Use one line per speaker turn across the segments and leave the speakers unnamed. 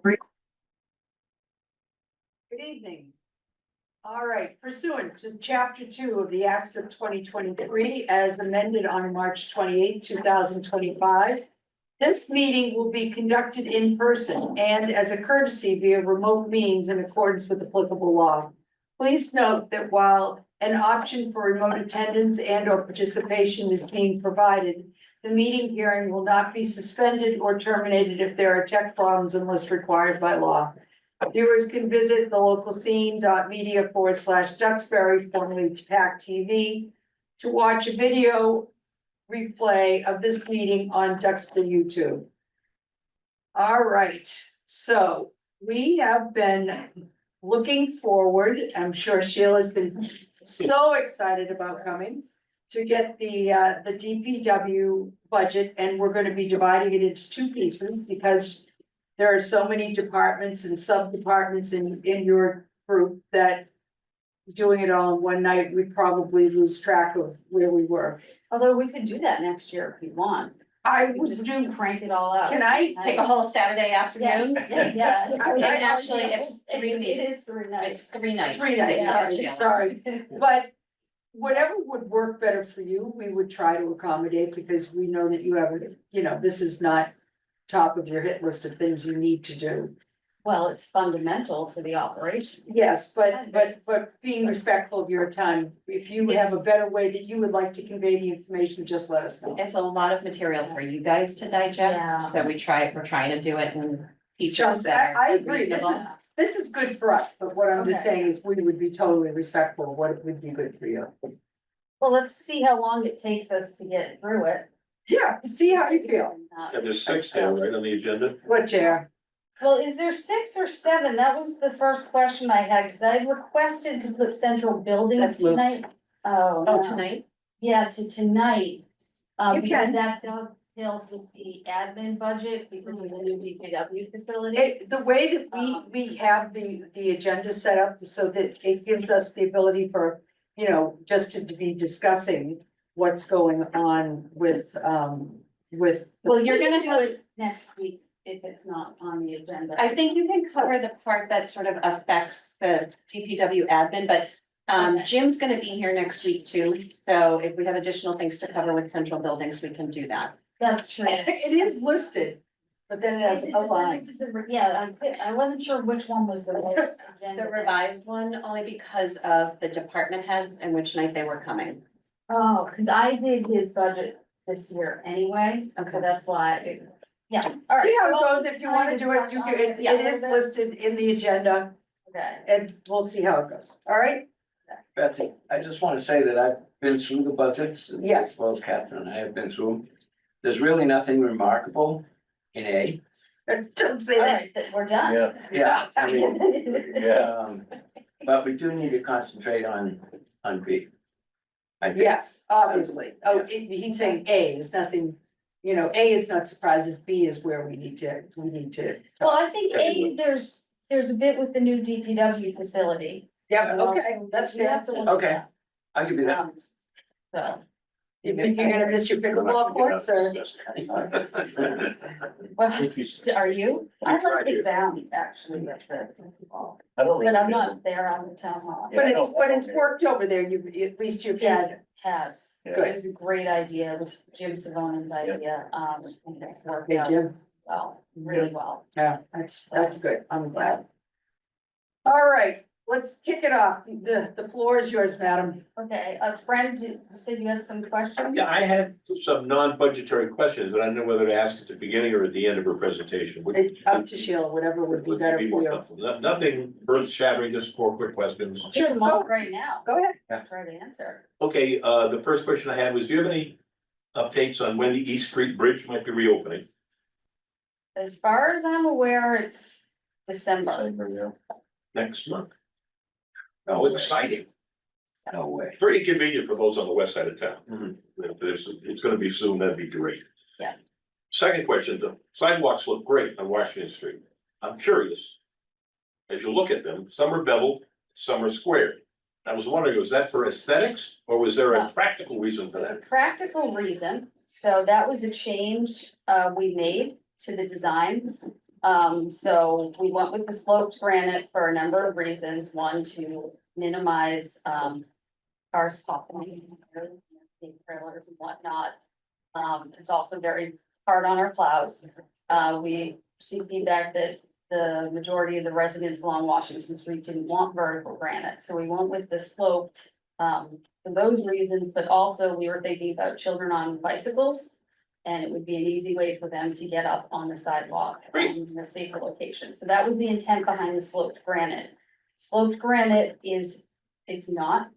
Good evening. All right, pursuant to chapter 2 of the Acts of 2023 as amended on March 28, 2025. This meeting will be conducted in person and as a courtesy via remote means in accordance with applicable law. Please note that while an option for remote attendance and or participation is being provided, the meeting hearing will not be suspended or terminated if there are tech problems unless required by law. Viewers can visit the local scene.media/Duxbury, formerly pac-tv, to watch a video replay of this meeting on Duxbury YouTube. All right, so we have been looking forward. I'm sure Sheila's been so excited about coming to get the DPW budget, and we're going to be dividing it into two pieces because there are so many departments and sub-departments in your group that doing it all in one night, we'd probably lose track of where we were.
Although we could do that next year if you want.
I
We
would
just
do,
crank it all out.
can I
Take a whole Saturday afternoon.
Yes, yeah.
And actually, it's three
It
meetings.
is 3 nights.
It's 3 nights.
3 nights,
Yeah.
sorry, but whatever would work better for you, we would try to accommodate because we know that you have, this is not top of your hit list of things you need to do.
Well, it's fundamental to the operation.
Yes, but being respectful of your time, if you have a better way that you would like to convey the information, just let us know.
It's a lot of material for you guys to
Yeah.
digest, so we're trying to do it in pieces
Just,
that
I
are
agree,
reasonable.
this is good for us, but what I'm just
Okay.
saying is we would be totally respectful of what would be good for you.
Well, let's see how long it takes us to get through it.
Yeah, see how you feel.
Yeah, there's 6 there, right, on the agenda?
What, Chair?
Well, is there 6 or 7? That was the first question I had, because I requested to put central buildings
That's moved.
tonight. Oh,
Oh,
no.
tonight?
Yeah, to tonight.
You
Because
can.
that dovetails with the admin budget because of the new DPW facility.
The way that we have the agenda set up so that it gives us the ability for, just to be discussing what's going on with.
Well, you're gonna do it next week if it's not on the agenda.
I think you can cover the part that sort of affects the DPW admin, but
Okay.
Jim's gonna be here next week too. So if we have additional things to cover with central buildings, we can do that.
That's true.
It is listed, but then it has a line.
Yeah, I wasn't sure which one was the right agenda.
The revised one, only because of the department heads and which night they were coming.
Oh, cause I did his budget this year anyway, so
Okay.
that's why, yeah. All right,
See how it
well,
goes, if you wanna do it, you can, it is listed in the agenda,
Okay.
and we'll see how it goes, all right?
Betsy, I just want to say that I've been through the budgets.
Yes.
As well as Catherine and I have been through them. There's really nothing remarkable in A.
Don't say
All
that.
right, we're done.
Yeah, I mean,
Yeah.
but we do need to concentrate on B. I think.
Yes, obviously, he's saying A, there's nothing, A is not surprises, B is where we need to.
Well, I think there's a bit with the new DPW facility.
Yeah,
And
okay,
also
that's
we have
fair.
to look at
Okay.
that.
I'll give you that.
So,
You think you're gonna miss your pickleball courts, or?
well, are you? I like
tried
the
to.
sound actually, but
I don't
but I'm not there on the town hall.
But it's worked over there, at least you've had,
It has.
Yeah.
It was a great idea. It was Jim Savonen's idea. And it's worked
yeah,
out
Jim,
well, really well.
yeah, that's good, I'm glad. All right, let's kick it off, the floor is yours, madam.
Okay, a friend, you said you had some questions?
Yeah, I had some non-budgetary questions, and I don't know whether to ask at the beginning or at the end of her presentation.
It's up to Sheila, whatever would be better for you.
Nothing earth shattering, just 4 quick questions.
Sure, come on right now.
Go ahead.
Try to answer.
Okay, the first question I had was, do you have any updates on when the East Street Bridge might be reopening?
As far as I'm aware, it's December.
Next month. Oh, exciting.
No way.
Very convenient for those on the west side of town.
Mhm.
If it's gonna be soon, that'd be great.
Yeah.
Second question, the sidewalks look great on Washington Street. I'm curious. As you look at them, some are beveled, some are squared. I was wondering, was that for aesthetics or was there a
No.
practical reason for
There's a
that?
practical reason, so that was a change we made to the design.
So we went with the sloped granite for a number of reasons. One, to minimize, cars popping in trailers and whatnot. It's also very hard on our plows. We received feedback that the majority of the residents along Washington Street didn't want vertical granite, so we went with the sloped, for those reasons, but also we were thinking about children on bicycles. And it would be an easy way for them to get up on the sidewalk in a safer location. So that was the intent behind the sloped granite. Sloped granite is, it's not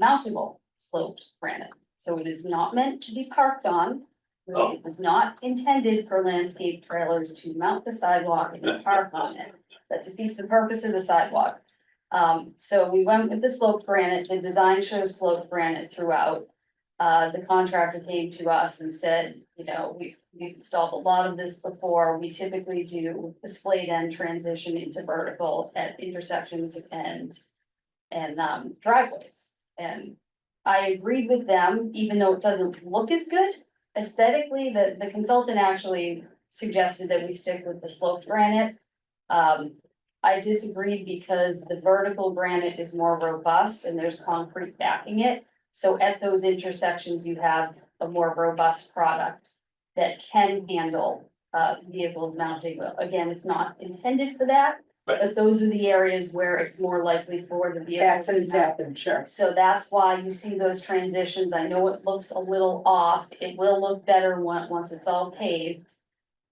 mountable sloped granite. So it is not meant to be parked on.
Oh.
It was not intended for landscape trailers to mount the sidewalk and park on it. That defeats the purpose of the sidewalk. So we went with the sloped granite. The design shows sloped granite throughout. The contractor came to us and said, you know, we've installed a lot of this before. We typically do the splayed end transition into vertical at intersections and driveways. And I agreed with them, even though it doesn't look as good aesthetically. The consultant actually suggested that we stick with the sloped granite. I disagreed because the vertical granite is more robust and there's concrete backing it. So at those intersections, you have a more robust product that can handle vehicles mounting. Again, it's not intended for that,
Right.
but those are the areas where it's more likely for the vehicles.
Accidents happen, sure.
So that's why you see those transitions. I know it looks a little off. It will look better once it's all paved.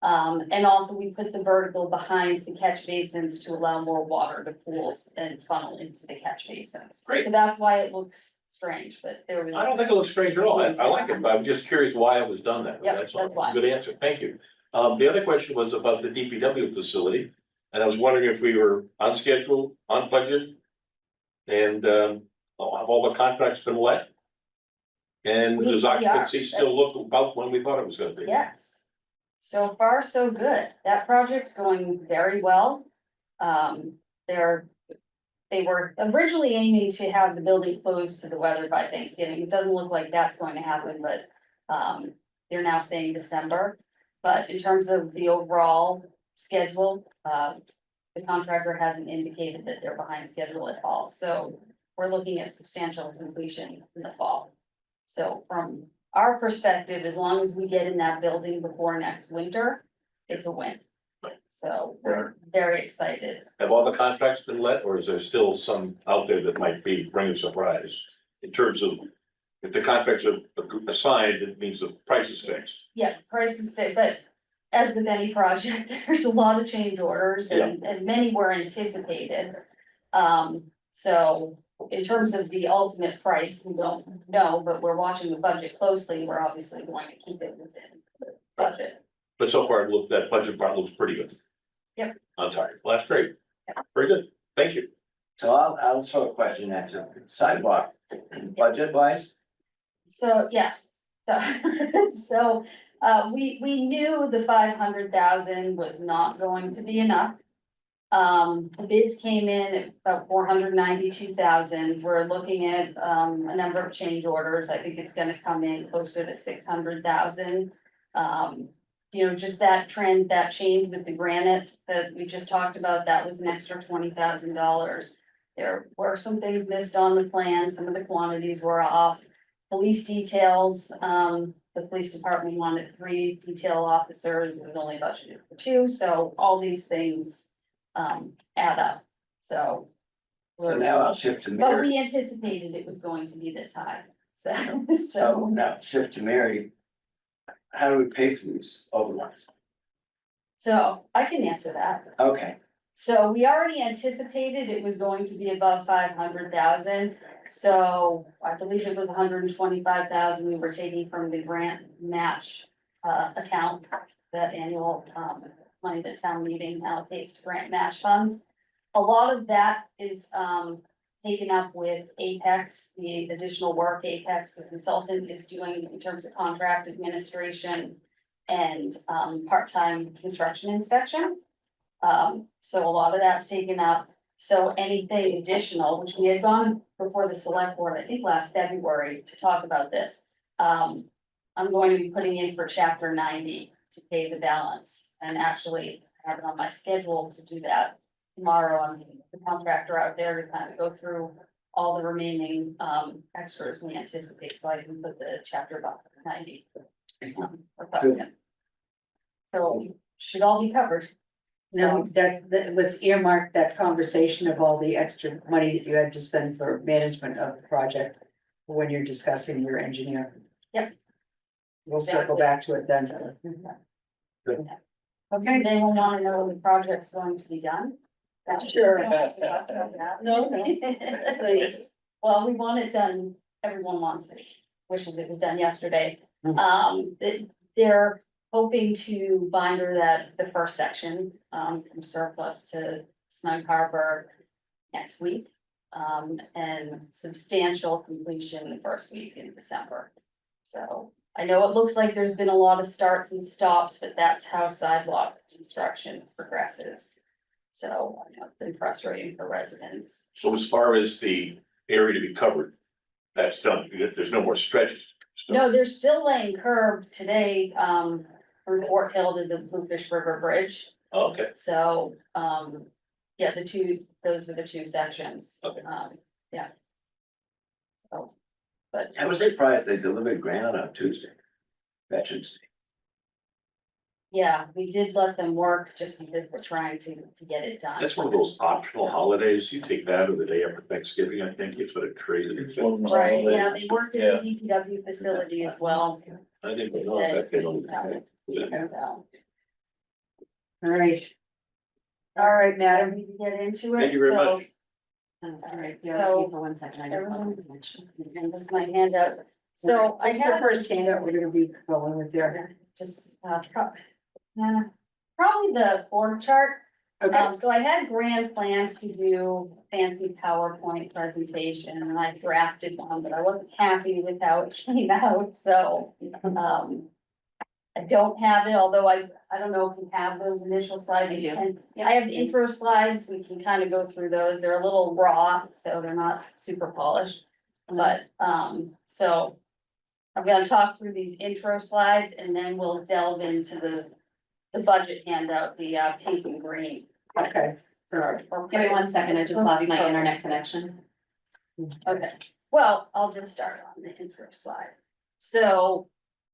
And also we put the vertical behind the catch basins to allow more water to pool and funnel into the catch basins.
Great.
So that's why it looks strange, but there was.
I don't think it looks strange at all. I like it, but I'm just curious why it was done that way.
Yep,
That's all.
that's why.
Good answer. Thank you. The other question was about the DPW facility. And I was wondering if we were on schedule, on budget. And, have all the contracts been let? And
We
does
are.
occupancy still look about when we thought it was gonna be?
Yes. So far, so good. That project's going very well. They were originally aiming to have the building closed to the weather by Thanksgiving. It doesn't look like that's going to happen, but they're now saying December. But in terms of the overall schedule, the contractor hasn't indicated that they're behind schedule at all. So we're looking at substantial completion in the fall. So from our perspective, as long as we get in that building before next winter, it's a win. So we're very excited.
Have all the contracts been let, or is there still some out there that might be bringing a surprise? In terms of, if the contracts are assigned, it means the price is fixed.
Yeah, price is fit, but as with any project, there's a lot of change orders and many were anticipated. So in terms of the ultimate price, we don't know, but we're watching the budget closely. We're obviously going to keep it within the budget.
But so far, that budget part looks pretty good.
Yep.
I'm sorry. Well, that's great. Very good. Thank you.
So I'll throw a question at you. Sidewalk, budget wise,
So, yeah, so, we knew the 500,000 was not going to be enough. The bids came in at about 492,000. We're looking at, a number of change orders. I think it's gonna come in closer to 600,000. You know, just that trend, that change with the granite that we just talked about, that was an extra $20,000. There were some things missed on the plan. Some of the quantities were off. Police details, the police department wanted 3 detail officers. It was only budgeted for 2, so all these things add up, so.
so now I'll shift to
But
Mary.
we anticipated it was going to be this high, so,
So now shift to Mary. How do we pay for these overruns?
so I can answer that.
Okay,
So we already anticipated it was going to be above 500,000. So I believe it was 125,000 we were taking from the grant match account, that annual money that town meeting allocates to grant match funds. A lot of that is taken up with Apex, the additional work Apex, the consultant, is doing in terms of contract administration and part-time construction inspection. So a lot of that's taken up. So anything additional, which we had gone before the select board, I think last February, to talk about this. I'm going to be putting in for chapter 90 to pay the balance, and actually have it on my schedule to do that tomorrow. I'm meeting with the contractor out there to kind of go through all the remaining extras we anticipate, so I can put the chapter about 90. About it. So should all be covered.
Now,
So,
let's earmark that conversation of all the extra money that you had to spend for management of the project. When you're discussing your engineer.
Yep.
We'll circle back to it then.
Good.
Okay.
they will want to know when the project's going to be done.
Sure.
No,
no. Please.
Well, we want it done, everyone wants it, wishes it was done yesterday. They're hoping to binder that, the first section, from surplus to Snug Harbor next week. And substantial completion the first week in December. So I know it looks like there's been a lot of starts and stops, but that's how sidewalk construction progresses. So I know it's been frustrating for residents.
So as far as the area to be covered, that's done. There's no more stretches.
No, they're still laying curb today, from Fort Hill to the Bluefish River Bridge.
Oh, okay.
So, yeah, those were the two sections.
Okay.
Yeah. So, but.
I was surprised they delivered granite on Tuesday. Veterans Day.
Yeah, we did let them work just because we're trying to get it done.
That's one of those optional holidays. You take that or the day after Thanksgiving, I think, it's sort of traded.
Right, yeah, they worked at the DPW facility as well.
I think we know that. They don't-
So,
All right. All right, madam.
we can get into it.
Thank you very
so-
much.
All right,
So-
for 1 second, I just lost my connection.
And this is my handout. So I
It's the
had
first handout we're gonna be going with there.
just, probably the org chart.
Okay,
So I had grand plans to do fancy PowerPoint presentation and I drafted one, but I wasn't happy with how it came out, so, I don't have it, although I don't know if you have those initial slides.
I do.
And I have the intro slides, we can kind of go through those, they're a little raw, so they're not super polished. But, so I'm gonna talk through these intro slides and then we'll delve into the budget handout, the pink and green.
okay.
Sorry.
Give me 1 second, I just lost my internet connection.
Okay, well, I'll just start on the intro slide. So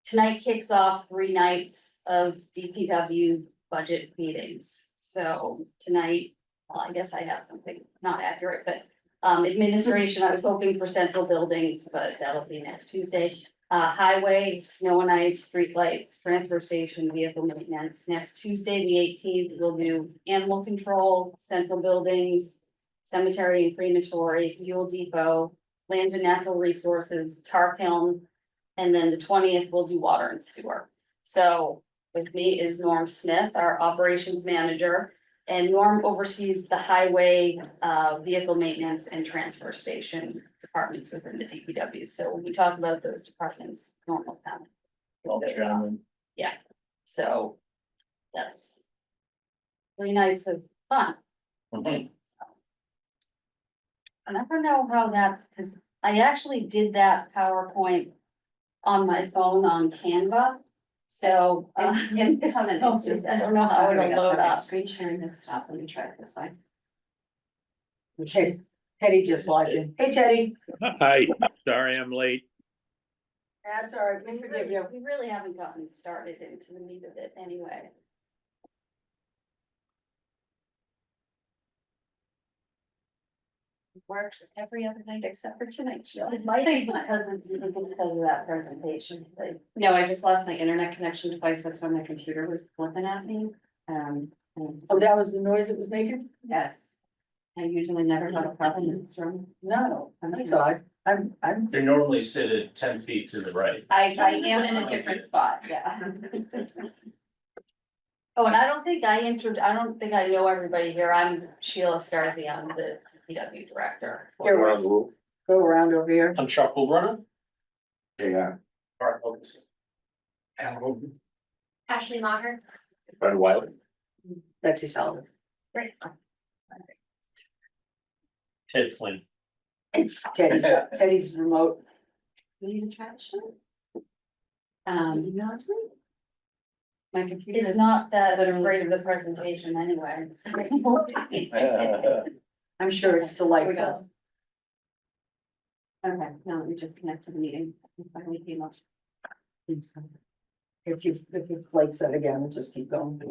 tonight kicks off 3 nights of DPW budget meetings. So tonight, well, I guess I have something not accurate, but administration, I was hoping for central buildings, but that'll be next Tuesday. Highway, snow and ice, streetlights, transfer station, vehicle maintenance. Next Tuesday, the 18th, we'll do animal control, central buildings, cemetery and crematory, fuel depot, land and natural resources, tar kiln. And then the 20th, we'll do water and sewer. So with me is Norm Smith, our operations manager. And Norm oversees the highway, vehicle maintenance and transfer station departments within the DPW. So when we talk about those departments, Norm will come. Yeah, so that's 3 nights of fun. I never know how that, because I actually did that PowerPoint on my phone on Canva. So
It's coming, it's just,
I don't know how it'll load up.
Screen sharing has stopped, let me try it this way.
Okay, Teddy just logged in. Hey, Teddy.
Hi, sorry I'm late.
That's all right, we forgive you.
We really haven't gotten started into the meat of it anyway.
Works every other night except for tonight.
It might be because of that presentation, like,
No, I just lost my internet connection twice, that's when my computer was flipping at me. And
Oh, that was the noise it was making?
yes, I usually never have a problem in this room.
No, that's odd. I'm,
They normally sit at 10 feet to the right.
I am in a different spot, yeah.
oh, and I don't think I know everybody here, I'm Sheila Starthy, I'm the DPW director.
Here,
Around the room.
go around over here.
I'm Chuck Runner.
Yeah.
Ashley Maher.
Brad Wiley.
Betsy Sullivan.
Great.
Ted Flynn.
Teddy's remote.
You need to try to show?
Email it to me?
My computer. It's not that great of a presentation anyway. so-
I'm sure it's
There we
delightful.
go. Okay, now let me just connect to the meeting. It finally came up.
If you flakes it again, we'll just keep going.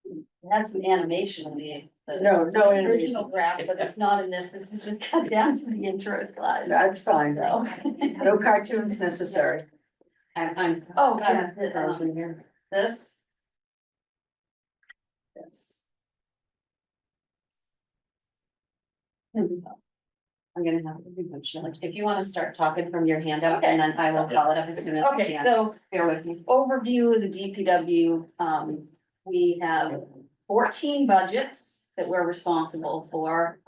It had some animation in the
No
original
animation.
draft, but it's not in this. This is just cut down to the intro slide.
That's fine.
So.
No cartoons necessary.
Oh, yeah,
Frozen here.
this. This.
I'm gonna have to be good, Sheila. If you wanna start talking from your handout, and then I will follow it up as soon as I
Okay,
can.
so
Bear with me.
overview of the DPW, we have 14 budgets that we're responsible for,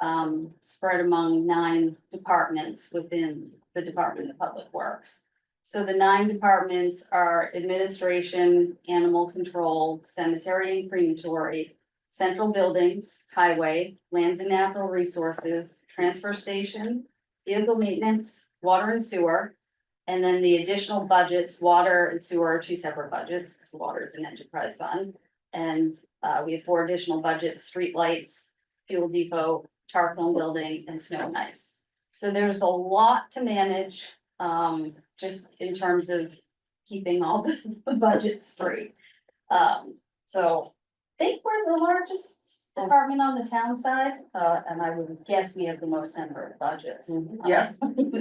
spread among 9 departments within the Department of Public Works. So the 9 departments are administration, animal control, cemetery and crematory, central buildings, highway, lands and natural resources, transfer station, vehicle maintenance, water and sewer. And then the additional budgets, water and sewer are 2 separate budgets, because water is an enterprise fund. And we have 4 additional budgets, streetlights, fuel depot, tar kiln building, and snow and ice. So there's a lot to manage, just in terms of keeping all the budgets straight. So I think we're the largest department on the town side, and I would guess we have the most number of budgets.
Yeah.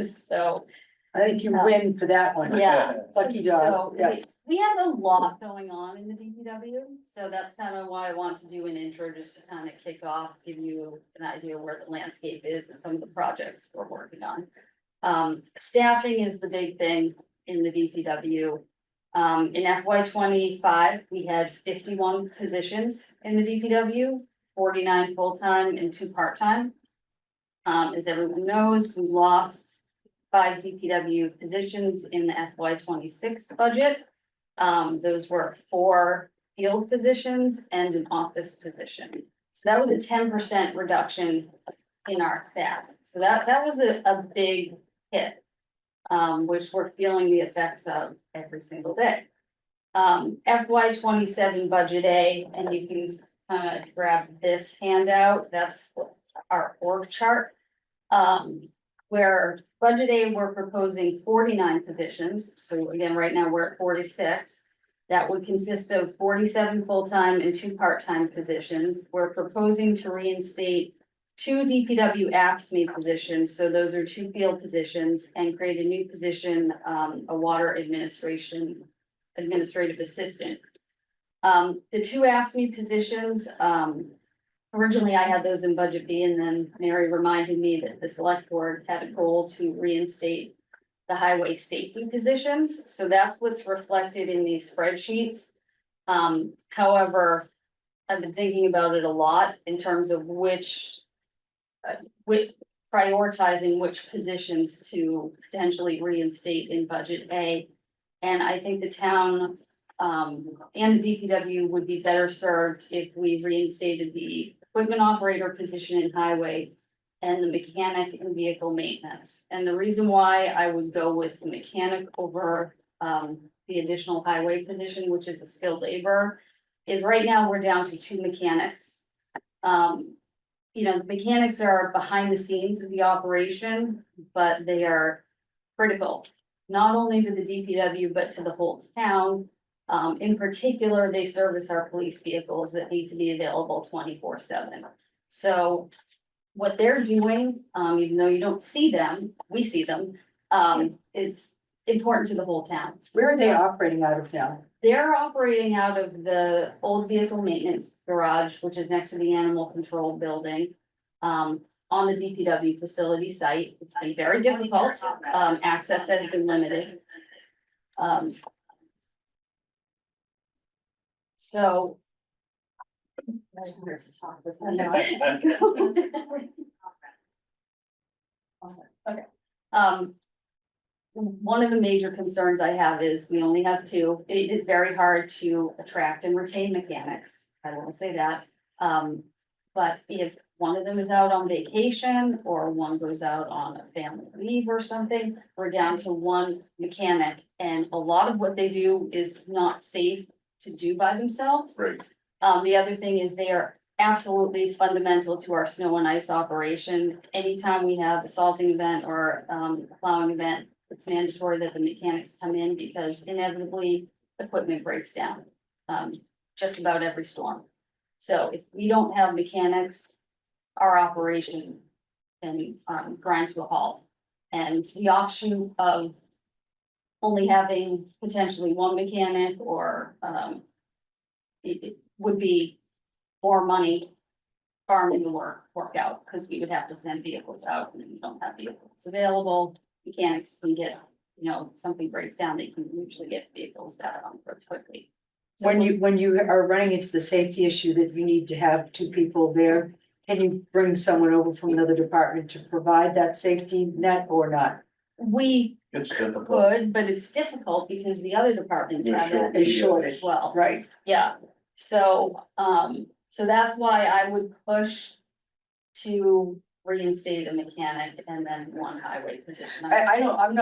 So,
I think you win for that one.
yeah.
Lucky
So
dog, yeah.
we have a lot going on in the DPW, so that's kind of why I want to do an intro, just to kind of kick off, give you an idea where the landscape is and some of the projects we're working on. Staffing is the big thing in the DPW. In FY 25, we had 51 positions in the DPW, 49 full-time and 2 part-time. As everyone knows, we lost 5 DPW positions in the FY 26 budget. Those were 4 field positions and an office position. So that was a 10% reduction in our staff. So that was a big hit, which we're feeling the effects of every single day. FY 27 budget A, and you can kind of grab this handout, that's our org chart. Where budget A, we're proposing 49 positions, so again, right now we're at 46. That would consist of 47 full-time and 2 part-time positions. We're proposing to reinstate 2 DPW AFSCME positions, so those are 2 field positions, and create a new position, a water administrative assistant. The 2 AFSCME positions, originally I had those in budget B, and then Mary reminded me that the select board had a goal to reinstate the highway safety positions, so that's what's reflected in these spreadsheets. However, I've been thinking about it a lot in terms of which prioritizing which positions to potentially reinstate in budget A. And I think the town, and the DPW would be better served if we reinstated the equipment operator position in highway and the mechanic and vehicle maintenance. And the reason why I would go with the mechanic over, the additional highway position, which is a skilled labor, is right now we're down to 2 mechanics. You know, the mechanics are behind the scenes of the operation, but they are critical, not only to the DPW, but to the whole town. In particular, they service our police vehicles that need to be available 24/7. So what they're doing, even though you don't see them, we see them, is important to the whole town.
Where are they operating out of now?
They're operating out of the old vehicle maintenance garage, which is next to the animal control building. On the DPW facility site. It's been very difficult. Access has been limited. So.
That's weird to talk with.
Okay. One of the major concerns I have is we only have 2. It is very hard to attract and retain mechanics. I will say that. But if one of them is out on vacation or one goes out on a family leave or something, we're down to one mechanic. And a lot of what they do is not safe to do by themselves.
Right.
The other thing is they are absolutely fundamental to our snow and ice operation. Anytime we have a salting event or a plowing event, it's mandatory that the mechanics come in because inevitably equipment breaks down. Just about every storm. So if we don't have mechanics, our operation can grind to a halt. And the option of only having potentially one mechanic or it would be more money farming the work out, because we would have to send vehicles out and we don't have vehicles available. Mechanics can get, something breaks down, they can usually get vehicles out pretty quickly. So
When you are running into the safety issue that you need to have two people there, can you bring someone over from another department to provide that safety net or not?
we
It's difficult.
could, but it's difficult because the other departments
They're
have
short.
that
Is short
as well.
Right,
Yeah, so, so that's why I would push to reinstate a mechanic and then one highway position.
I'm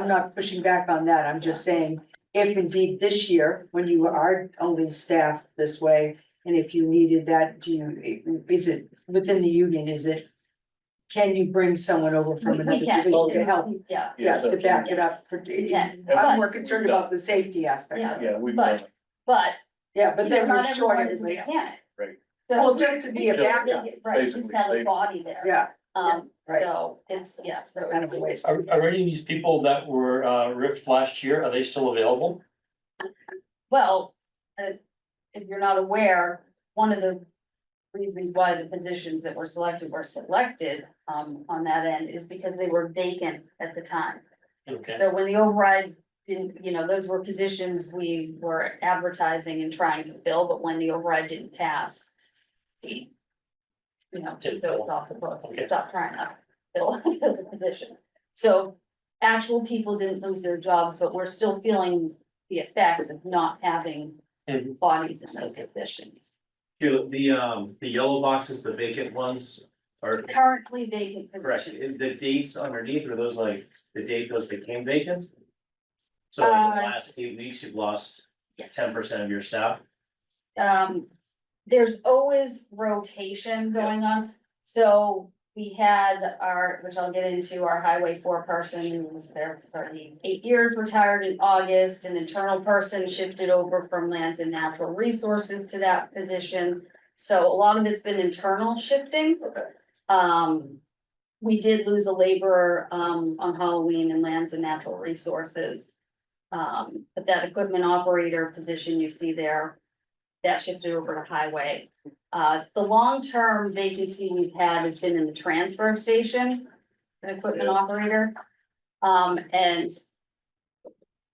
not pushing back on that, I'm just saying, if indeed this year, when you are only staffed this way, and if you needed that, is it within the union, can you bring someone over from
We
another
can,
division to help?
yeah,
Yeah, to back it up for,
can,
I'm
but-
more concerned about the safety aspect of it.
Yeah, we've
But-
done it.
but
Yeah, but then
not
we're short
everyone is a
everybody.
mechanic.
Right.
Well,
So.
just to be a backup,
Right, just
basically,
have a
safety.
body there.
yeah, right.
So it's, so
kind of
it's,
a waste.
Are any of these people that were riffed last year, are they still available?
well, if you're not aware, one of the reasons why the positions that were selected on that end is because they were vacant at the time.
Okay,
So when the override didn't, those were positions we were advertising and trying to fill, but when the override didn't pass. We, took those off the books and
Okay.
stopped trying to fill the positions. So actual people didn't lose their jobs, but we're still feeling the effects of not having
Mhm.
bodies in those positions.
The yellow boxes, the vacant ones, are
Currently vacant
correct,
positions.
is the dates underneath, or those like, the date those became vacant? So in the last 8 weeks, you've lost
Yes.
10% of your staff?
There's always rotation going on, so we had which I'll get into, our highway 4 person who was there for 38 years, retired in August, an internal person shifted over from lands and natural resources to that position. So a lot of it's been internal shifting. We did lose a laborer, on Halloween in lands and natural resources. But that equipment operator position you see there, that shifted over to highway. The long-term vacancy we've had has been in the transfer station, an equipment operator. And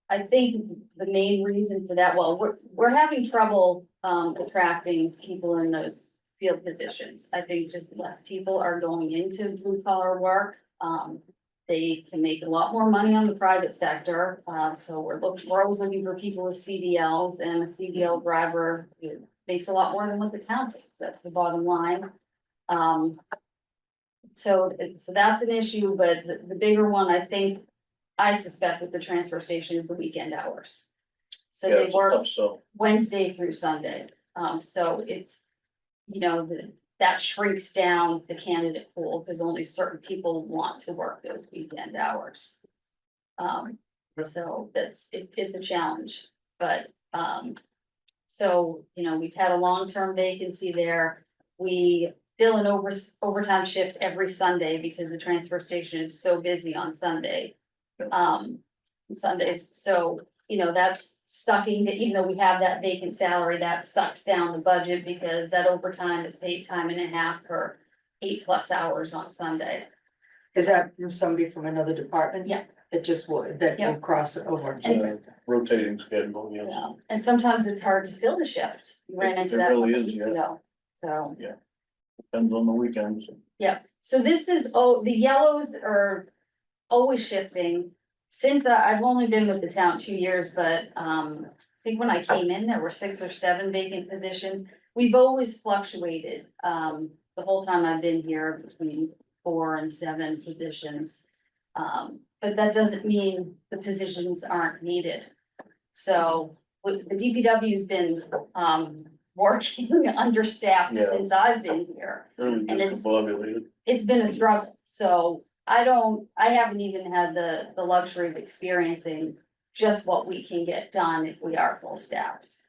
I think the main reason for that, well, we're having trouble, attracting people in those field positions. I think just less people are going into blue collar work. They can make a lot more money on the private sector, so we're always looking for people with CDLs, and a CDL driver makes a lot more than what the town thinks, that's the bottom line. So that's an issue, but the bigger one, I suspect with the transfer station is the weekend hours. So
Yeah,
they
it's a
work
tough sell.
Wednesday through Sunday, so it's, that shrinks down the candidate pool, because only certain people want to work those weekend hours. So it's a challenge, but, so, we've had a long-term vacancy there. We fill an overtime shift every Sunday because the transfer station is so busy on Sunday. Sundays, so, that's sucking, even though we have that vacant salary, that sucks down the budget because that overtime is paid time and a half for 8+ hours on Sunday.
Is that from somebody from another department?
Yeah.
That will cross it over.
And
It's a rotating schedule, yes.
And sometimes it's hard to fill the shift. We ran into
It
that a
really
couple
is,
weeks
yeah.
ago, so.
Depends on the weekends.
Yeah, so this is, the yellows are always shifting. Since I've only been with the town 2 years, but I think when I came in, there were 6 or 7 vacant positions. We've always fluctuated. the whole time I've been here, between 4 and 7 positions. But that doesn't mean the positions aren't needed. So, the DPW's been, working understaffed
Yeah.
since I've been here.
Really
And it's-
discombobulated.
It's been a struggle, so I haven't even had the luxury of experiencing just what we can get done if we are full staffed.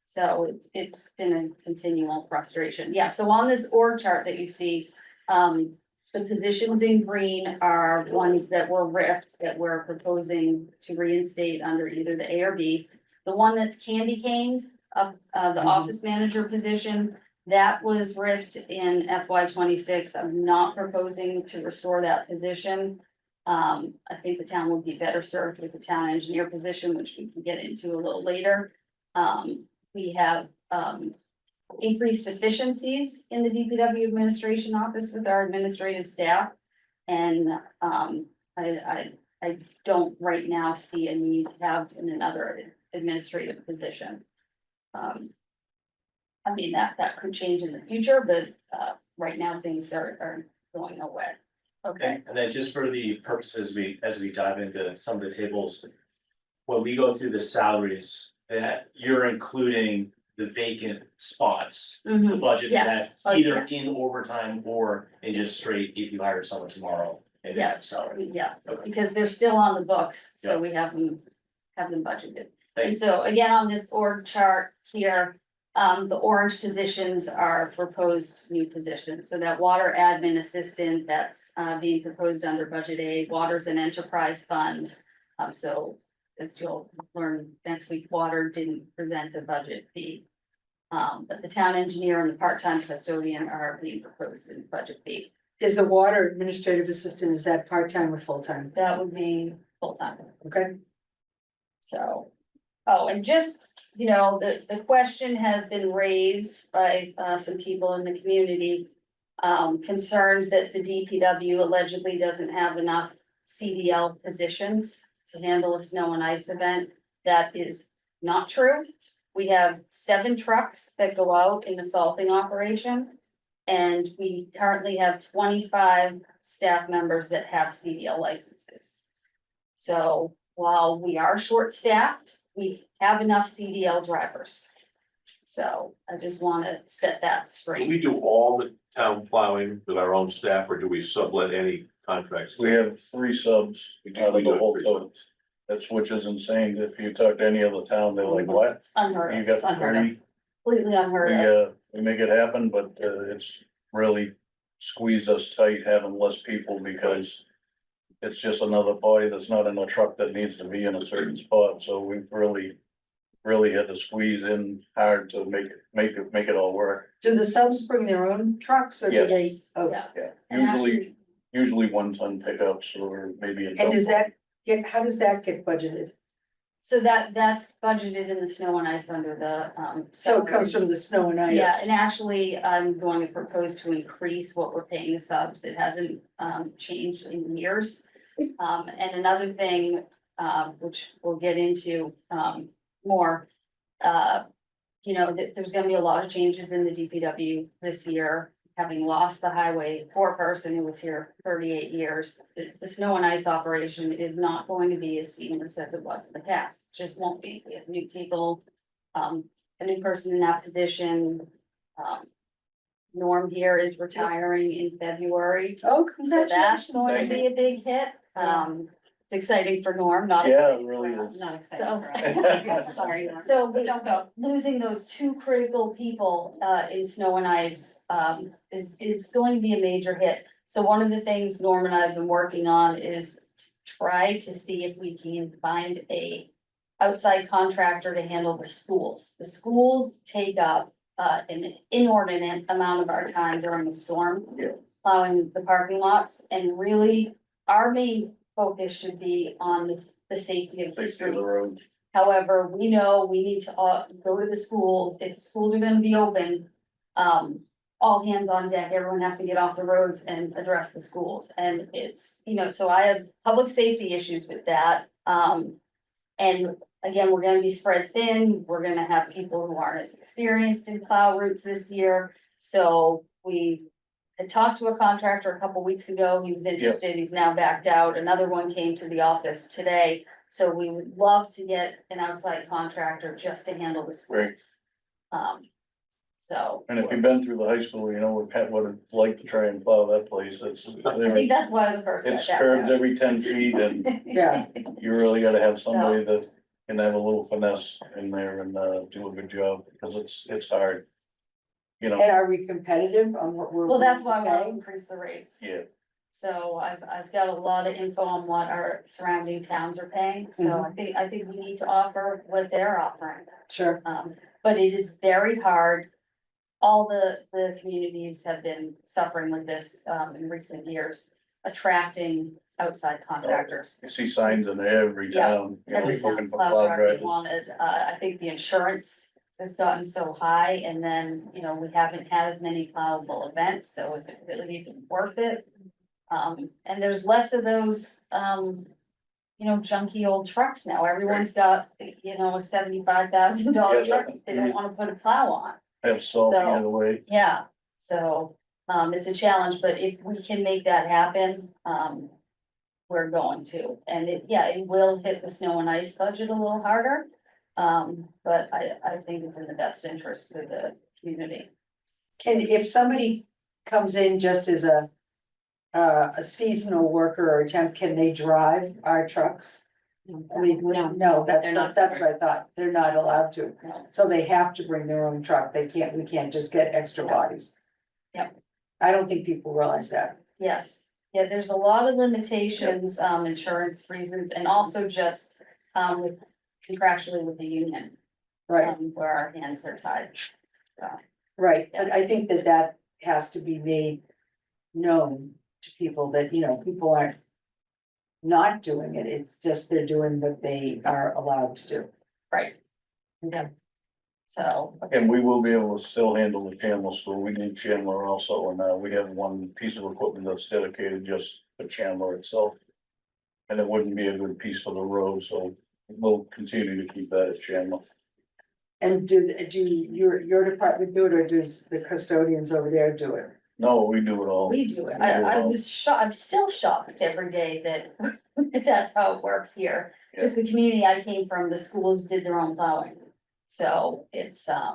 So it's been a continual frustration. Yeah, so on this org chart that you see, the positions in green are ones that were ripped, that we're proposing to reinstate under either the A or B. The one that's candy caned, the office manager position, that was ripped in FY 26. I'm not proposing to restore that position. I think the town would be better served with the town engineer position, which we can get into a little later. We have, increased efficiencies in the DPW administration office with our administrative staff. And, I don't right now see a need to have in another administrative position. I mean, that could change in the future, but, right now things are going away.
Okay, and then just for the purposes, as we dive into some of the tables. When we go through the salaries, that you're including the vacant spots, the budget
Yes.
that
Oh,
either
yes.
in overtime or in just straight, if you hire someone tomorrow. And they have
Yes,
salary.
yeah,
Okay.
because they're still on the books, so
Yeah.
we have them budgeted.
Thank
And
you.
so again, on this org chart here, the orange positions are proposed new positions. So that water admin assistant, that's being proposed under budget A, water's an enterprise fund. So as you'll learn next week, water didn't present a budget B. But the town engineer and the part-time custodian are being proposed in budget B.
Is the water administrative assistant, is that part-time or full-time?
That would be full-time.
Okay,
So, oh, and just, the question has been raised by, some people in the community. Concerned that the DPW allegedly doesn't have enough CDL positions to handle a snow and ice event. That is not true. We have 7 trucks that go out in a salting operation. And we currently have 25 staff members that have CDL licenses. So while we are short-staffed, we have enough CDL drivers. So I just wanna set that
Do
straight.
we do all the town plowing with our own staff, or do we sublet any contracts?
We have 3 subs out of the whole total. That's, which is insane. If you talk to any other town, they're like, what?
It's unheard
You
of,
got
it's unheard of,
3,
completely unheard of.
we make it happen, but it's really squeezed us tight having less people because it's just another body that's not in a truck that needs to be in a certain spot, so we've really had to squeeze in hard to make it all work.
do the subs bring their own trucks or do they?
Yes.
Oh,
Yeah.
good.
And actually,
Usually 1-ton pickups or maybe a.
And does that how does that get budgeted?
so that's budgeted in the snow and ice under the,
So it comes from the snow and ice?
Yeah, and actually, I'm going to propose to increase what we're paying the subs. It hasn't changed in years. And another thing, which we'll get into more. There's gonna be a lot of changes in the DPW this year, having lost the highway foreperson who was here 38 years. The snow and ice operation is not going to be as seamless as it was in the past, It just won't be. We have new people, a new person in that position. Norm here is retiring in February,
Oh,
so that's
congratulations.
going to be a big hit. It's exciting for Norm, not
Yeah,
exciting
it
for
really
us.
is.
Not excited
So-
for us. Sorry, Norm.
So
Don't go.
losing those 2 critical people in snow and ice is going to be a major hit. So one of the things Norm and I have been working on is to try to see if we can find a outside contractor to handle the schools. The schools take up an inordinate amount of our time during the storm.
Yeah.
Plowing the parking lots, and really our main focus should be on the safety of the
Safety of the
streets.
road.
However, we know we need to go to the schools, if schools are gonna be open. All hands on deck, everyone has to get off the roads and address the schools, and it's, so I have public safety issues with that. And again, we're gonna be spread thin, we're gonna have people who aren't as experienced in plow routes this year. So we had talked to a contractor a couple weeks ago. He was interested. He's now backed out. Another one came to the office today. So we would love to get an outside contractor just to handle the schools. So
And if you've been through the high school, you know what Pat would like to try and plow that place,
I think that's why the first.
it's curved every 10 feet and
Yeah.
you really gotta have somebody that can have a little finesse in there and, do a good job, because it's hard. You know,
And are we competitive on what we're?
Well, that's why I want to
paying?
increase the rates.
yeah,
So I've got a lot of info on what our surrounding towns are paying, so I think we need to offer what they're offering.
Sure,
But it is very hard. All the communities have been suffering with this, in recent years, attracting outside contractors.
you see signs in every
Yeah,
town, you know,
Every
looking
town
for
plow
plow
truck is
drivers.
wanted, I think the insurance has gotten so high, and then, you know, we haven't had as many plowable events, so is it really even worth it? And there's less of those, you know, junky old trucks now, everyone's got, you know, a $75,000
Yeah,
truck they don't wanna put a plow on.
Have salt
So-
either way.
Yeah, so, it's a challenge, but if we can make that happen, we're going to, and it will hit the snow and ice budget a little harder. But I think it's in the best interest of the community.
can, if somebody comes in just as a seasonal worker or a temp, can they drive our trucks? I mean, no,
they're
that's,
not
that's what I thought, they're not allowed to,
No.
so they have to bring their own truck, we can't just get extra bodies.
Yep.
I don't think people realize that.
Yes, yeah, there's a lot of limitations, insurance reasons, and also just, with contractually with the union.
Right,
Where our hands are tied.
right, but I think that has to be made known to people that, you know, people aren't not doing it, it's just they're doing what they are allowed to do.
Right. Yeah. So,
And we will be able to still handle the Chandler School, we need Chandler also, and, we have one piece of equipment that's dedicated just for Chandler itself. And it wouldn't be a good piece for the road, so we'll continue to keep that at Chandler.
And do your department do it, or does the custodians over there do it?
No, we do it all.
we do it, I was shocked, I'm still shocked every day that that's how it works here. Just the community I came from, the schools did their own plowing, so it's, yeah,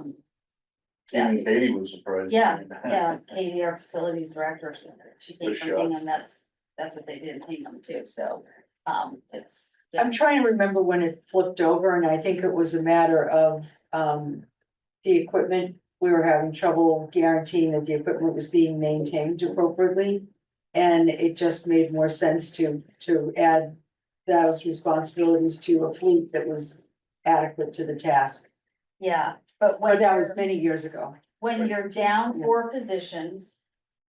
Even
it's-
Katie was surprised.
Yeah, yeah, Katie, our facilities director, so she came
Good
from
shot.
Hingham, that's what they did in Hingham too, so, it's. yeah.
I'm trying to remember when it flipped over, and I think it was a matter of, the equipment. We were having trouble guaranteeing that the equipment was being maintained appropriately. And it just made more sense to add those responsibilities to a fleet that was adequate to the task.
Yeah, but
But that was
you're-
many years ago.
when you're down
Yeah.
4 positions,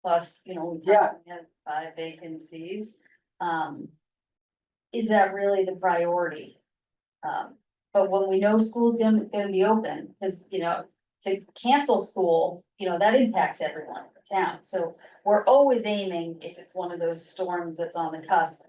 plus, you know, we
Yeah.
currently have 5 vacancies. Is that really the priority? But when we know school's gonna be open, cause you know, to cancel school, you know, that impacts everyone in the town, so we're always aiming, if it's one of those storms that's on the cusp.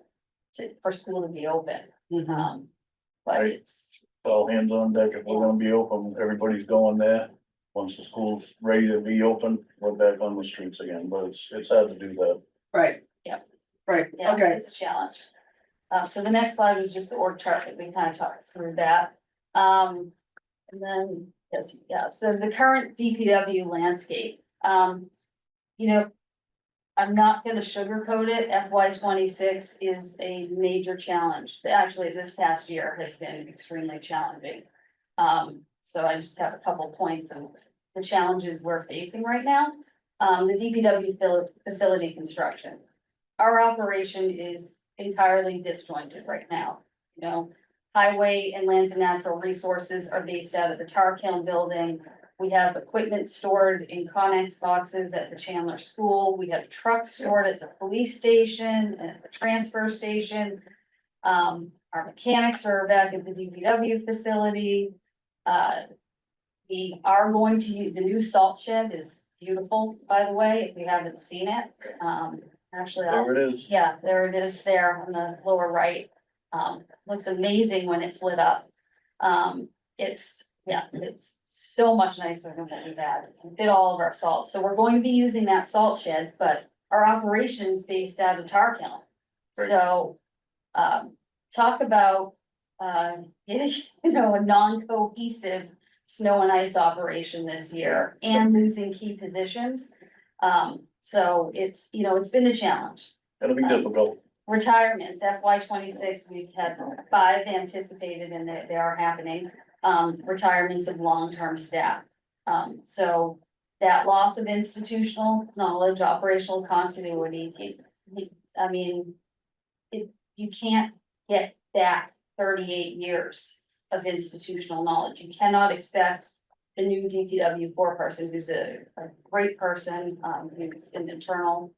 For school to be open, but
Right.
it's,
All hands on deck, if we're gonna be open, everybody's going there. Once the school's ready to be open, we're back on the streets again, but it's hard to do that.
Right.
Yep.
Right,
yeah,
okay,
it's a challenge. So the next slide was just the org chart that we kind of talked through that. And then, yes, yeah, so the current DPW landscape, you know. I'm not gonna sugarcoat it, FY 26 is a major challenge, actually, this past year has been extremely challenging. So I just have a couple points of the challenges we're facing right now. The DPW facility construction. Our operation is entirely disjointed right now, you know. Highway and Lands and Natural Resources are based out of the Tar Kiln building. We have equipment stored in Connex boxes at the Chandler School. We have trucks stored at the police station and at the transfer station. Our mechanics are back at the DPW facility. We are going to use, the new salt shed is beautiful, by the way, if you haven't seen it. Actually, I'll.
There it is.
Yeah, there it is there on the lower right. Looks amazing when it's lit up. It's Yeah, it's so much nicer than what we've had, it did all of our salt, so we're going to be using that salt shed, but our operations based out of Tar Kiln.
Right.
So, talk about, you know, a non-cohesive snow and ice operation this year and losing key positions. So it's, you know, it's been a challenge.
It'll be difficult.
Retirements, FY 26, we've had 5 anticipated and they are happening, retirements of long-term staff. So that loss of institutional knowledge, operational continuity, I mean, you can't get back 38 years of institutional knowledge. You cannot expect the new DPW person, who's a great person, who's an internal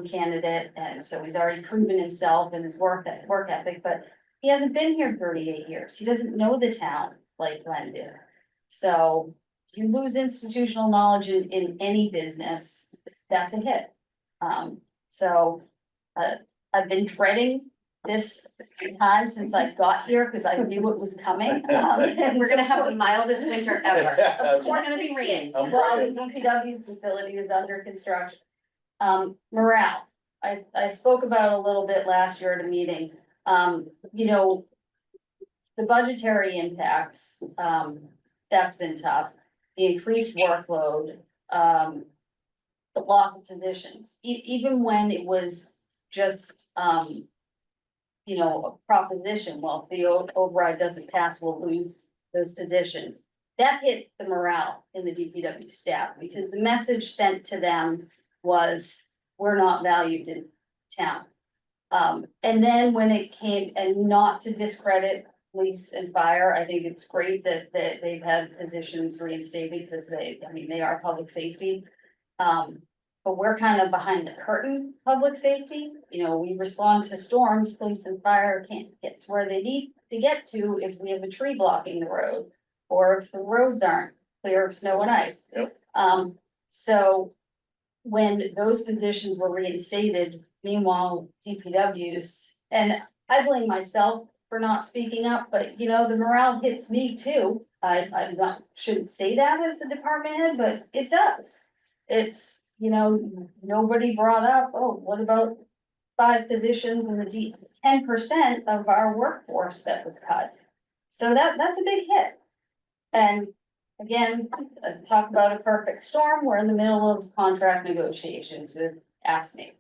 candidate, and so he's already proven himself in his work ethic, but he hasn't been here 38 years. He doesn't know the town like Glenn did. So you lose institutional knowledge in any business, that's a hit. So I've been dreading this time since I got here, because I knew it was coming.
And we're gonna have the mildest winter ever. It's just gonna be rain.
While the DPW facility is under construction. Morale, I spoke about a little bit last year at a meeting, you know. The budgetary impacts, that's been tough, the increased workload, the loss of positions, even when it was just, you know, a proposition, well, if the override doesn't pass, we'll lose those positions. That hit the morale in the DPW staff, because the message sent to them was, we're not valued in town. And then when it came, and not to discredit police and fire, I think it's great that they've had positions reinstated, because they are public safety. But we're kind of behind the curtain, public safety, you know, we respond to storms, police and fire can't get to where they need to get to if we have a tree blocking the road, or if the roads aren't clear of snow and ice.
Yep.
So when those positions were reinstated, meanwhile, DPWs, and I blame myself for not speaking up, but you know, the morale hits me too. Shouldn't say that as the department head, but it does. It's, you know, nobody brought up, oh, what about 5 positions in the 10% of our workforce that was cut? So that's a big hit. And again, talk about a perfect storm, we're in the middle of contract negotiations with AFSCME.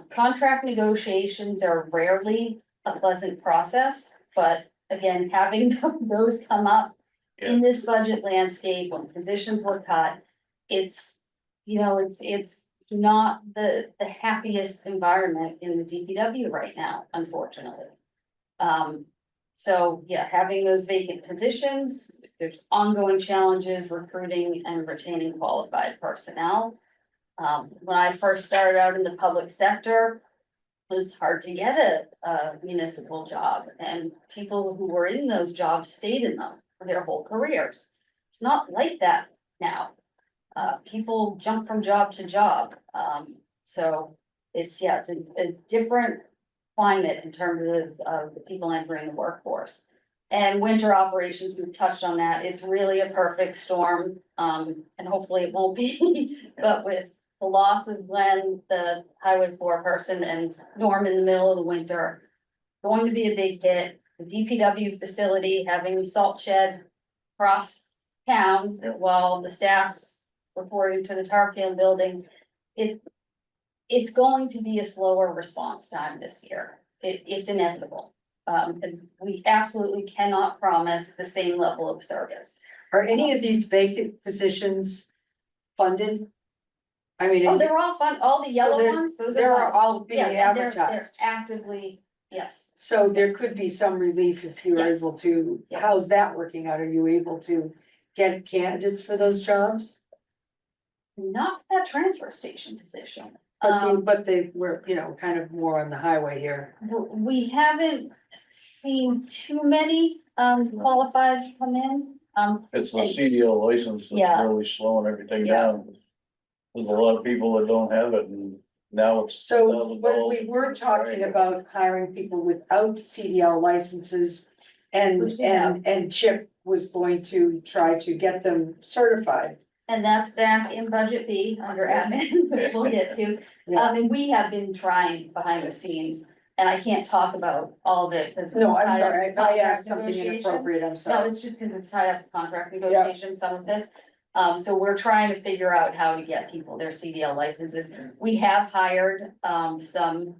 Contract negotiations are rarely a pleasant process, but again, having those come up in this budget landscape, when positions were cut, it's, you know, it's not the happiest environment in the DPW right now, unfortunately. So yeah, having those vacant positions, there's ongoing challenges recruiting and retaining qualified personnel. When I first started out in the public sector, it was hard to get a municipal job, and people who were in those jobs stayed in them for their whole careers. It's not like that now. People jump from job to job. So it's a different climate in terms of the people entering the workforce. And winter operations, we've touched on that. It's really a perfect storm. And hopefully it won't be, but with the loss of Glenn, the highway 4 person, and Norm in the middle of the winter, going to be a big hit. The DPW facility having the salt shed across town while the staff's reporting to the Tar Heel building. It's going to be a slower response time this year. It's inevitable. And we absolutely cannot promise the same level of service.
Are any of these vacant positions funded? I mean.
Oh, they're all fun, all the yellow ones, those
They're
are.
all being
Yeah, they're
advertised,
actively, yes.
so there could be some relief if you're
Yes.
able to,
Yeah.
how's that working out? Are you able to get candidates for those jobs?
Not that transfer station position. Um,
But they were, you know, kind of more on the highway here.
we haven't seen too many, qualified come in,
It's the CDL license that's
Yeah.
really slowing everything
Yeah.
down. There's a lot of people that don't have it, and now it's.
So when we were talking about hiring people without CDL licenses
Which we have.
and Chip was going to try to get them certified.
And that's back in budget B under admin, which we'll get to.
Yeah.
And we have been trying behind the scenes, and I can't talk about all of it. 'cause it's
No, I'm
tied up
sorry,
in
I
contract
asked something
negotiations.
inappropriate, I'm
No,
sorry.
it's just because it's tied up in contract negotiations, some of this. So we're trying to figure out how to get people their CDL licenses. We have hired, some,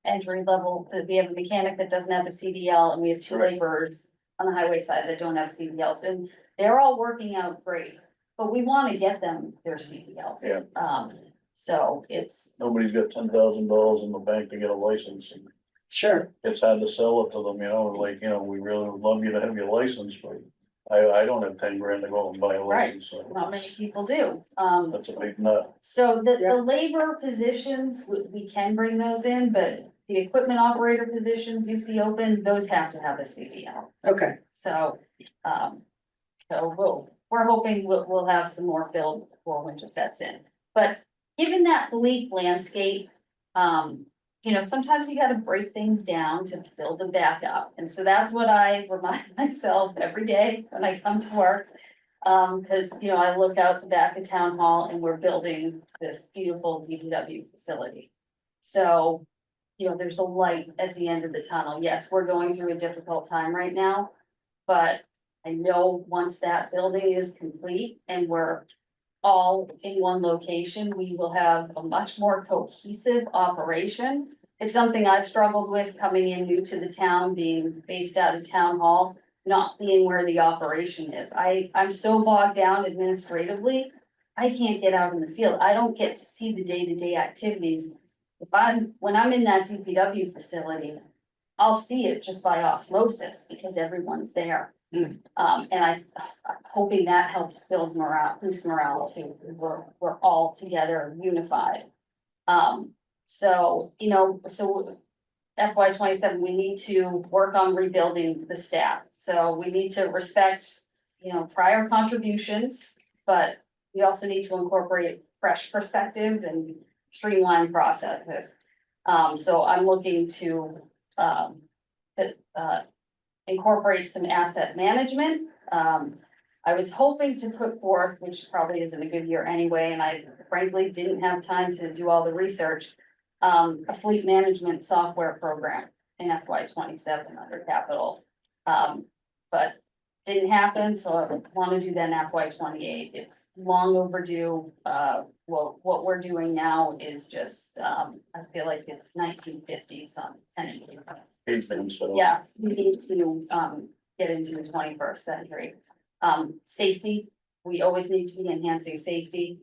entry level, we have a mechanic that doesn't have a CDL, and we have two
Right.
laborers on the highway side that don't have CDLs, and they're all working out great. But we want to get them their CDLs.
Yeah.
So it's,
Nobody's got $10,000 in the bank to get a license, and
Sure,
it's hard to sell it to them, like, we really would love you to have your license, but I don't have 10 grand to go and buy a
Right.
license, so
not many people do.
that's a big nut.
So the
Yeah.
labor positions, we can bring those in, but the equipment operator positions you see open, those have to have a CDL.
okay,
So, we're hoping we'll have some more filled before winter sets in. But given that bleak landscape, sometimes you gotta break things down to build them back up. And so that's what I remind myself every day when I come to work. Cause, I look out the back of town hall and we're building this beautiful DPW facility. So, there's a light at the end of the tunnel. Yes, we're going through a difficult time right now. But I know once that building is complete and we're all in one location, we will have a much more cohesive operation. It's something I've struggled with coming in new to the town, being based out of town hall, not being where the operation is. I'm so bogged down administratively. I can't get out in the field. I don't get to see the day-to-day activities. When I'm in that DPW facility, I'll see it just by osmosis because everyone's there.
Mm.
And I'm hoping that helps build morale, boost morale too, because we're all together unified. So FY 27, we need to work on rebuilding the staff. So we need to respect, prior contributions, but we also need to incorporate fresh perspective and streamline processes. So I'm looking to, incorporate some asset management. I was hoping to put forth, which probably isn't a good year anyway, and I frankly didn't have time to do all the research. A fleet management software program in FY 27 under capital. But didn't happen, so I want to do that in FY 28. It's long overdue. What we're doing now is just, I feel like it's 1950s on anything.
So.
Yeah, we need to get into the 21st century. Safety, we always need to be enhancing safety.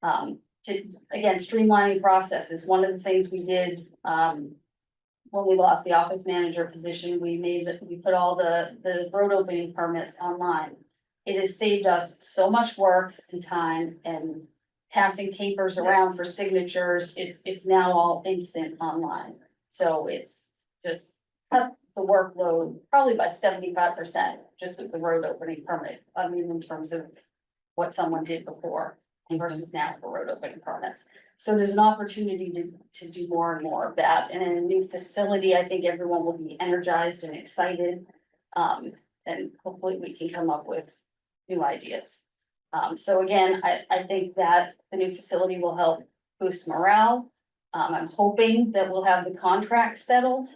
Again, streamlining processes, one of the things we did, when we lost the office manager position, we put all the road opening permits online. It has saved us so much work and time and passing papers around for signatures. It's now all instant online. So it's just cut the workload probably by 75% just with the road opening permit. I mean, in terms of what someone did before versus now for road opening permits. So there's an opportunity to do more and more of that. And in a new facility, I think everyone will be energized and excited. And hopefully we can come up with new ideas. So again, I think that the new facility will help boost morale. I'm hoping that we'll have the contract settled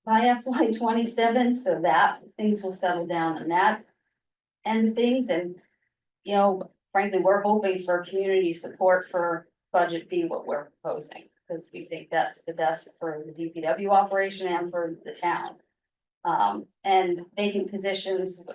by FY 27, so that things will settle down on that end of things. And, frankly, we're hoping for community support for budget B, what we're proposing, because we think that's the best for the DPW operation and for the town. And vacant positions,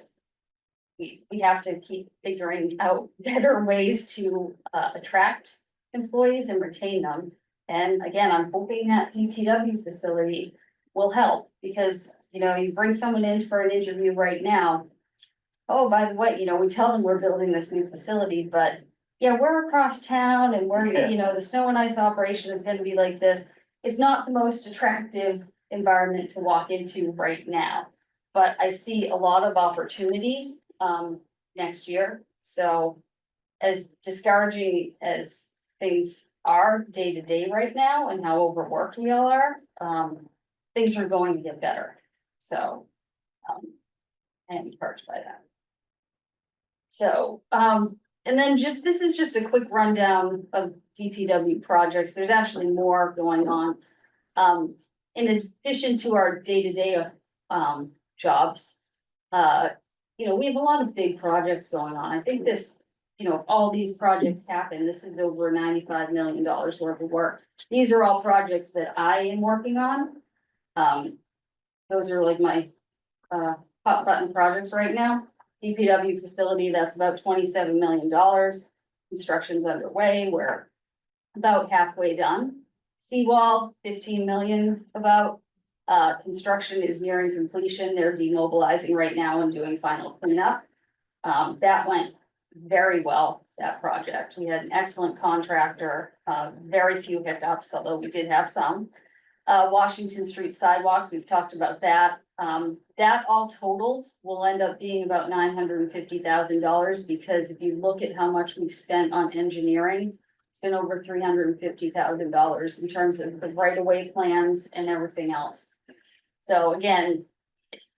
we have to keep figuring out better ways to attract employees and retain them. And again, I'm hoping that DPW facility will help, because, you bring someone in for an interview right now. Oh, by the way, we tell them we're building this new facility, but yeah, we're across town and we're, the snow and ice operation is gonna be like this. It's not the most attractive environment to walk into right now. But I see a lot of opportunity, next year. So as discouraging as things are day to day right now and how overworked we all are, things are going to get better. So
And encouraged by that. So, and then this is just a quick rundown of DPW projects. There's actually more going on. In addition to our day-to-day, jobs. We have a lot of big projects going on. I think this, all these projects happen. This is over $95 million worth of work. These are all projects that I am working on. Those are like my, hot button projects right now. DPW facility, that's about $27 million. Construction's underway. We're about halfway done. Seawall, 15 million about. Construction is nearing completion. They're demobilizing right now and doing final cleanup. That went very well, that project. We had an excellent contractor, very few hiccups, although we did have some. Washington Street sidewalks, we've talked about that. That all totaled will end up being about $950,000, because if you look at how much we've spent on engineering, it's been over $350,000 in terms of the right-of-way plans and everything else. So again,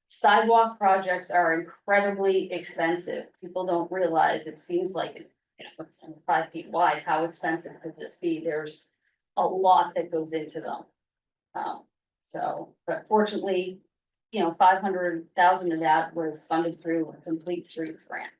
sidewalk projects are incredibly expensive. People don't realize, it seems like it's 5 feet wide. How expensive could this be? There's a lot that goes into them. But fortunately, 500,000 of that was funded through a Complete Streets grant.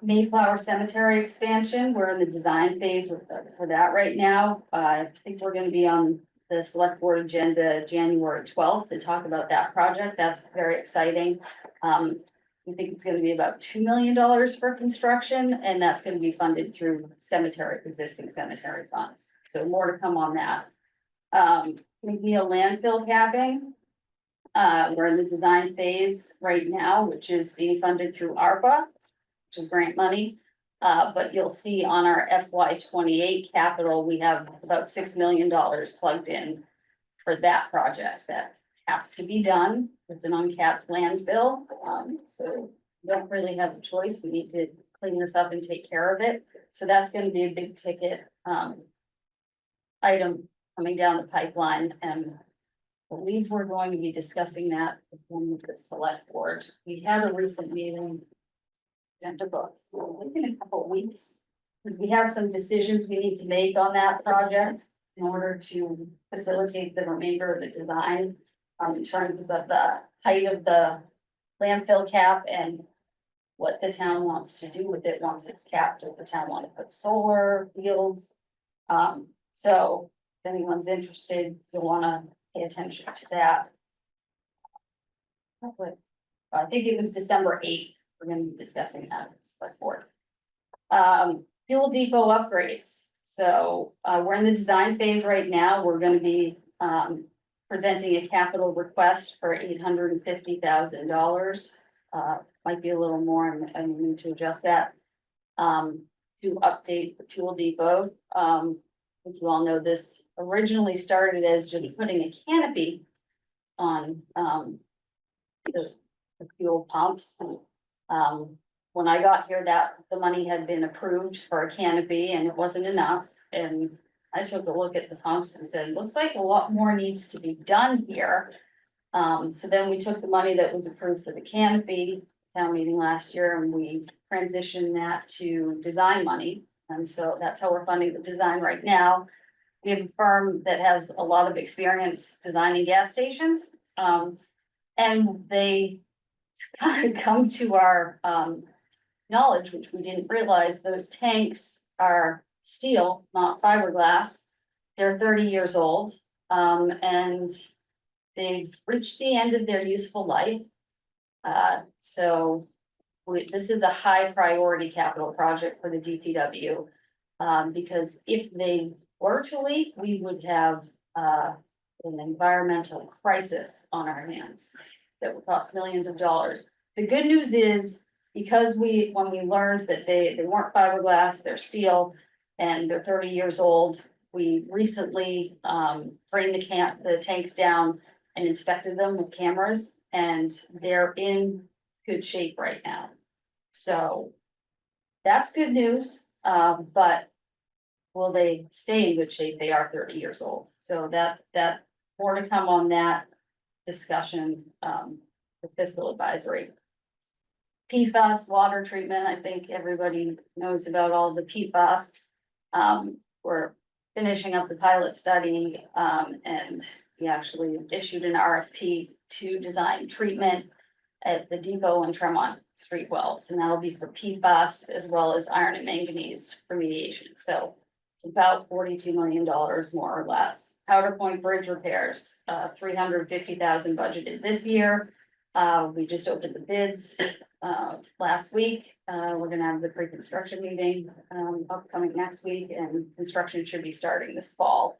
Mayflower Cemetery expansion, we're in the design phase for that right now. I think we're gonna be on the select board agenda January 12th to talk about that project. That's very exciting. We think it's gonna be about $2 million for construction, and that's gonna be funded through existing cemetery funds. So more to come on that. McNeil landfill capping. We're in the design phase right now, which is being funded through ARPA, which is grant money. But you'll see on our FY 28 capital, we have about $6 million plugged in for that project. That has to be done. It's an uncapped landfill. So we don't really have a choice. We need to clean this up and take care of it. So that's gonna be a big ticket item coming down the pipeline, and I believe we're going to be discussing that with the select board. We had a recent meeting. In a couple of weeks, because we have some decisions we need to make on that project in order to facilitate the remainder of the design. In terms of the height of the landfill cap and what the town wants to do with it once it's capped. Does the town want to put solar fields? So if anyone's interested, you'll want to pay attention to that. I think it was December 8th. We're gonna be discussing that with the select board. Fuel depot upgrades. So, we're in the design phase right now. We're gonna be, presenting a capital request for $850,000. Might be a little more, and I need to adjust that. To update the fuel depot. I think you all know this originally started as just putting a canopy on, the fuel pumps. When I got here, the money had been approved for a canopy and it wasn't enough. And I took a look at the pumps and said, looks like a lot more needs to be done here. So then we took the money that was approved for the canopy town meeting last year, and we transitioned that to design money. And so that's how we're funding the design right now. We have a firm that has a lot of experience designing gas stations. And they kind of come to our knowledge, which we didn't realize. Those tanks are steel, not fiberglass. They're 30 years old, and they've reached the end of their useful life. So this is a high priority capital project for the DPW, because if they were to leak, we would have an environmental crisis on our hands that would cost millions of dollars. The good news is, because when we learned that they weren't fiberglass, they're steel, and they're 30 years old, we recently bring the tanks down and inspected them with cameras, and they're in good shape right now. So that's good news, but will they stay in good shape? They are 30 years old. So that more to come on that discussion for the fiscal advisory. PFAS water treatment, I think everybody knows about all the PFAS. We're finishing up the pilot study, and we actually issued an RFP to design treatment at the Depot and Tremont Street wells, and that'll be for PFAS as well as iron and manganese remediation, so it's about $42 million more or less. Powder Point Bridge repairs, $350,000 budgeted this year. We just opened the bids, last week. We're gonna have the pre-construction meeting, upcoming next week, and construction should be starting this fall.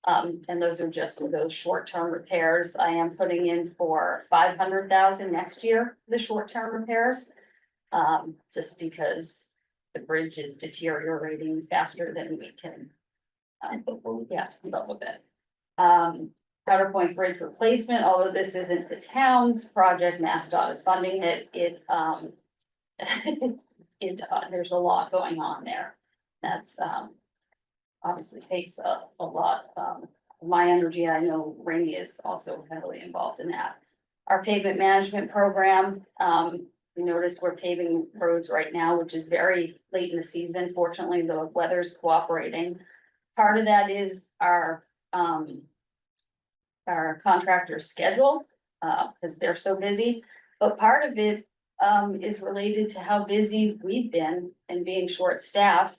And those are just for those short-term repairs. I am putting in for $500,000 next year, the short-term repairs. Just because the bridge is deteriorating faster than we can. Keep up with it. Powder Point Bridge replacement, although this isn't the town's project, MassDOT is funding it, there's a lot going on there. That's, obviously takes a lot, of my energy. I know Rainey is also heavily involved in that. Our pavement management program, we notice we're paving roads right now, which is very late in the season. Fortunately, the weather's cooperating. Part of that is our contractor's schedule, because they're so busy, but part of it is related to how busy we've been and being short-staffed.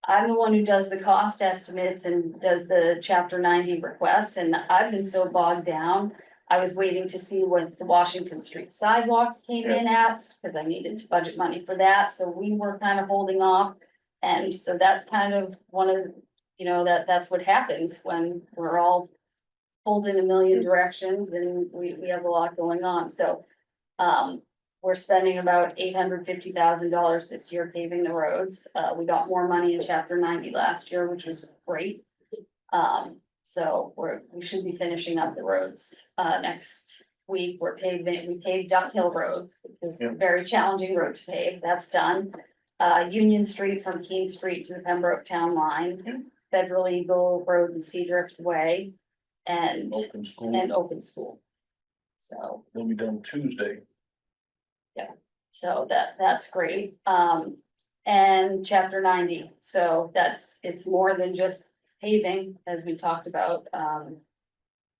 I'm the one who does the cost estimates and does the chapter 90 requests, and I've been so bogged down. I was waiting to see what the Washington Street sidewalks came in at, because I needed to budget money for that, so we were kind of holding off. And so that's kind of one of, that's what happens when we're all pulled in a million directions and we have a lot going on, so. We're spending about $850,000 this year paving the roads. We got more money in chapter 90 last year, which was great. So we should be finishing up the roads, next week. We paved Duck Hill Road, which is a very challenging road to pave. That's done. Union Street from Keene Street to the Pembroke Town line, Federal Eagle Road and Seadrift Way, and
Open school,
open school. So.
they'll be done Tuesday.
So that's great. And chapter 90, so it's more than just paving, as we talked about.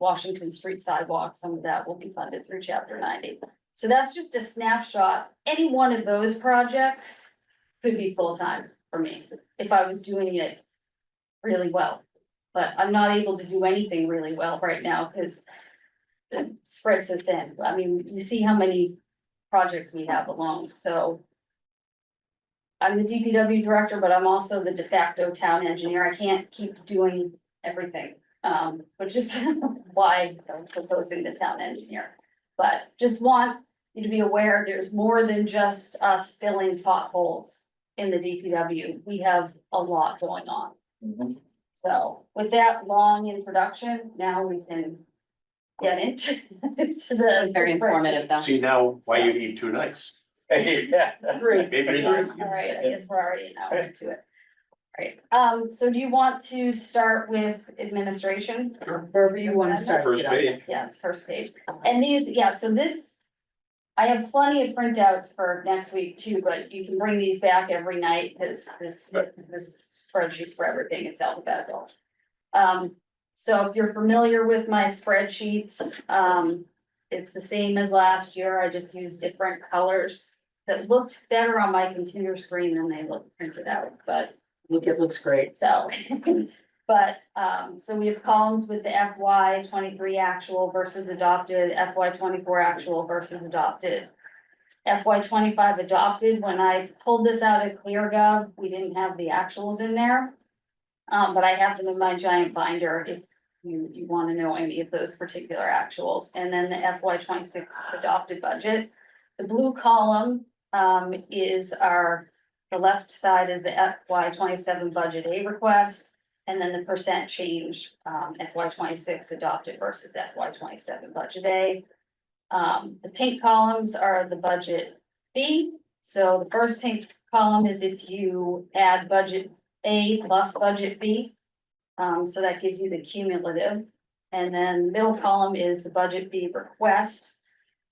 Washington Street sidewalk, some of that will be funded through chapter 90. So that's just a snapshot. Any one of those projects could be full-time for me if I was doing it really well. But I'm not able to do anything really well right now because the spread's so thin. I mean, you see how many projects we have alone, so. I'm the DPW director, but I'm also the de facto town engineer. I can't keep doing everything, which is why I'm proposing the town engineer. But just want you to be aware, there's more than just us filling potholes in the DPW. We have a lot going on. So with that long introduction, now we can get into the.
It was very informative, though.
See now why you need two nights.
Yeah.
Great.
Maybe
All right, I guess we're already an hour into it. All right, so do you want to start with administration?
Wherever you want to start.
First page.
Yeah, it's first page. And these, so this, I have plenty of printouts for next week too, but you can bring these back every night because this spreadsheet's for everything. It's alphabetical. So if you're familiar with my spreadsheets, it's the same as last year. I just used different colors that looked better on my computer screen than they look printed out, but.
It looks great.
So, but, so we have columns with the FY 23 actual versus adopted, FY 24 actual versus adopted. FY 25 adopted, when I pulled this out of ClearGov, we didn't have the actuals in there. But I have them in my giant binder if you want to know any of those particular actuals. And then the FY 26 adopted budget. The blue column, is the left side is the FY 27 budget A request, and then the percent change, FY 26 adopted versus FY 27 budget A. The pink columns are the budget B. So the first pink column is if you add budget A plus budget B. So that gives you the cumulative. And then middle column is the budget B request.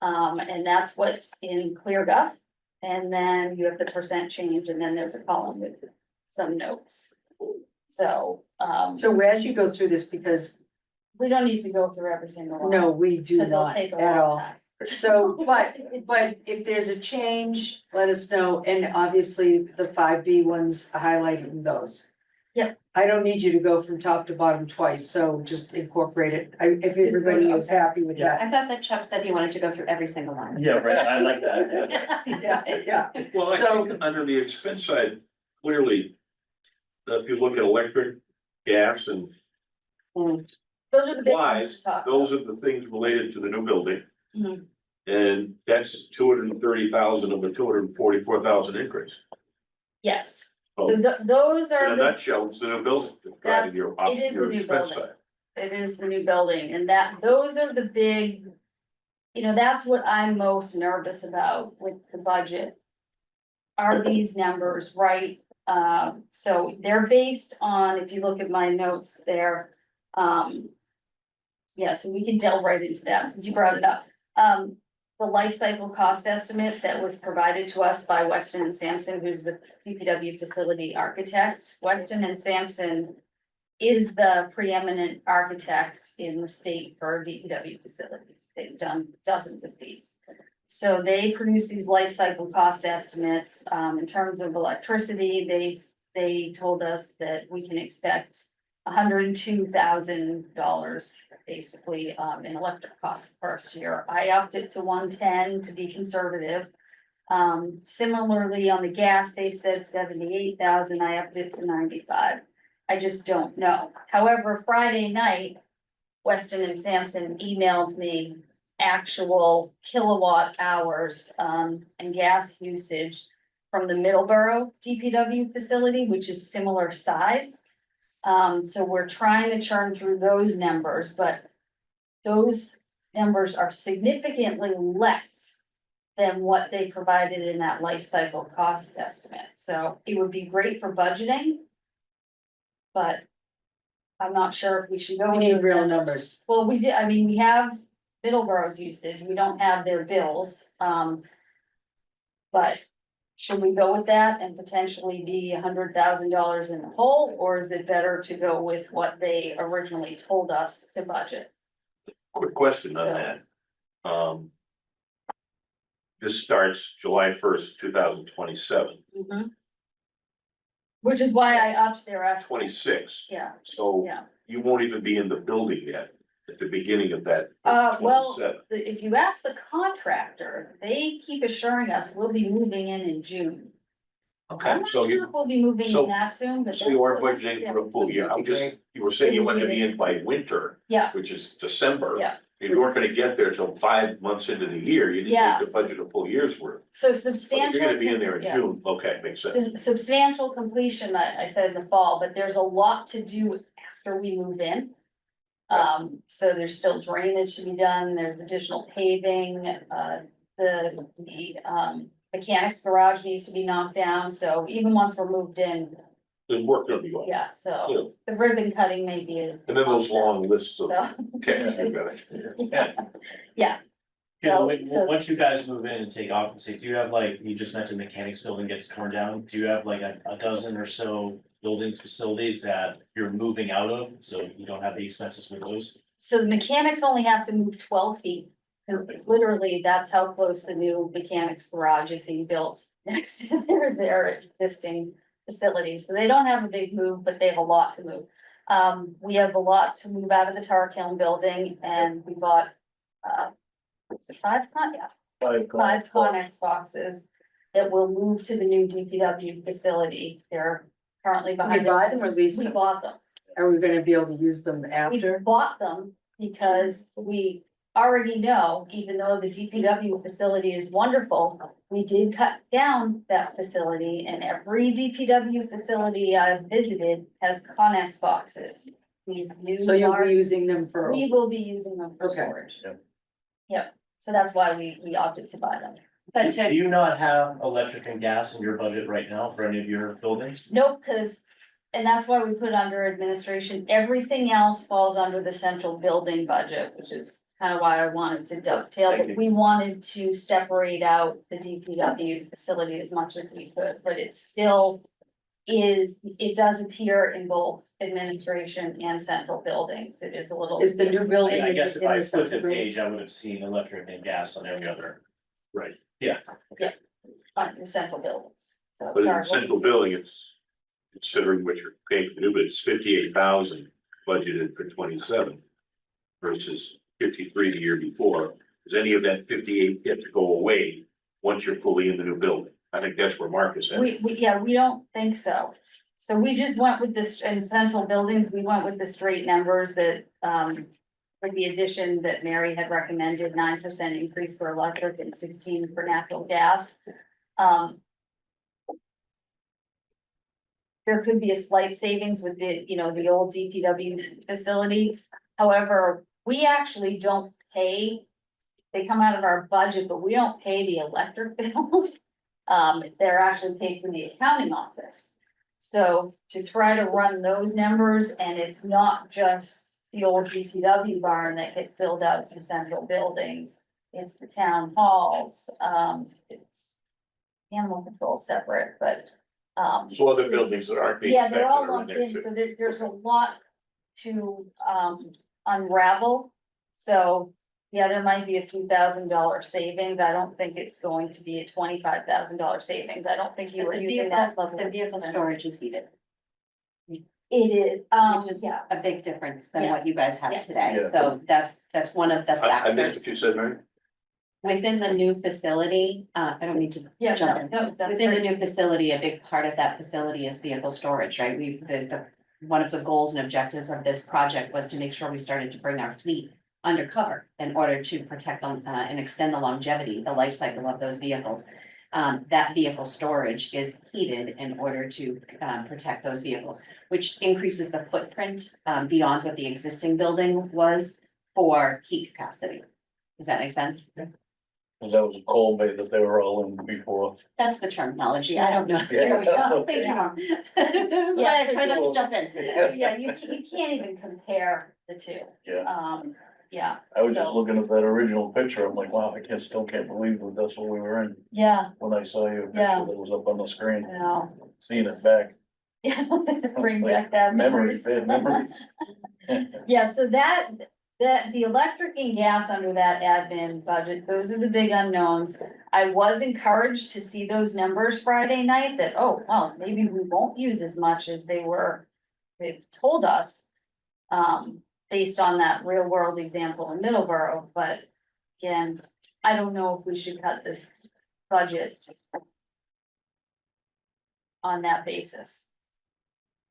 And that's what's in ClearGov. And then you have the percent change, and then there's a column with some notes. So,
So as you go through this, because
we don't need to go through every single one.
no, we do
Because it'll
not
take a
at
long
all.
time.
So, but if there's a change, let us know, and obviously the 5B ones highlighting those.
Yep.
I don't need you to go from top to bottom twice, so just incorporate it, if everybody is happy with that.
I thought that Chuck said he wanted to go through every single one.
Yeah, right, I like that, yeah.
Yeah,
Well, I
So-
think under the expense side, clearly, if you look at electric, gas and
Those are the big ones
wise,
to talk about.
those are the things related to the new building.
Mhm.
And that's 230,000 of the 244,000 increase.
Yes,
So
so
in
those
a
are the,
nutshell, it's the new building,
That's-
driving your,
it is the
your
new
expense
building.
side.
it is the new building, and those are the big. That's what I'm most nervous about with the budget. Are these numbers right? So they're based on, if you look at my notes there, yeah, so we can delve right into that since you brought it up. The life cycle cost estimate that was provided to us by Weston and Sampson, who's the DPW facility architect. Weston and Sampson is the preeminent architect in the state for DPW facilities. They've done dozens of these. So they produce these life cycle cost estimates. In terms of electricity, they told us that we can expect $102,000 basically in electric costs the first year. I upped it to 110 to be conservative. Similarly, on the gas, they said 78,000, I upped it to 95. I just don't know. However, Friday night, Weston and Sampson emailed me actual kilowatt hours and gas usage from the Middleborough DPW facility, which is similar size. So we're trying to churn through those numbers, but those numbers are significantly less than what they provided in that life cycle cost estimate. So it would be great for budgeting. But I'm not sure if we should go.
we
with
need
those
real numbers.
Well, we did, we have Middleborough's usage, we don't have their bills, but should we go with that and potentially be $100,000 in the hole, or is it better to go with what they originally told us to budget?
Quick question on
So-
that. This starts July 1st, 2027,
Which is why I upped their estimate.
26.
Yeah,
So
yeah.
you won't even be in the building yet at the beginning of that.
Well,
27.
if you ask the contractor, they keep assuring us we'll be moving in June. I'm
Okay,
not
so
sure
you,
if we'll be moving
so-
in that soon, but.
so you are
that's-
budgeting
yeah.
for a full year. I'm just, you were saying you wanted to be in by winter.
Yeah.
Which is December.
Yeah.
If you weren't gonna get there till 5 months into the year, you didn't need to
Yes.
budget a full year's worth.
So
But if
substantial.
you're gonna be in there in
yeah.
June, okay, makes sense.
Substantial completion, I said in the fall, but there's a lot to do after we move in. So there's still drainage to be done, there's additional paving, the mechanics garage needs to be knocked down, so even once we're moved in,
The work gonna be on.
yeah, so the ribbon cutting may be.
And then those long lists of
So,
cash you gotta.
yeah,
Yeah,
So-
once you guys move in and take occupancy, do you have you just mentioned the mechanics building gets torn down, do you have a dozen or so buildings, facilities that you're moving out of, so you don't have the expenses with those?
so the mechanics only have to move 12 feet. Cause literally, that's how close the new mechanics garage is being built next to their existing facilities. So they don't have a big move, but they have a lot to move. We have a lot to move out of the tar kiln building, and we bought, is it 5 con? Yeah, 5 Connex boxes that will move to the new DPW facility. They're currently behind.
We buy them or lease
We
them?
bought them.
Are we gonna be able to use them
We
after?
bought them because we already know, even though the DPW facility is wonderful, we did cut down that facility, and every DPW facility I've visited has Connex boxes. These new.
So you'll
large-
be using them for,
We will be using them for
Okay.
storage.
Yep.
Yep, so that's why we opted to buy them.
But
Do
to,
you not have electric and gas in your budget right now for any of your buildings?
Nope, and that's why we put under administration, everything else falls under the central building budget, which is kind of why I wanted to dovetail,
Thank
but
you.
we wanted to separate out the DPW facility as much as we could, but it still it does appear in both administration and central buildings. It is a little.
Is the new building?
I guess if
in
I
the
flipped the
central
page, I would have seen electric and gas on every other.
Right,
In central buildings, so
but in
sorry.
the central building, it's considering what you're paying for new, but it's 58,000 budgeted for 27 versus 53 the year before. Does any of that 58 get to go away once you're fully in the new building? I think that's where Mark is at.
We don't think so. So we just went with this, in central buildings, we went with the straight numbers that, with the addition that Mary had recommended, 9% increase for electric and 16 for natural gas. There could be a slight savings with the, the old DPW facility. However, we actually don't pay, they come out of our budget, but we don't pay the electric bills. They're actually paid through the accounting office. So to try to run those numbers, and it's not just the old DPW barn that gets filled out through central buildings. It's the town halls, it's animal control separate, but,
So other buildings that aren't being
yeah, they're all
affected are in
lumped
there
in,
too.
so there's a lot to, unravel. So, yeah, there might be a few $1,000 savings. I don't think it's going to be a $25,000 savings. I don't think you were
The
using that level.
The vehicle storage is heated,
It is,
which is
yeah,
a big difference than what
Yes.
you guys have
Yes.
today,
Yeah.
so that's one of the
I missed
factors.
what you said, Mary.
Within the new facility, I don't need to
yeah,
jump
no,
in.
no, that's
Within the
great.
new facility, a big part of that facility is vehicle storage, right? One of the goals and objectives of this project was to make sure we started to bring our fleet undercover in order to protect them, and extend the longevity, the life cycle of those vehicles. That vehicle storage is heated in order to, protect those vehicles, which increases the footprint, beyond what the existing building was for heat capacity. Does that make sense?
Cause that was a coal bay that they were all in before.
That's the terminology. I don't know.
Yeah, that's okay.
Thank you. That's why I try not to jump in.
Yeah, you can't even compare the two.
Yeah,
Yeah,
I was just
so-
looking at that original picture, I'm like, wow, I still can't believe that that's what we were in,
yeah,
when I saw your
Yeah.
picture that was up on the screen,
I know.
seeing it back.
Yeah, bring
It's like
back that
Memories,
memories.
bad memories.
Yeah, so that the electric and gas under that admin budget, those are the big unknowns. I was encouraged to see those numbers Friday night that, oh, well, maybe we won't use as much as they've told us. Based on that real world example in Middleborough, but again, I don't know if we should cut this budget on that basis.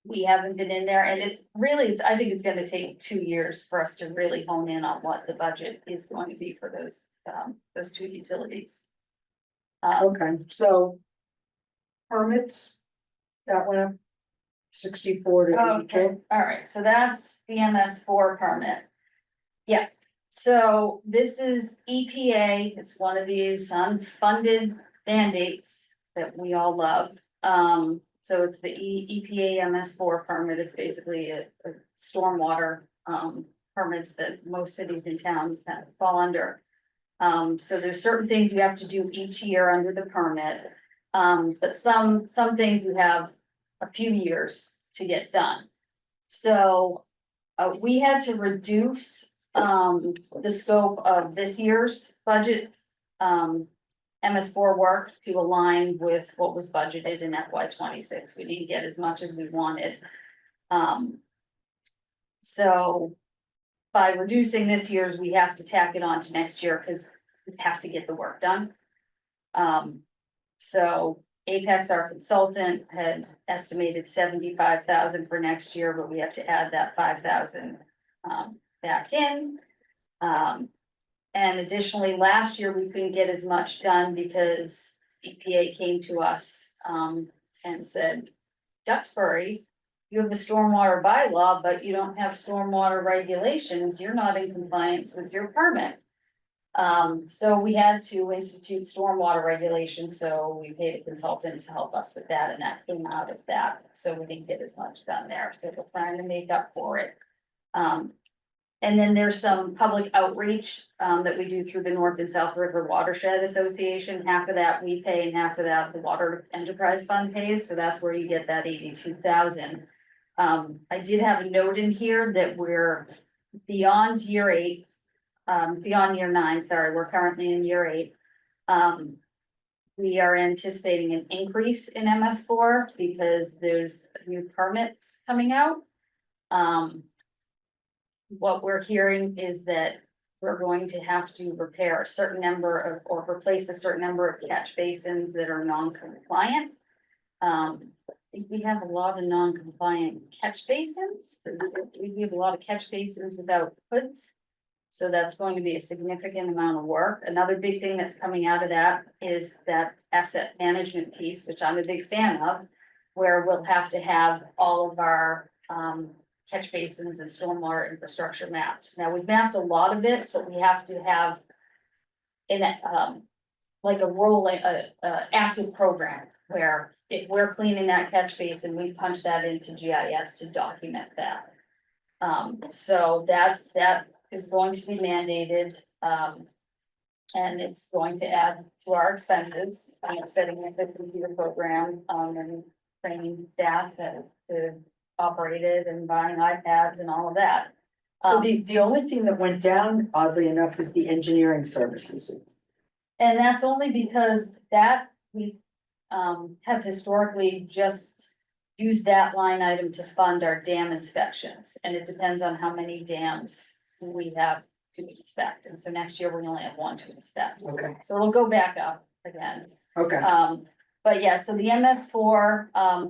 We haven't been in there, and I think it's gonna take 2 years for us to really hone in on what the budget is going to be for those two utilities.
Okay, so. Permits, that went up 64 to
Okay,
82.
all right, so that's the MS4 permit. Yeah, so this is EPA, it's one of these unfunded mandates that we all love. So it's the EPA MS4 permit, it's basically a stormwater permits that most cities and towns kind of fall under. So there's certain things you have to do each year under the permit. But some things you have a few years to get done. So, we had to reduce, the scope of this year's budget, MS4 work to align with what was budgeted in FY 26. We didn't get as much as we wanted. So by reducing this year's, we have to tack it on to next year because we have to get the work done. So Apex, our consultant, had estimated 75,000 for next year, but we have to add that 5,000 back in. And additionally, last year, we couldn't get as much done because EPA came to us and said, Duxbury, you have a stormwater bylaw, but you don't have stormwater regulations, you're not in compliance with your permit. So we had to institute stormwater regulations, so we paid a consultant to help us with that, and that came out of that, so we didn't get as much done there, so we're trying to make up for it.
And then there's some public outreach, that we do through the North and South River Watershed Association. Half of that we pay and half of that the Water Enterprise Fund pays, so that's where you get that 82,000. I did have a note in here that we're beyond year 8, beyond year 9, sorry, we're currently in year 8. We are anticipating an increase in MS4 because there's new permits coming out. What we're hearing is that we're going to have to repair a certain number of, or replace a certain number of catch basins that are non-compliant. I think we have a lot of non-compliant catch basins, but we have a lot of catch basins without hoods. So that's going to be a significant amount of work. Another big thing that's coming out of that is that asset management piece, which I'm a big fan of, where we'll have to have all of our catch basins and stormwater infrastructure mapped. Now, we've mapped a lot of it, but we have to have like a rolling, active program where if we're cleaning that catch basin, we punch that into GIS to document that. So that is going to be mandated, and it's going to add to our expenses, setting up a computer program, and training staff to operate it and buying iPads and all of that.
So the only thing that went down, oddly enough, is the engineering services.
And that's only because that we have historically just used that line item to fund our dam inspections. And it depends on how many dams we have to inspect. And so next year we only have 1 to inspect.
Okay,
So it'll go back up again.
okay.
But yeah, so the MS4,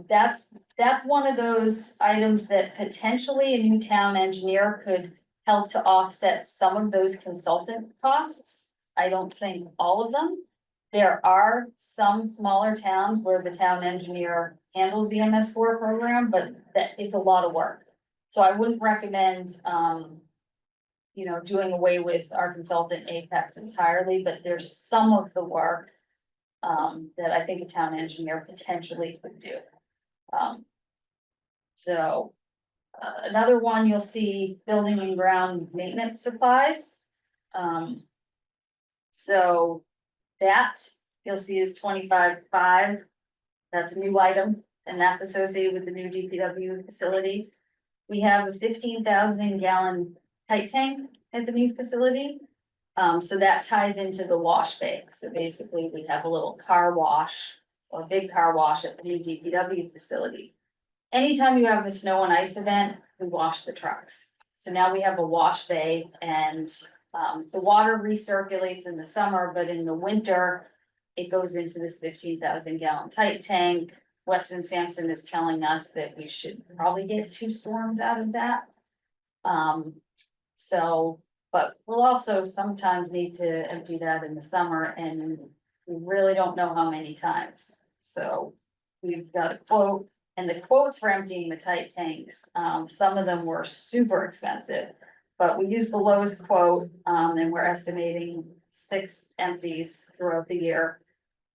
that's one of those items that potentially a new town engineer could help to offset some of those consultant costs. I don't think all of them. There are some smaller towns where the town engineer handles the MS4 program, but that it's a lot of work. So I wouldn't recommend, doing away with our consultant Apex entirely, but there's some of the work that I think a town engineer potentially could do. Another one, you'll see building and ground maintenance supplies. So that you'll see is 25.5. That's a new item, and that's associated with the new DPW facility. We have a 15,000 gallon tight tank at the new facility. So that ties into the wash bay. So basically, we have a little car wash or a big car wash at the new DPW facility. Anytime you have a snow and ice event, we wash the trucks. So now we have a wash bay, and the water recirculates in the summer, but in the winter, it goes into this 15,000 gallon tight tank. Weston Sampson is telling us that we should probably get 2 storms out of that. But we'll also sometimes need to empty that in the summer, and we really don't know how many times. So we've got a quote, and the quotes for emptying the tight tanks, some of them were super expensive. But we used the lowest quote, and we're estimating 6 empties throughout the year.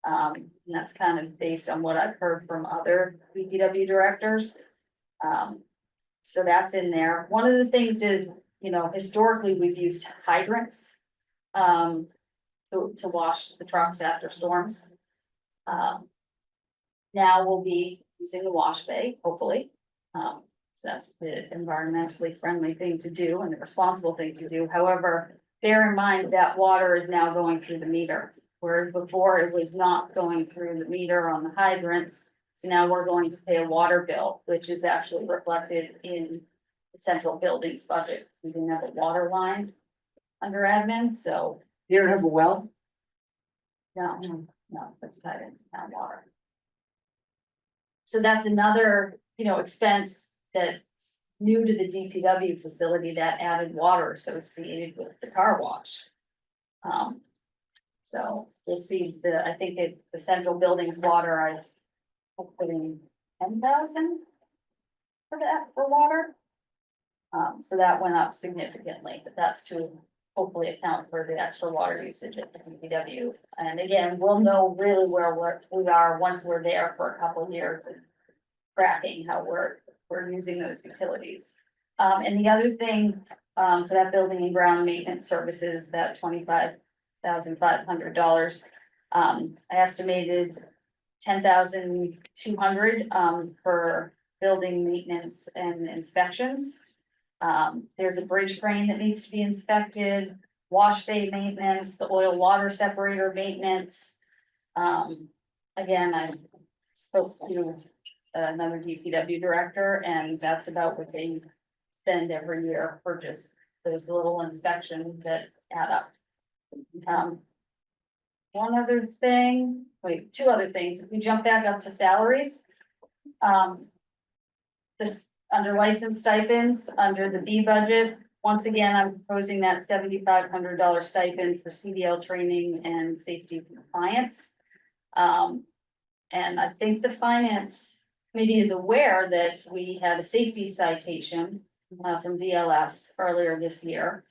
And that's kind of based on what I've heard from other DPW directors. So that's in there. One of the things is, historically, we've used hydrants to wash the trucks after storms. Now we'll be using the wash bay, hopefully. So that's the environmentally friendly thing to do and the responsible thing to do. However, bear in mind that water is now going through the meter, whereas before it was not going through the meter on the hydrants. So now we're going to pay a water bill, which is actually reflected in the central buildings budget. We didn't have a water line under admin, so
You don't have a well?
no, that's tied into town water. So that's another, expense that's new to the DPW facility, that added water associated with the car wash. So you'll see I think the central buildings water, I put in 10,000 for water. So that went up significantly, but that's to hopefully account for the extra water usage at the DPW. And again, we'll know really where we are once we're there for a couple of years and tracking how we're using those utilities. And the other thing, for that building and ground maintenance services, that $25,500. I estimated 10,200, for building maintenance and inspections. There's a bridge crane that needs to be inspected, wash bay maintenance, the oil water separator maintenance. Again, I spoke to another DPW director, and that's about what they spend every year for just those little inspections that add up. One other thing, wait, two other things, if we jump back up to salaries. This, under license stipends, under the B budget, once again, I'm proposing that $7,500 stipend for CDL training and safety compliance. And I think the finance committee is aware that we had a safety citation from DLS earlier this year.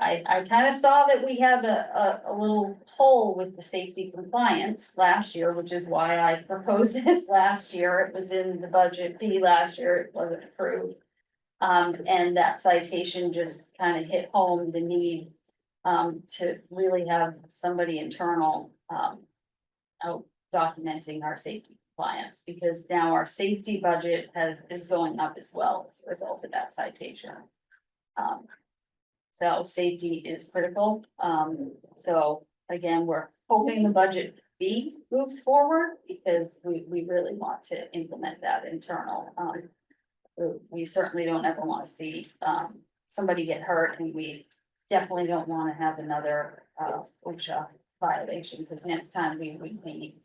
I kind of saw that we had a little hole with the safety compliance last year, which is why I proposed this last year. It was in the budget B last year, it wasn't approved. And that citation just kind of hit home the need to really have somebody internal out documenting our safety compliance, because now our safety budget is going up as well as a result of that citation. So safety is critical. So again, we're hoping the budget B moves forward, because we really want to implement that internal. We certainly don't ever want to see somebody get hurt, and we definitely don't want to have another OSHA violation, because next time we would be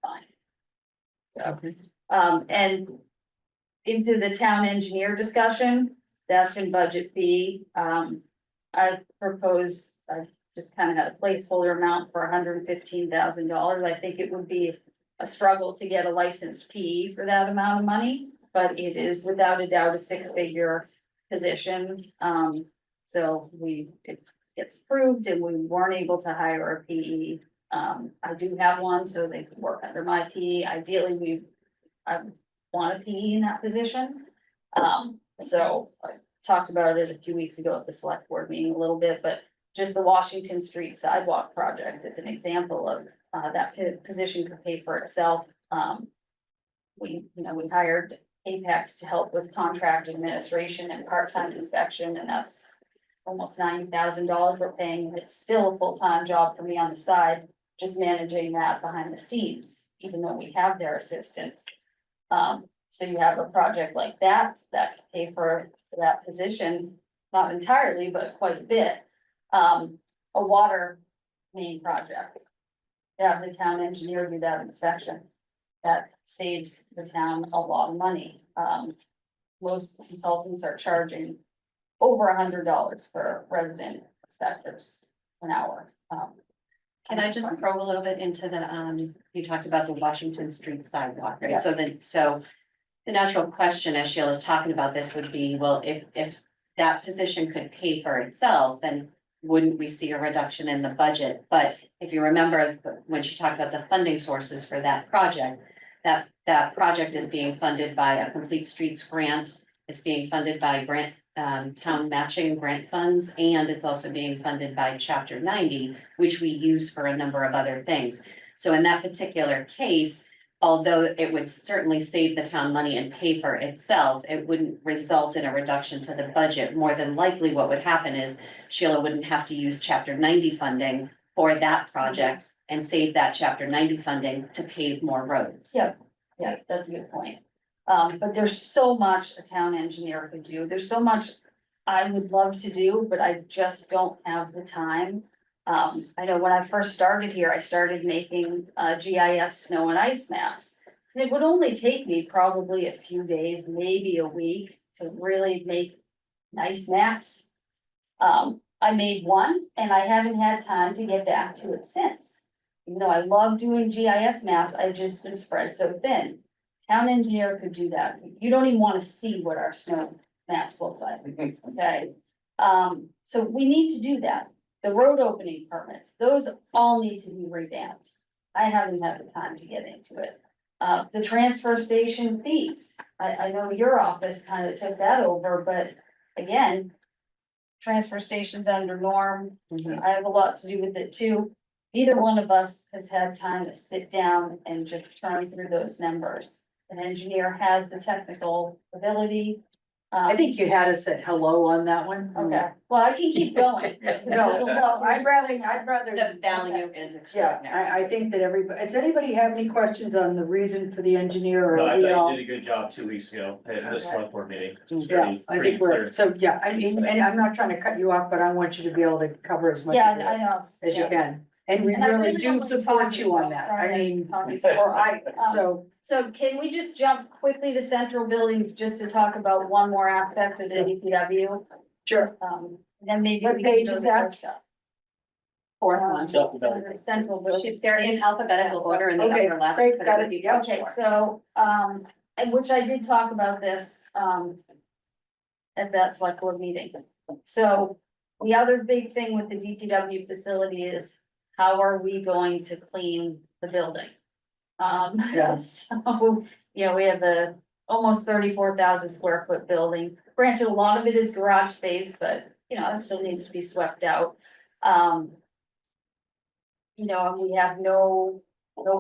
fine. So, and into the town engineer discussion, that's in budget B. I've proposed, I just kind of had a placeholder amount for $115,000. I think it would be a struggle to get a licensed PE for that amount of money, but it is without a doubt a six-figure position. So it gets approved, and we weren't able to hire a PE. I do have one, so they could work under my PE. Ideally, I want a PE in that position. So I talked about it a few weeks ago at the select board meeting a little bit, but just the Washington Street sidewalk project is an example of that position could pay for itself. We hired Apex to help with contract administration and part-time inspection, and that's almost $90,000 we're paying. It's still a full-time job for me on the side, just managing that behind the scenes, even though we have their assistants. So you have a project like that can pay for that position, not entirely, but quite a bit. A water main project. Have the town engineer do that inspection. That saves the town a lot of money. Most consultants are charging over $100 for resident inspectors an hour.
Can I just probe a little bit into the, you talked about the Washington Street sidewalk, right?
Yeah.
So the natural question, as Sheila's talking about this, would be, well, if that position could pay for itself, then wouldn't we see a reduction in the budget? But if you remember, when she talked about the funding sources for that project, that project is being funded by a Complete Streets grant. It's being funded by town matching grant funds, and it's also being funded by Chapter 90, which we use for a number of other things. So in that particular case, although it would certainly save the town money and pay for itself, it wouldn't result in a reduction to the budget. More than likely, what would happen is Sheila wouldn't have to use Chapter 90 funding for that project and save that Chapter 90 funding to pave more roads.
Yeah. Yeah, that's a good point. But there's so much a town engineer could do. There's so much I would love to do, but I just don't have the time. I know when I first started here, I started making GIS snow and ice maps. And it would only take me probably a few days, maybe a week, to really make nice maps. I made one, and I haven't had time to get back to it since. Even though I love doing GIS maps, I just been spread so thin. Town engineer could do that. You don't even want to see what our snow maps look like, okay? So we need to do that. The road opening permits, those all need to be revamped. I haven't had the time to get into it.
The transfer station fees, I know your office kind of took that over, but again. Transfer station's under Norm, I have a lot to do with it too. Neither one of us has had time to sit down and just turn through those numbers. An engineer has the technical ability.
I think you had us at hello on that one.
Okay, well, I can keep going.
No, I'd rather.
The value is
Yeah,
extraordinary.
I think that everybody, does anybody have any questions on the reason for the engineer
No,
or
I
we
thought
all?
you did a good job 2 weeks ago at the select board meeting. It was
Yeah,
pretty-
I
pretty
think we're,
clear.
so, yeah, I mean, and I'm not trying to cut you off, but I want you to be able to cover as much
Yeah,
of
I
it
know.
as you
yeah.
can. And we
And I
really
really don't
do
like
support
talking,
you on
so
that,
sorry
I
I'm
mean,
talking
or I, so,
So can we just jump quickly to central buildings just to talk about one more aspect of the DPW?
sure.
Then maybe.
What
we can
page
go
is
to
that?
other stuff.
Fourth one.
Under Central buildings.
They're in alphabetical order in the
Okay,
upper left.
great,
but it
got
would
it.
be
Yep.
page
Okay,
four.
so, and which I did talk about this, at that select board meeting. So the other big thing with the DPW facility is how are we going to clean the building?
Yeah.
So, you know, we have a almost 34,000 square foot building. Granted, a lot of it is garage space, but you know, it still needs to be swept out. You know, and we have no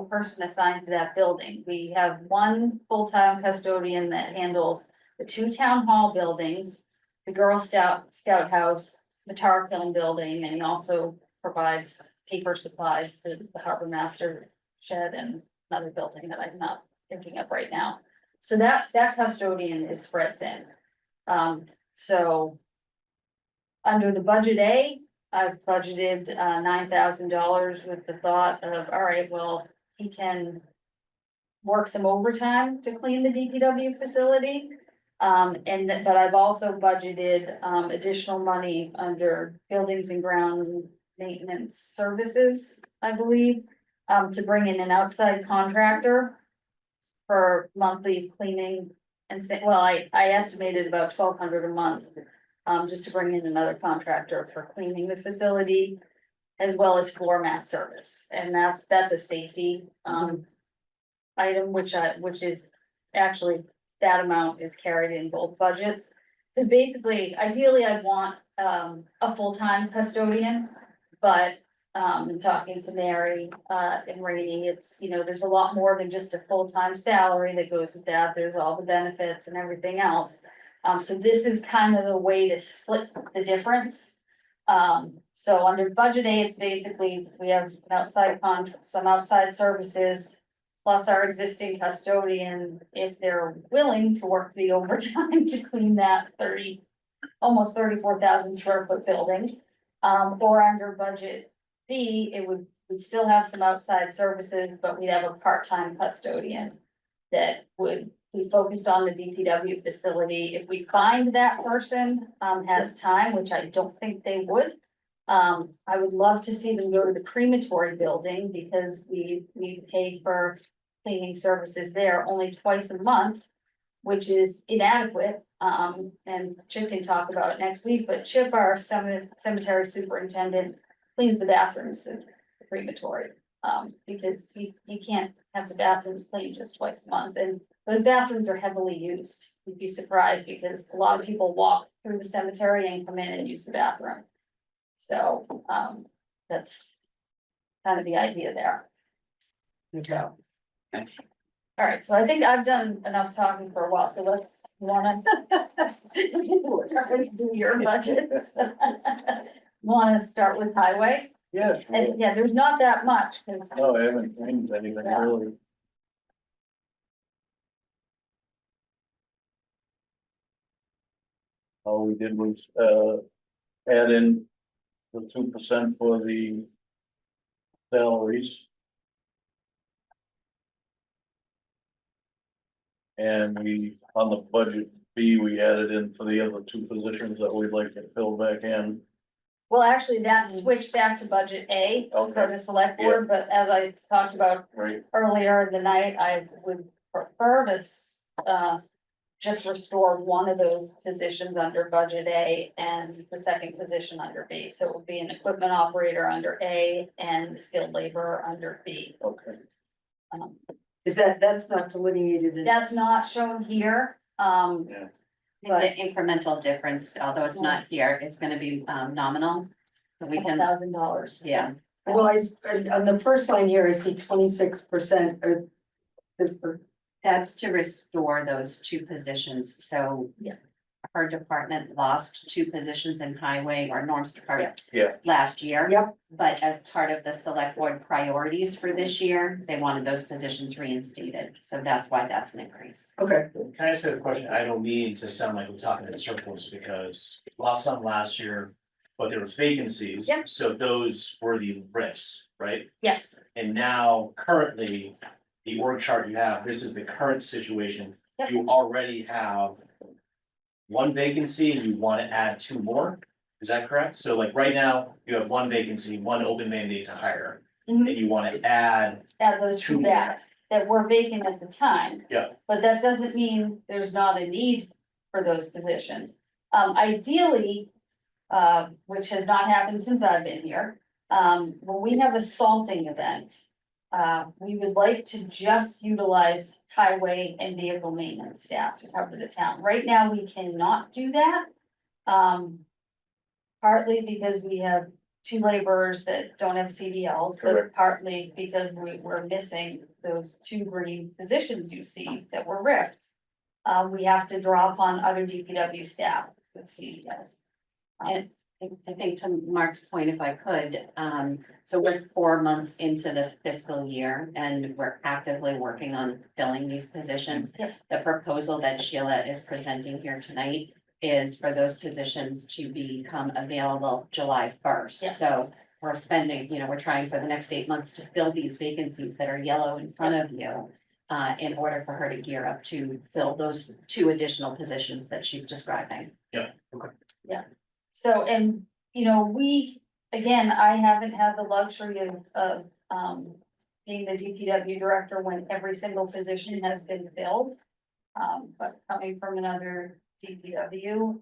person assigned to that building. We have one full-time custodian that handles the 2 town hall buildings, the Girl Scout house, the tar kiln building, and he also provides paper supplies to the harbor master shed and another building that I'm not thinking of right now. So that custodian is spread thin. So under the budget A, I've budgeted $9,000 with the thought of, all right, well, he can work some overtime to clean the DPW facility. But I've also budgeted additional money under buildings and ground maintenance services, I believe, to bring in an outside contractor for monthly cleaning and say, well, I estimated about 1,200 a month. Just to bring in another contractor for cleaning the facility as well as floor mat service. And that's a safety, item, which is actually, that amount is carried in both budgets. Cause basically, ideally, I'd want, a full-time custodian, but, in talking to Mary, and Rainey, it's, you know, there's a lot more than just a full-time salary that goes with that. There's all the benefits and everything else. So this is kind of the way to split the difference. So under budget A, it's basically, we have an outside contract, some outside services. Plus our existing custodian, if they're willing to work the overtime to clean that almost 34,000 square foot building. Or under budget B, we'd still have some outside services, but we'd have a part-time custodian. That would be focused on the DPW facility. If we find that person has time, which I don't think they would. I would love to see them go to the crematory building because we pay for cleaning services there only twice a month. Which is inadequate, and Chip can talk about it next week, but Chip, our cemetery superintendent, cleans the bathrooms at the crematory. Because you can't have the bathrooms cleaned just twice a month, and those bathrooms are heavily used. You'd be surprised because a lot of people walk through the cemetery and come in and use the bathroom. So, that's kind of the idea there.
Okay.
All right, so I think I've done enough talking for a while, so let's wanna do your budgets. Wanna start with highway?
Yes.
And yeah, there's not that much, cause
No, I haven't changed anything
Yeah.
really. All we did was, add in the 2% for the salaries. And we, on the budget B, we added in for the other 2 positions that we'd like to fill back in.
well, actually, that switched back to budget A for
Okay.
the select board, but as I talked about
Right.
earlier in the night, I would prefer to just restore one of those positions under budget A and the second position under B. So it would be an equipment operator under A and skilled laborer under B.
Okay.
that's not delineated in.
That's not shown here,
The incremental difference, although it's not here, it's gonna be nominal. So we can,
$1,000.
yeah,
Well, on the first line here, I see 26% or.
that's to restore those two positions, so.
Yeah.
Her department lost two positions in highway or Norm's department.
Yeah.
Last year.
Yep.
But as part of the select board priorities for this year, they wanted those positions reinstated, so that's why that's an increase.
Okay,
Can I ask a question? I don't mean to sound like we're talking in circles because lost some last year, but there was vacancies.
Yep.
So those were the risks, right?
Yes,
And now currently, the org chart you have, this is the current situation.
Yep.
You already have one vacancy and you want to add two more. Is that correct? So like right now, you have one vacancy, one open mandate to hire,
Mhm.
and you want to add,
add those two back that were vacant at the time.
Yeah.
But that doesn't mean there's not a need for those positions. Ideally, which has not happened since I've been here, when we have a salting event, we would like to just utilize highway and vehicle maintenance staff to cover the town. Right now, we cannot do that. Partly because we have two laborers that don't have CDLs, but
Correct.
partly because we're missing those two green positions you see that were ripped. We have to draw upon other DPW staff with CDLs.
And I think to Mark's point, if I could, so we're 4 months into the fiscal year and we're actively working on filling these positions.
Yep.
The proposal that Sheila is presenting here tonight is for those positions to become available July first.
Yeah.
So we're spending, we're trying for the next 8 months to fill these vacancies that are yellow in front of you. In order for her to gear up to fill those two additional positions that she's describing.
So, and, again, I haven't had the luxury of, being the DPW director when every single position has been filled. But coming from another DPW,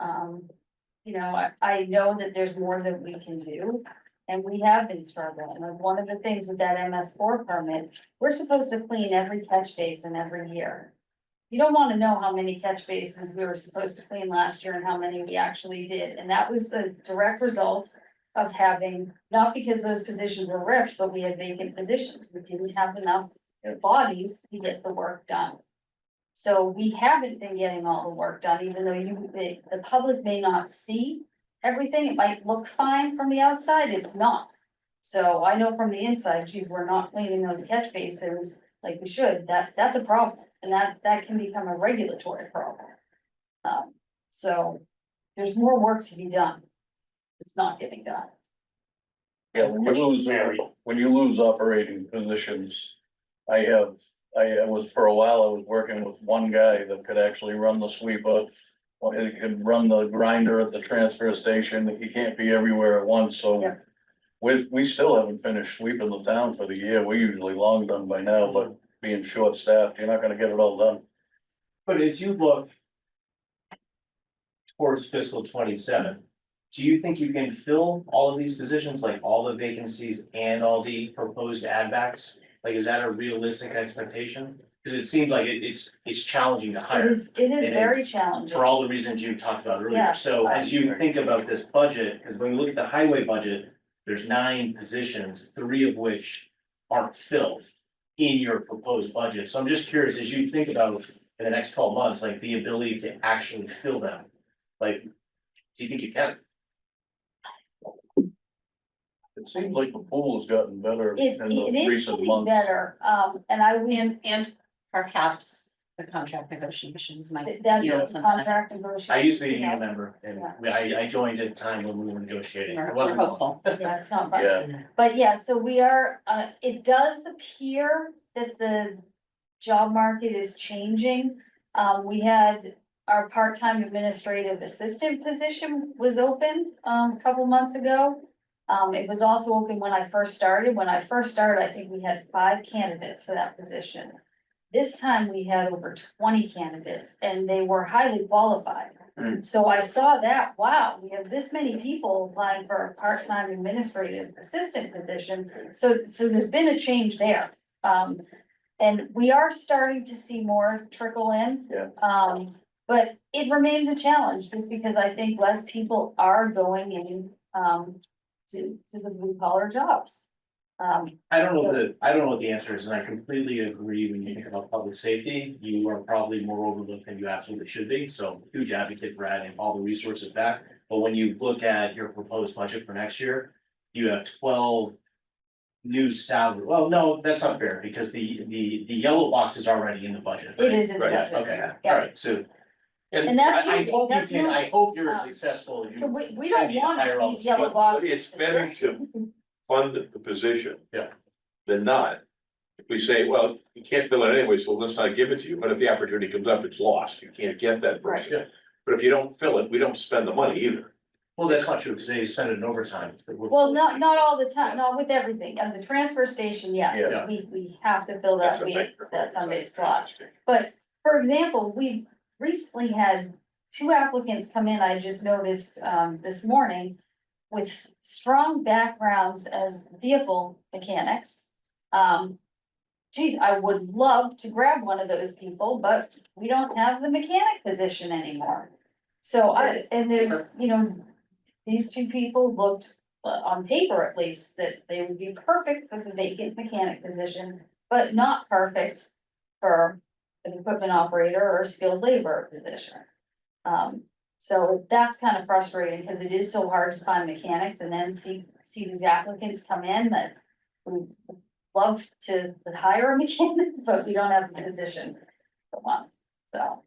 I know that there's more that we can do. And we have been struggling. Like one of the things with that MS4 permit, we're supposed to clean every catch basin every year. You don't wanna know how many catch basins we were supposed to clean last year and how many we actually did, and that was a direct result of having, not because those positions were ripped, but we had vacant positions, we didn't have enough bodies to get the work done. So we haven't been getting all the work done, even though the public may not see everything, it might look fine from the outside, it's not. So I know from the inside, geez, we're not cleaning those catch basins like we should, that's a problem. And that can become a regulatory problem. So there's more work to be done. It's not getting done.
Yeah, when you lose operating positions, I was, for a while, I was working with one guy that could actually run the sweeper. Or he could run the grinder at the transfer station, he can't be everywhere at once, so.
Yeah.
We still haven't finished sweeping the town for the year, we're usually long done by now, but being short-staffed, you're not gonna get it all done.
but as you look towards fiscal 27, do you think you can fill all of these positions, like all the vacancies and all the proposed add backs? Like, is that a realistic expectation? Because it seems like it's challenging to
It
hire
is very challenging.
for all the reasons you talked about
Yeah,
earlier. So as you think about this budget, because when we look at the highway budget, there's 9 positions, 3 of which aren't filled in your proposed budget. So I'm just curious, as you think about in the next 12 months, like the ability to actually fill them, like, do you think you can?
It seems like the pool has gotten better
It
in the
is
recent
getting
months.
better, and I was,
And perhaps the contract negotiations might
that
yield
is
some.
contract negotiation.
I used to be a union member and I joined at a time when we were negotiating. It
We're
wasn't fun.
hopeful.
Yeah, it's not fun.
Yeah,
But yeah, so we are, it does appear that the job market is changing. We had our part-time administrative assistant position was open, a couple months ago. It was also open when I first started. When I first started, I think we had 5 candidates for that position. This time we had over 20 candidates and they were highly qualified. So I saw that, wow, we have this many people applying for a part-time administrative assistant position. So there's been a change there. And we are starting to see more trickle in.
Yeah.
But it remains a challenge just because I think less people are going in, to the blue collar jobs.
I don't know what the answer is, and I completely agree when you think about public safety, you are probably more overlooked than you absolutely should be, so huge advocate for adding all the resources back. But when you look at your proposed budget for next year, you have 12 new salary, well, no, that's not fair, because the yellow box is already in the budget,
It
right?
is in the
Right,
budget.
Okay,
Yeah.
alright, so.
And that's
I
moving,
hope you
that's
can, I
moving.
hope you're as
Um,
successful as
So
you.
we
Try
don't
to
want
hire all
these
those
yellow
But
boxes
it's
to
better
sit.
to fund the position.
Yeah.
Than not. If we say, well, you can't fill it anyway, so let's not give it to you, but if the opportunity comes up, it's lost, you can't get that
Right.
person. But if you don't fill it, we don't spend the money either.
Well, that's not true, because they spend it in overtime.
Well, not all the time, not with everything. At the transfer station,
Yeah.
yes, we have to fill that
That's a
week,
nightmare.
that Sunday slot. But for example, we recently had 2 applicants come in, I just noticed this morning. With strong backgrounds as vehicle mechanics. Geez, I would love to grab one of those people, but we don't have the mechanic position anymore. So and there's, these 2 people looked, on paper at least, that they would be perfect for the vacant mechanic position, but not perfect for an equipment operator or skilled labor position. So that's kind of frustrating because it is so hard to find mechanics and then see these applicants come in that we would love to hire a mechanic, but we don't have the position for one, so.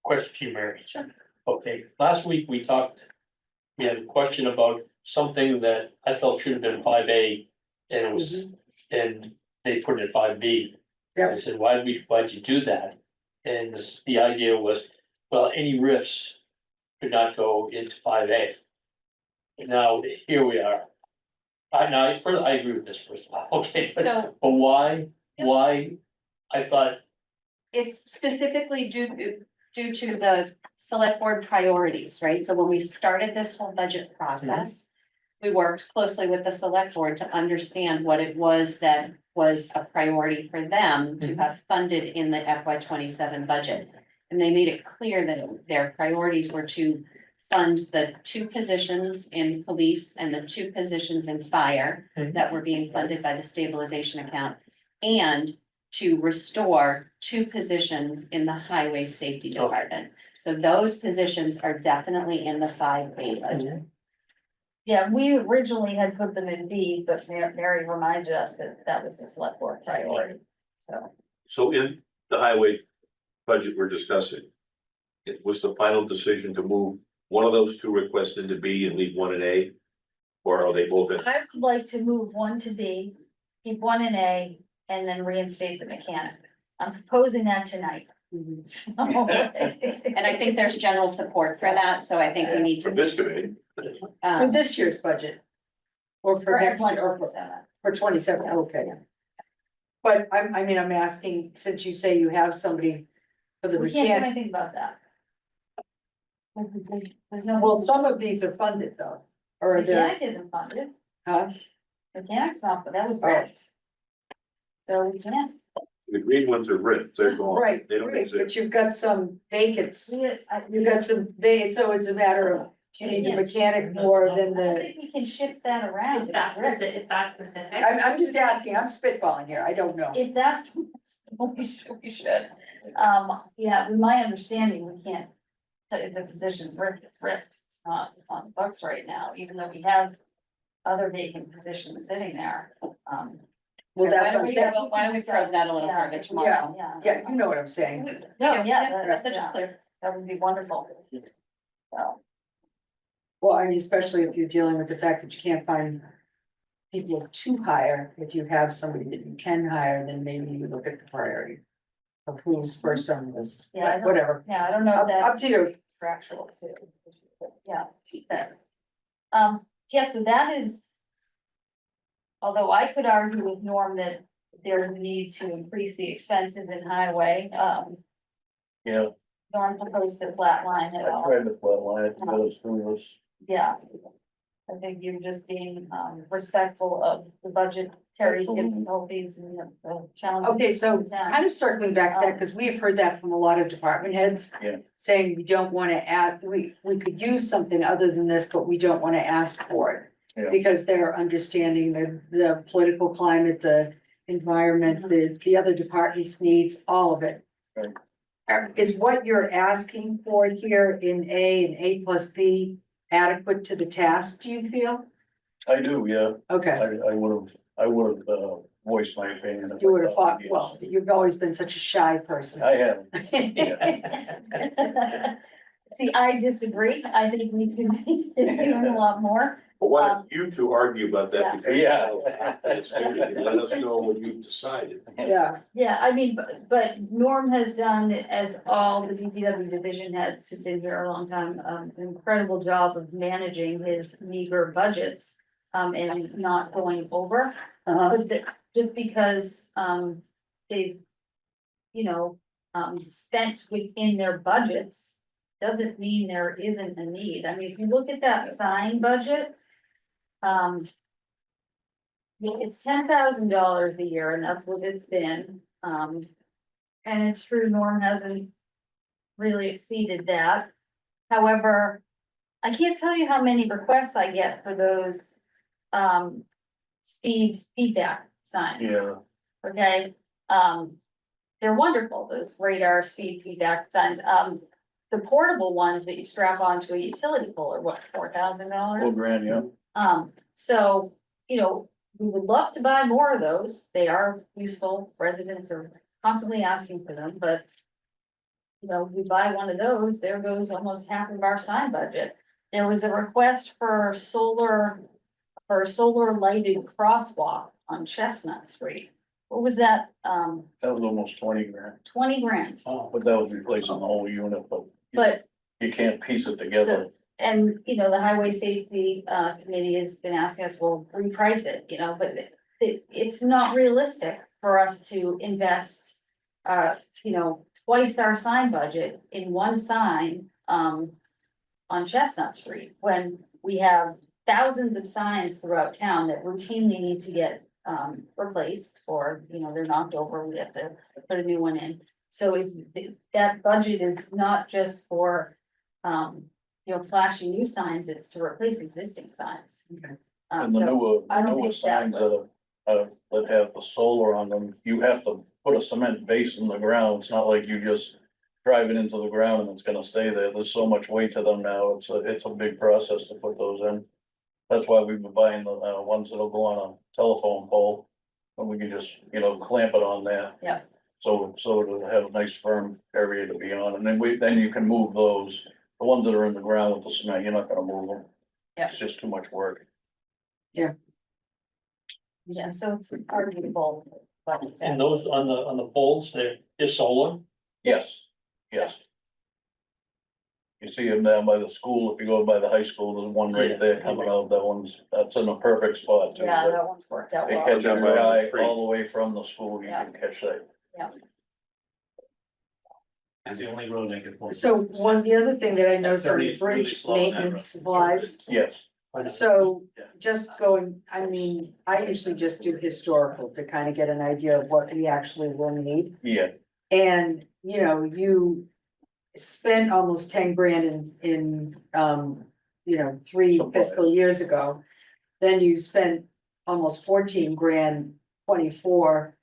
Question for you, Mary.
Sure.
Okay, last week we had a question about something that I felt should have been 5A. And it was, and they put it at 5B.
Yep.
I said, why'd you do that? And the idea was, well, any riffs could not go into 5A. And now, here we are. I agree with this first of all, okay, but
So-
why, I thought,
It's specifically due to the select board priorities, right? So when we started this whole budget process, we worked closely with the select board to understand what it was that was a priority for them to have funded in the FY 27 budget. And they made it clear that their priorities were to fund the 2 positions in police and the 2 positions in fire that were being funded by the stabilization account, and to restore 2 positions in the highway safety department. So those positions are definitely in the 5A budget.
Yeah, we originally had put them in B, but Mary reminded us that that was a select board priority, so.
So in the highway budget we're discussing. It was the final decision to move one of those 2 requests into B and leave one in A? Or are they both in?
I would like to move one to B, keep one in A, and then reinstate the mechanic. I'm proposing that tonight. So-
And I think there's general support for that, so I think we need
For
to.
this committee,
For this year's budget. Or for
For
next
FY
year,
27.
for 27, okay. But I'm asking, since you say you have somebody for the
We can't do
mechanic,
anything about that. There's no.
well, some of these are funded though, or they're,
Mechanic isn't funded,
huh?
mechanic's not, but that was ripped. So we can't.
the green ones are ripped, they're gone.
Right,
They don't
right, but
exist.
you've got some vacancies,
We-
you've got some, so it's a matter of, do you need the mechanic more than
I don't
the,
think we can shift that around.
If that's
It's ripped.
specific, if that's specific.
I'm just asking, I'm spitballing here, I don't know.
If that's, we should, yeah, with my understanding, we can't. If the position's ripped, it's ripped, it's not on the books right now, even though we have other vacant positions sitting there,
Well, that's what I'm saying,
Why don't we probe that a little further tomorrow?
yeah, you know what I'm saying.
No, yeah,
The message is clear.
that would be wonderful. So,
Well, I mean, especially if you're dealing with the fact that you can't find people to hire, if you have somebody that you can hire, then maybe you look at the priority of who's first on the list,
Yeah, I
but
don't-
whatever,
yeah, I don't know if
up
that.
to you.
It's fractional too. Yeah, that. Yeah, so that is. Although I could argue with Norm that there is a need to increase the expenses in highway,
yeah,
Norm proposed to flatline
I
it all,
tried to flatline it, but it's through this.
yeah. I think you're just being respectful of the budget Terry's difficulties and the challenges.
Okay, so kind of circling back to that, because we have heard that from a lot of department heads.
Yeah.
Saying we don't want to add, we could use something other than this, but we don't want to ask for it.
Yeah.
Because they're understanding the political climate, the environment, the other departments' needs, all of it.
Right.
Is what you're asking for here in A and A plus B adequate to the task, do you feel?
I do, yeah,
Okay,
I would have voiced my opinion. if
you
I
would have thought,
yes.
well, you've always been such a shy person.
I have,
See, I disagree. I think we can be doing a lot more.
But why don't you two argue about that? Because
Yeah.
Let us know what you've decided.
Yeah,
Yeah, I mean, but Norm has done, as all the DPW division heads who've been here a long time, an incredible job of managing his meager budgets. And not going over, but just because, they've, you know, spent within their budgets. Doesn't mean there isn't a need. I mean, if you look at that sign budget. It's $10,000 a year and that's what it's been, and it's true, Norm hasn't really exceeded that. However, I can't tell you how many requests I get for those, speed feedback signs.
yeah,
Okay, they're wonderful, those radar speed feedback signs. The portable ones that you strap onto a utility pole are what, $4,000?
4 grand, yeah.
So, you know, we would love to buy more of those. They are useful. Residents are constantly asking for them, but. You know, we buy one of those, there goes almost half of our sign budget. There was a request for a solar lighted crosswalk on Chestnut Street. What was that?
That was almost 20 grand,
20 grand,
but that was replacing the whole unit, but.
but
You can't piece it together.
and, you know, the highway safety, committee has been asking us, well, reprice it, you know, but it's not realistic for us to invest, you know, twice our sign budget in one sign, on Chestnut Street, when we have thousands of signs throughout town that routinely need to get, replaced, or, you know, they're knocked over, we have to put a new one in. So it's, that budget is not just for, you know, flashing new signs, it's to replace existing signs.
And the
So I don't
newer
think that
signs that have the solar on them, you have to put a cement base in the ground. It's not like you just drive it into the ground and it's gonna stay there. There's so much weight to them now. It's a big process to put those in. That's why we've been buying the ones that'll go on a telephone pole. And we can just, you know, clamp it on there.
Yeah.
So it'll have a nice firm area to be on, and then you can move those. The ones that are in the ground with the cement, you're not gonna move them.
Yeah.
It's just too much work.
Yeah, so it's arguable, but.
And those on the poles, they're solar.
Yes, yes. You see them down by the school, if you go by the high school, there's one right there coming out, that's in a perfect spot too.
Yeah, that one's worked out
They
well.
catch
Down
your
by
eye
the creek.
all the way from the school, you
Yeah.
can catch that.
That's the only road I could pull.
so the other thing that I noticed on the
30 is really
bridge
slow on that
maintenance
road.
supplies.
Yes,
So just going, I mean, I usually just do historical to kind of get an idea of what we actually will need.
yeah,
And, you know, you spent almost 10 grand in, you know, 3
Supplies.
fiscal years ago. Then you spent almost 14 grand, 24.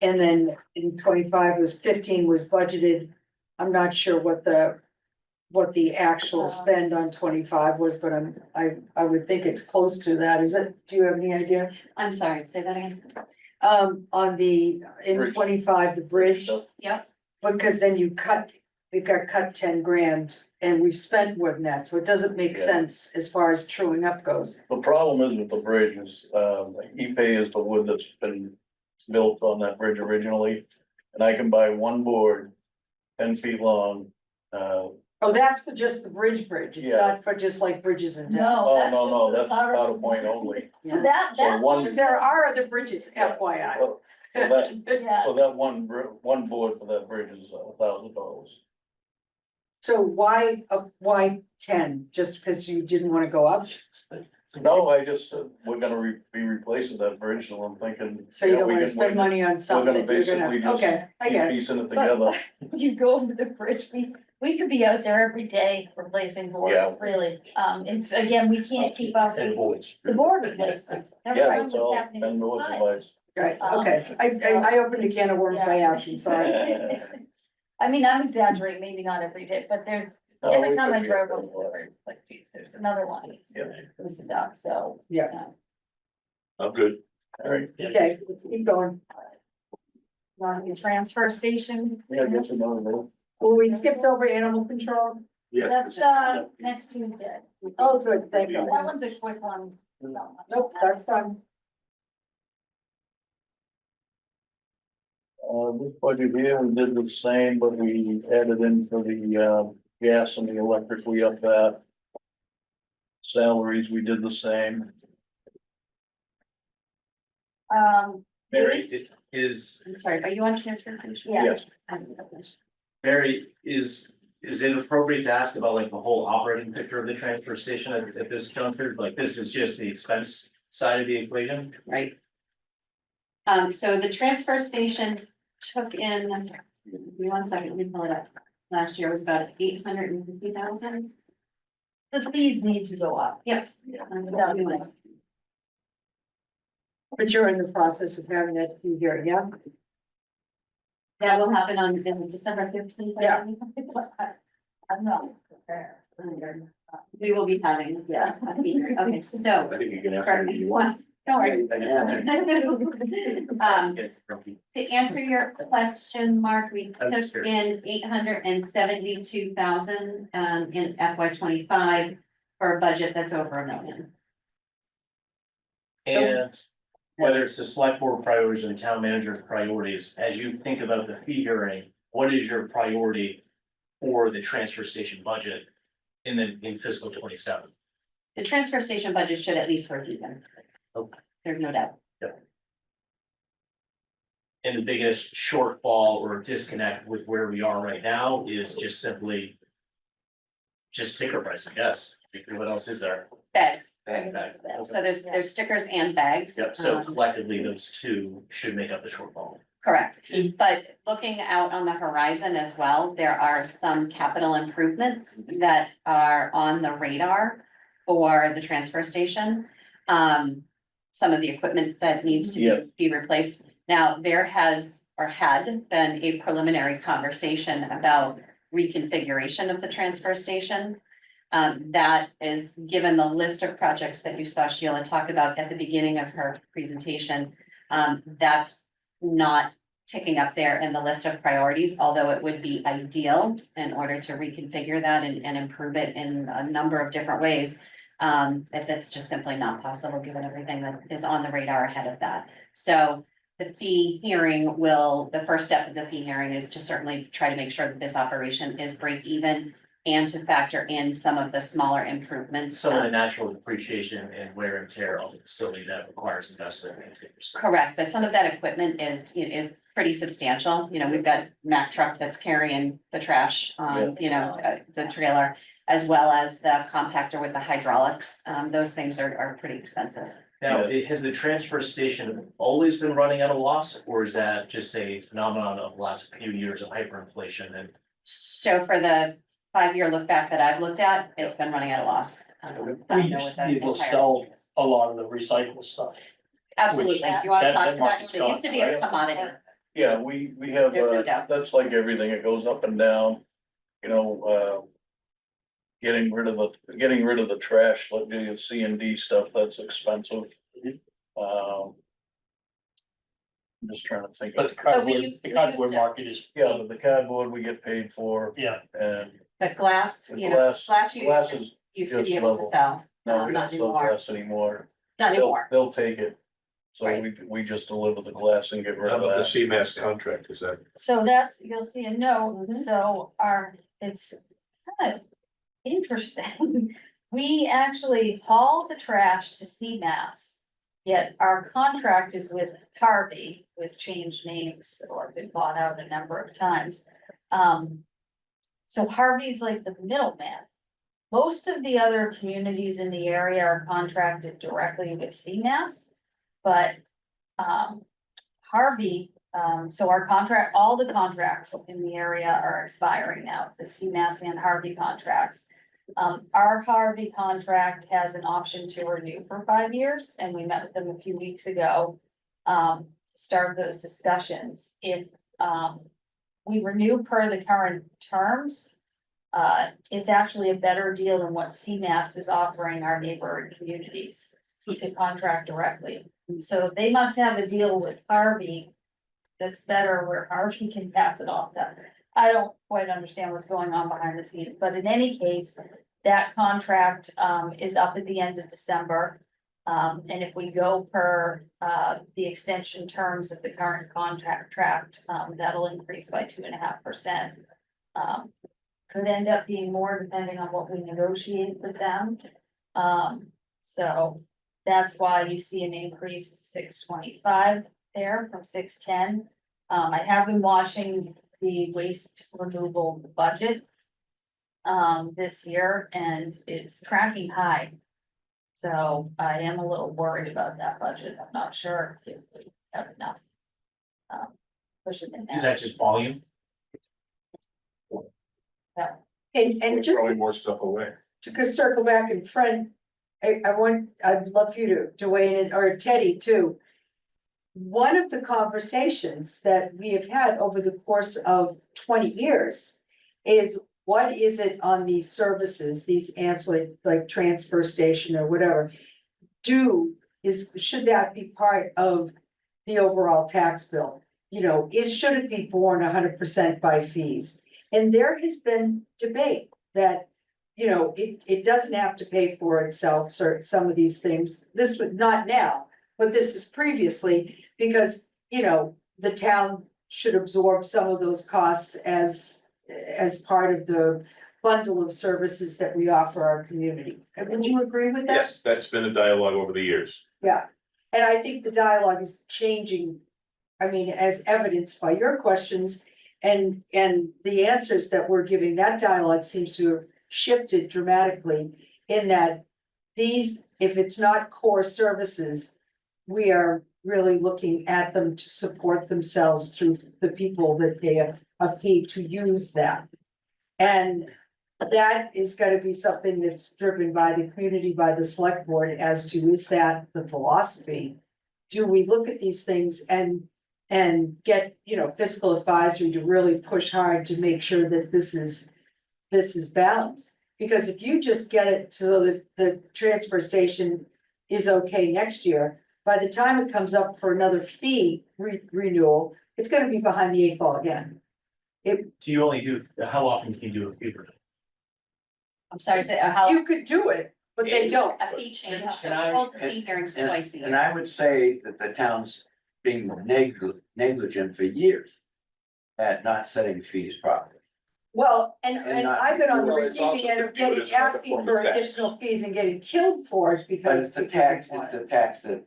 And then in 25 was 15 was budgeted. I'm not sure what the actual spend on 25 was, but I would think it's close to that. Is it? Do you have any idea?
I'm sorry, say that again.
In
Bridge.
25, the bridge.
stuff.
Yep.
Because then it got cut 10 grand and we've spent more than that, so it doesn't make
Yeah.
sense as far as truing up goes.
The problem is with the bridge is, Ipe is the wood that's been built on that bridge originally. And I can buy one board, 10 feet long,
Oh, that's for just the bridge, it's
Yeah.
not for just like bridges in town.
No, that's
no,
just
that's powder point only.
So that,
So one,
Because there are other bridges, FYI.
so that,
yeah,
so that one board for that bridge is $1,000.
So why 10? Just because you didn't want to go up?
No, I just, we're gonna be replacing that bridge, so I'm thinking.
So you
yeah,
don't
we
wanna
can-
spend money on something
gonna
that you're gonna,
basically just
okay, I
Keep
get it.
piecing it
But-
together.
You go over the bridge, we could be out there every day replacing boards,
Yeah.
really. It's, again, we can't keep up
And
with
boys.
the board replacement. Never
Yeah,
mind
it's
what's
all
happening
been
with the
north of
piles.
Right,
Um,
okay,
so-
I opened a can of worms by
Yeah.
accident, sorry.
I mean, I'm exaggerating, maybe not every day, but there's,
No,
every
we
time I
could be
drove
up
over,
there.
there, like, geez, there's another one, it's,
Yeah.
it was a duck, so.
Yeah.
I'm good.
All right,
Okay, let's keep going.
On the transfer station.
yeah, I guess another road.
Well, we skipped over animal control.
Yeah.
That's, next Tuesday.
Oh, good, thank you.
That one's a quick one.
Nope, that's fine.
This budget here, we did the same, but we added in for the, gas and the electric, we upped that. Salaries, we did the same.
Mary,
Please?
is,
I'm sorry, are you on transfer station?
Yeah.
Yes.
Mary, is it appropriate to ask about like the whole operating picture of the transfer station at this juncture? Like, this is just the expense side of the equation?
Right. So the transfer station took in, give me 1 second, let me pull it up. Last year was about 850,000.
The fees need to go up.
Yep.
Without doing it.
But you're in the process of having that fee here, yeah?
That will happen on, is it December 15th?
Yeah.
I'm not prepared.
We will be having,
Yeah.
okay, so.
I think you can have.
Correct me if you want. Don't worry. To answer your question, Mark, we
I'm just
took
curious.
in 872,000 in FY 25 for a budget that's over $1 million.
And whether it's the select board priorities or the town manager's priorities, as you think about the fee hearing, what is your priority for the transfer station budget in fiscal 27?
The transfer station budget should at least break even.
Okay.
There's no doubt.
And the biggest shortfall or disconnect with where we are right now is just simply just sticker price, I guess. What else is there?
Bags.
Bag.
So there's stickers and bags.
Yep, so
Um,
collectively, those two should make up the shortfall.
Correct, but looking out on the horizon as well, there are some capital improvements that are on the radar for the transfer station. Some of the equipment that needs to be replaced. Now, there has or had been a preliminary conversation about reconfiguration of the transfer station. That is, given the list of projects that you saw Sheila talk about at the beginning of her presentation, that's not ticking up there in the list of priorities, although it would be ideal in order to reconfigure that and improve it in a number of different ways. If that's just simply not possible, given everything that is on the radar ahead of that. So the fee hearing the first step of the fee hearing is to certainly try to make sure that this operation is break even and to factor in some of the smaller improvements.
Some of the natural depreciation and wear and tear on the facility that requires investment.
Correct, but some of that equipment is pretty substantial. You know, we've got Mack truck that's carrying the trash on, the trailer, as well as the compactor with the hydraulics. Those things are pretty expensive.
Now, has the transfer station always been running at a loss, or is that just a phenomenon of the last few years of hyperinflation and?
So for the 5-year look back that I've looked at, it's been running at a loss. I don't
We
know
used
what
to
the
be able to
entire-
sell a lot of the recycled stuff.
Absolutely. Do you want to
that-
talk
that
to that?
market's
It used to be a
gone.
commodity.
Yeah, we have,
There's no doubt.
that's like everything, it goes up and down, you know, getting rid of the trash, like the C and D stuff, that's expensive. I'm just trying to think.
But the
But we
cardboard,
used
the cardboard
to-
market is,
Yeah, but the cardboard we get paid for,
yeah,
and
But glass,
the
glass you
glass is,
used to be
just
able to
level.
sell,
no, we
not
don't sell
anymore,
glass anymore.
not anymore.
They'll take it, so
Right.
we just deliver the glass and get rid
How
of
about the
that.
CMAS contract, is that?
So that's, you'll see a note,
Mhm.
so it's kind of interesting. We actually haul the trash to CMAS. Yet our contract is with Harvey, who has changed names or been bought out a number of times. So Harvey's like the middleman. Most of the other communities in the area are contracted directly with CMAS. But, Harvey, so our contract, all the contracts in the area are expiring now, the CMAS and Harvey contracts. Our Harvey contract has an option to renew for 5 years, and we met with them a few weeks ago. To start those discussions. If, we renew per the current terms. It's actually a better deal than what CMAS is offering our neighboring communities to contract directly. So they must have a deal with Harvey that's better where Harvey can pass it off to. I don't quite understand what's going on behind the scenes, but in any case, that contract is up at the end of December. And if we go per the extension terms of the current contract, that'll increase by 2.5%. Could end up being more depending on what we negotiate with them. So that's why you see an increase to 625 there from 610. I have been watching the waste removal budget this year, and it's tracking high. So I am a little worried about that budget. I'm not sure if we have enough. Push it in there.
Is that just volume?
And just
Throwing more stuff away.
to circle back, and Fred, I'd love you to weigh in, or Teddy too. One of the conversations that we have had over the course of 20 years is, what is it on these services, these ancillary, like transfer station or whatever? Should that be part of the overall tax bill? You know, should it be borne 100% by fees? And there has been debate that, you know, it doesn't have to pay for itself, so some of these things, this would not now, but this is previously, because, you know, the town should absorb some of those costs as part of the bundle of services that we offer our community. Would you agree with that?
Yes, that's been a dialogue over the years.
Yeah, and I think the dialogue is changing. I mean, as evidenced by your questions and the answers that we're giving, that dialogue seems to have shifted dramatically in that these, if it's not core services, we are really looking at them to support themselves through the people that pay a fee to use that. And that is gonna be something that's driven by the community, by the select board, as to, is that the philosophy? Do we look at these things and get, you know, fiscal advisory to really push hard to make sure that this is balanced? Because if you just get it so the transfer station is okay next year, by the time it comes up for another fee renewal, it's gonna be behind the 8 ball again.
Do you only do, how often can you do a fee renewal?
I'm sorry, say, how,
You could do it, but they don't.
a fee change, so
Can I-
hold the fee hearings twice a
And
year.
I would say that the town's being negligent for years at not setting fees properly.
Well, and
And not-
I've been on the
Well, it's also
receiving end of
viewed
getting,
as another
asking
form
for
of tax.
additional fees and getting killed for it
But
because.
it's a
people
tax,
want
it's
it.
a tax that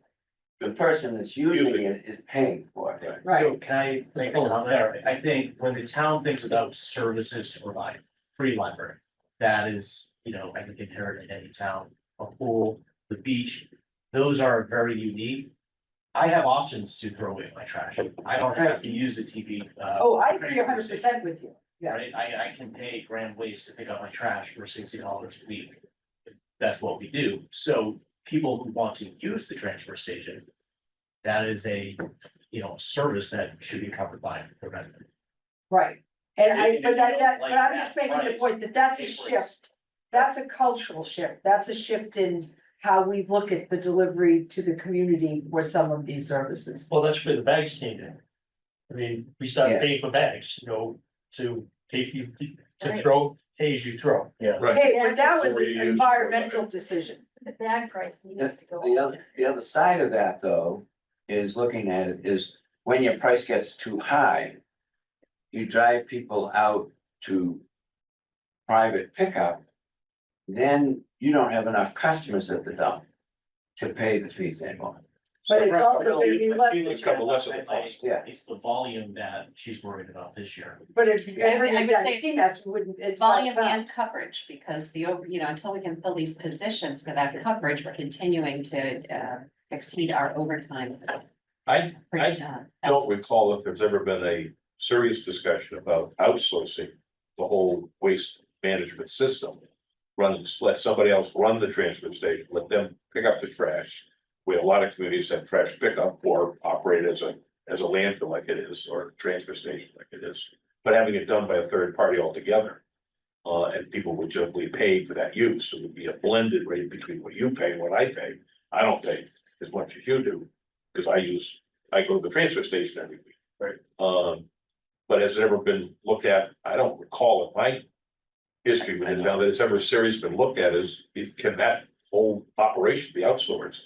the person that's using it is paying for it.
Right.
Right.
So can I make a comment there? I think when the town thinks about services to provide, free library, that is, you know, I think inherent in any town, a pool, the beach, those are very unique. I have options to throw away my trash. I don't have to use the TV.
Oh, I agree 100% with you. Yeah.
Right, I can pay Grand Waste to pick up my trash for $60 a week. That's what we do. So people who want to use the transfer station, that is a, you know, service that should be covered by the revenue.
Right. And
And if
but
you don't
but
like
I'm
that
just making the
price,
point that that's a
pay for it.
shift. That's a cultural shift. That's a shift in how we look at the delivery to the community for some of these services.
Well, that's where the bags came in. I mean, we started
Yeah.
paying for bags, you know, to pay for you, to
Right.
throw, pay as you throw.
Yeah.
Right.
Hey, but that was
Or you
an
use-
environmental decision.
The bag price needs to go
The
up.
other side of that, though, is looking at it is when your price gets too high. You drive people out to private pickup. Then you don't have enough customers at the dump to pay the fees anymore.
But it's also gonna be less.
It's cover less of the cost.
Yeah.
It's the volume that she's worried about this year.
But if you ever
I would
did
say
CMS, wouldn't, it's.
Volume and coverage, because until we can fill these positions for that coverage, we're continuing to exceed our overtime.
I
uh,
don't recall if there's ever been a serious discussion about outsourcing the whole waste management system. Let somebody else run the transfer station, let them pick up the trash. We have a lot of communities have trash pickup or operate as a landfill like it is, or a transfer station like it is. But having it done by a third party altogether. And people would generally pay for that use, so it would be a blended rate between what you pay and what I pay. I don't pay as much as you do, because I go to the transfer station every week. Right. But has it ever been looked at? I don't recall in my history with it now that it's ever seriously been looked at can that whole operation be outsourced?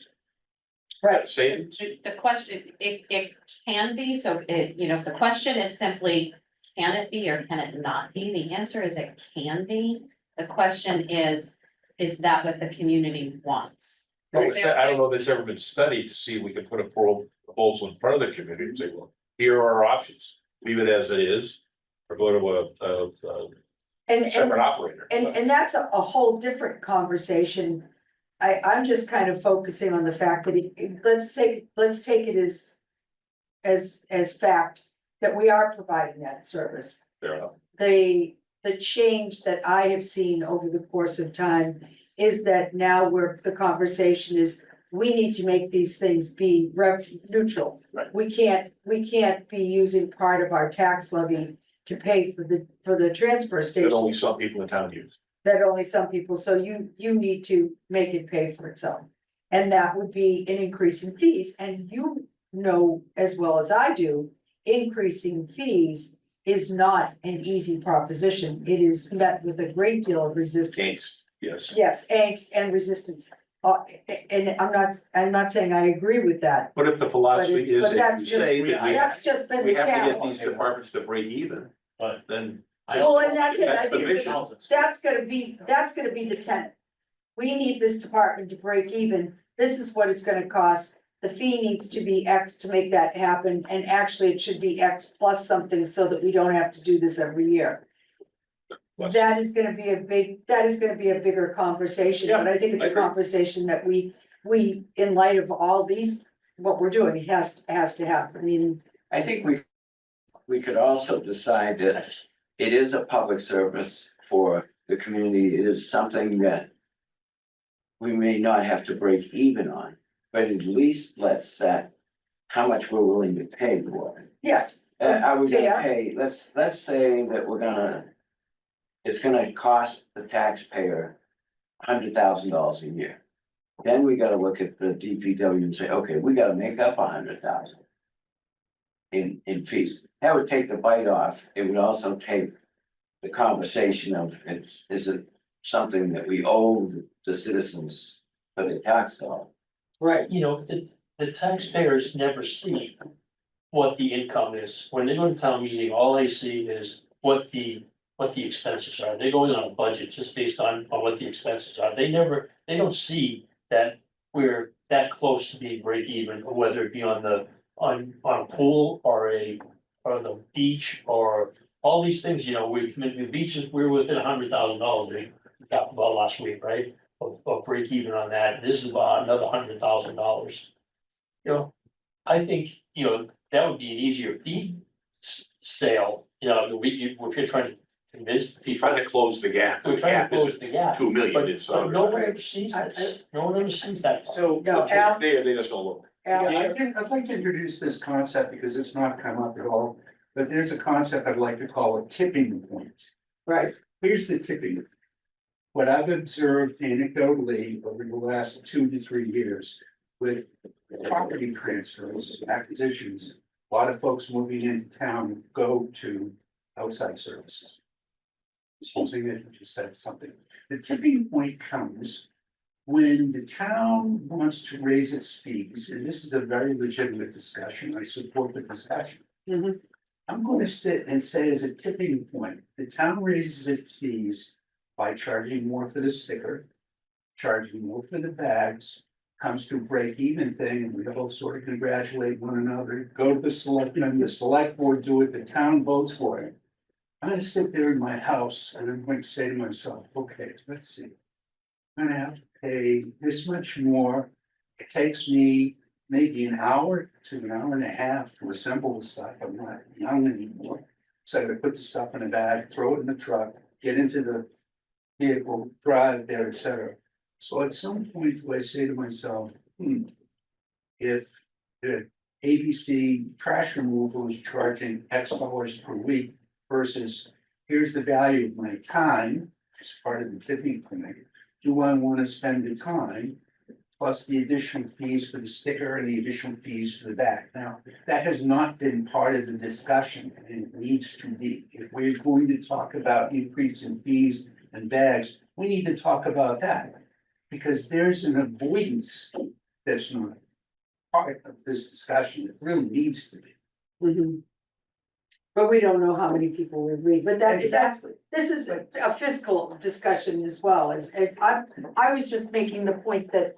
Right.
Savings?
The question, it can be, so if the question is simply, can it be or can it not be? The answer is it can be. The question is that what the community wants?
I don't know if it's ever been studied to see if we can put a proposal in front of the community and say, well, here are our options. Leave it as it is, or go to a separate operator.
And that's a whole different conversation. I'm just kind of focusing on the fact that let's take it as fact that we are providing that service.
Fair enough.
The change that I have seen over the course of time is that now the conversation is, we need to make these things be neutral.
Right.
We can't be using part of our tax levy to pay for the transfer station.
That only some people in town use.
That only some people, so you need to make it pay for itself. And that would be an increase in fees, and you know as well as I do, increasing fees is not an easy proposition. It is met with a great deal of resistance.
Yes.
Yes, angst and resistance. And I'm not saying I agree with that.
But if the philosophy is,
But that's
if you say that
That's just been
we
the
have to get
challenge.
these departments to break even,
But
then.
Well, and that's it, I
That's the
think
mission.
that's gonna be the tenet. We need this department to break even, this is what it's gonna cost. The fee needs to be X to make that happen, and actually it should be X plus something so that we don't have to do this every year. That is gonna be a bigger conversation, but I think it's
I
a
agree.
conversation that we, in light of all these, what we're doing, it has to happen, I mean.
I think we could also decide that it is a public service for the community. It is something that we may not have to break even on, but at least let's set how much we're willing to pay for it.
Yes.
Are we
Yeah.
gonna pay, let's say that it's gonna cost the taxpayer $100,000 a year. Then we gotta look at the DPW and say, okay, we gotta make up $100,000 in fees. That would take the bite off. It would also take the conversation of, is it something that we owe the citizens for the tax dollars?
Right.
The taxpayers never see what the income is. When they go to town meeting, all they see is what the expenses are. They're going on a budget just based on what the expenses are. They don't see that we're that close to being break even, or whether it be on a pool or the beach or all these things, we committed the beaches, we're within $100,000 we talked about last week, right? Of break even on that. This is about another $100,000. I think, that would be an easier fee sale, if you're trying to convince the people.
Trying to close the gap.
We're trying to close the gap.
2 million
But
is.
no one ever sees this, no one ever sees that.
So,
No, Al,
They just don't look.
Al,
I'd like to introduce this concept because it's not come up at all, but there's a concept I'd like to call a tipping point.
right,
Here's the tipping. What I've observed anecdotally over the last 2 to 3 years with property transfers, acquisitions, a lot of folks moving into town go to outside services. Using it, just said something. The tipping point comes when the town wants to raise its fees, and this is a very legitimate discussion, I support the discussion.
Mhm.
I'm going to sit and say as a tipping point, the town raises its fees by charging more for the sticker, charging more for the bags, comes to a break even thing, and we all sort of congratulate one another, go to the selectmen, the select board do it, the town votes for it. I'm gonna sit there in my house and I'm going to say to myself, okay, let's see. I'm gonna have to pay this much more. It takes me maybe an hour to an hour and a half to assemble the stuff. I'm not young anymore. So I gotta put the stuff in a bag, throw it in the truck, get into the vehicle, drive there, etc. So at some point, do I say to myself, if the ABC trash removal is charging X dollars per week versus here's the value of my time as part of the tipping point, do I want to spend the time plus the additional fees for the sticker and the additional fees for the bag? Now, that has not been part of the discussion, and it needs to be. If we're going to talk about increase in fees and bags, we need to talk about that. Because there's an avoidance that's not part of this discussion. It really needs to be.
Mhm. But we don't know how many people would read, but that's,
Exactly.
this is a fiscal discussion as well, I was just making the point that,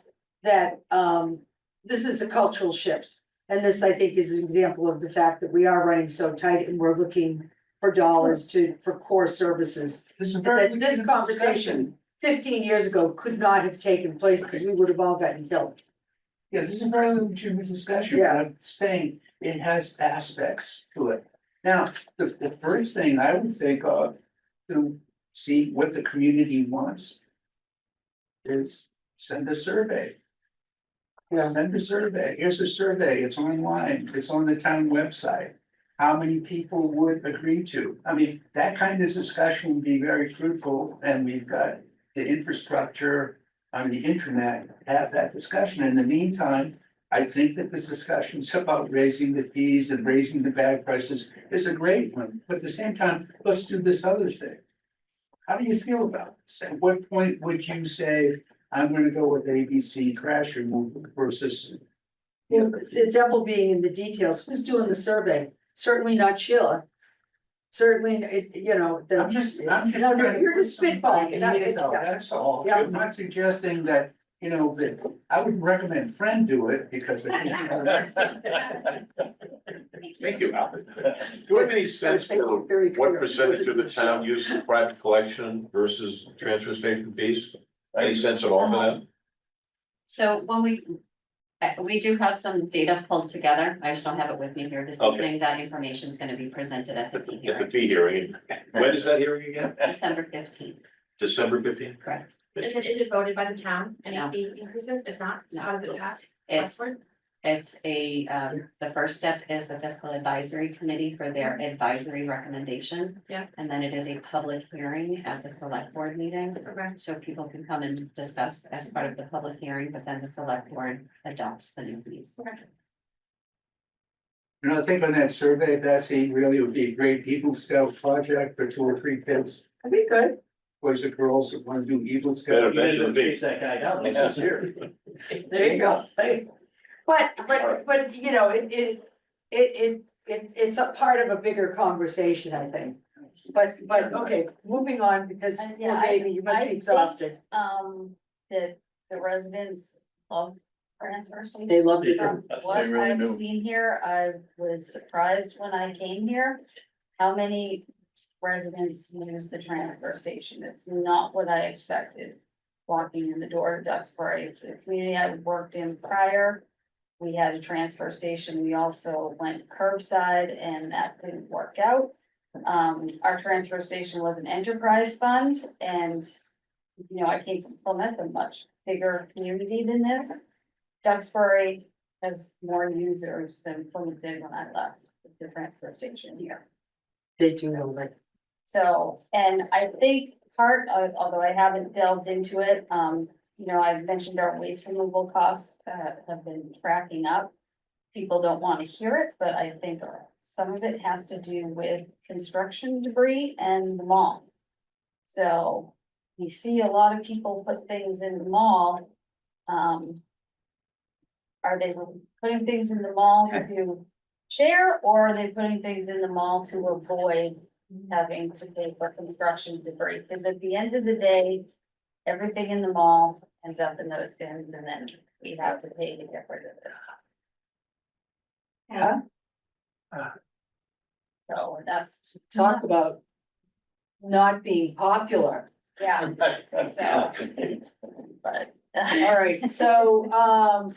this is a cultural shift. And this, I think, is an example of the fact that we are running so tight and we're looking for dollars for core services.
This is a very
That this
legitimate
conversation 15 years ago could not have taken place because we would have all gotten killed.
Yeah, this is a very legitimate discussion,
Yeah.
but I'm saying it has aspects to it. Now, the first thing I would think of to see what the community wants is send a survey.
Yeah.
Send a survey. Here's a survey. It's online. It's on the town website. How many people would agree to? I mean, that kind of discussion would be very fruitful, and we've got the infrastructure on the internet to have that discussion. In the meantime, I think that this discussions about raising the fees and raising the bag prices is a great one, but at the same time, let's do this other thing. How do you feel about this? At what point would you say, I'm gonna go with ABC trash removal versus?
Well, the devil being in the details, who's doing the survey? Certainly not Sheila. Certainly,
I'm just.
No, you're just spitballing.
Ideas out, that's all.
Yeah.
I'm not suggesting that, that I would recommend Friend do it because. I think-
Thank you, Albert. Do you have any sense for what percentage of the town uses private collection versus transfer station fees? Any sense at all for that?
So when we do have some data pulled together, I just don't have it with me here this
Okay.
evening, that information is gonna be presented at the fee
At the
hearing,
fee hearing, when is that hearing again?
December 15th,
December 15th?
correct?
Is it voted by the town, any
No.
fee increases? It's not, so how does it pass?
It's the first step is the fiscal advisory committee for their advisory recommendation.
Yeah.
And then it is a public hearing at the select board meeting.
Okay.
So people can come and discuss as part of the public hearing, but then the select board adopts the new fees.
I think on that survey, Bessie, really would be a great Eagle Scout project for 2 or 3 kids,
That'd be good.
boys or girls that want to do Eagle
Better
Scout.
than me.
that guy down, he's just here.
There you go. But, it's a part of a bigger conversation, I think. But, okay, moving on, because
Yeah,
poor baby, you might
I
be
think-
exhausted.
That the residents of transfer station.
They love it.
From
That's
what
what they really
I've
do.
seen here, I was surprised when I came here, how many residents use the transfer station. It's not what I expected. Walking in the door to Duxbury, the community I worked in prior, we had a transfer station. We also went curbside and that didn't work out. Our transfer station was an enterprise fund and, I came from Plymouth, a much bigger community than this. Duxbury has more users than Plymouth did when I left the transfer station here.
They do know that.
So, and I think part of, although I haven't delved into it, I've mentioned our waste removal costs have been tracking up. People don't want to hear it, but I think some of it has to do with construction debris and the mall. So we see a lot of people put things in the mall. Are they putting things in the mall to share, or are they putting things in the mall to avoid having to pay for construction debris? Because at the end of the day, everything in the mall ends up in those bins and then
we have to pay to get rid of it.
Yeah,
So that's,
talk about not being popular.
yeah, so, but.
All right, so,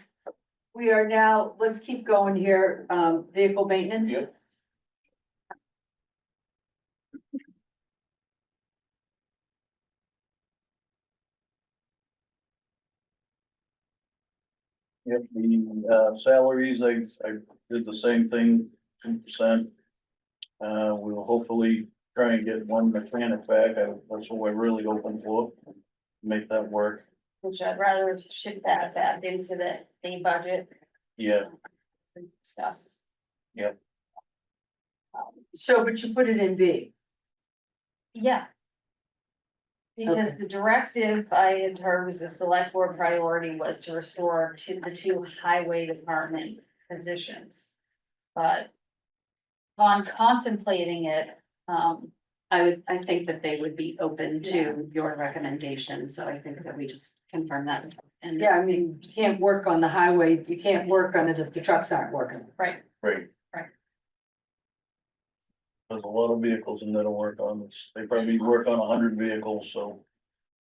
we are now, let's keep going here, vehicle maintenance.
Yep. Yep, the salaries, I did the same thing, 2%. We will hopefully try and get one mechanic back, that's what we're really hoping for, make that work.
Which I'd rather shift that back into the budget
Yeah,
we discussed.
So, but you put it in B.
Yeah. Because
Okay.
the directive I had heard was the select board priority was to restore to the two highway department positions. But on contemplating it,
I think that they would be open to your recommendation, so I think that we just confirm that. And
Yeah, I mean, you can't work on the highway, you can't work on it if the trucks aren't working.
right,
right.
Right.
There's a lot of vehicles in there to work on, they probably work on 100 vehicles, so,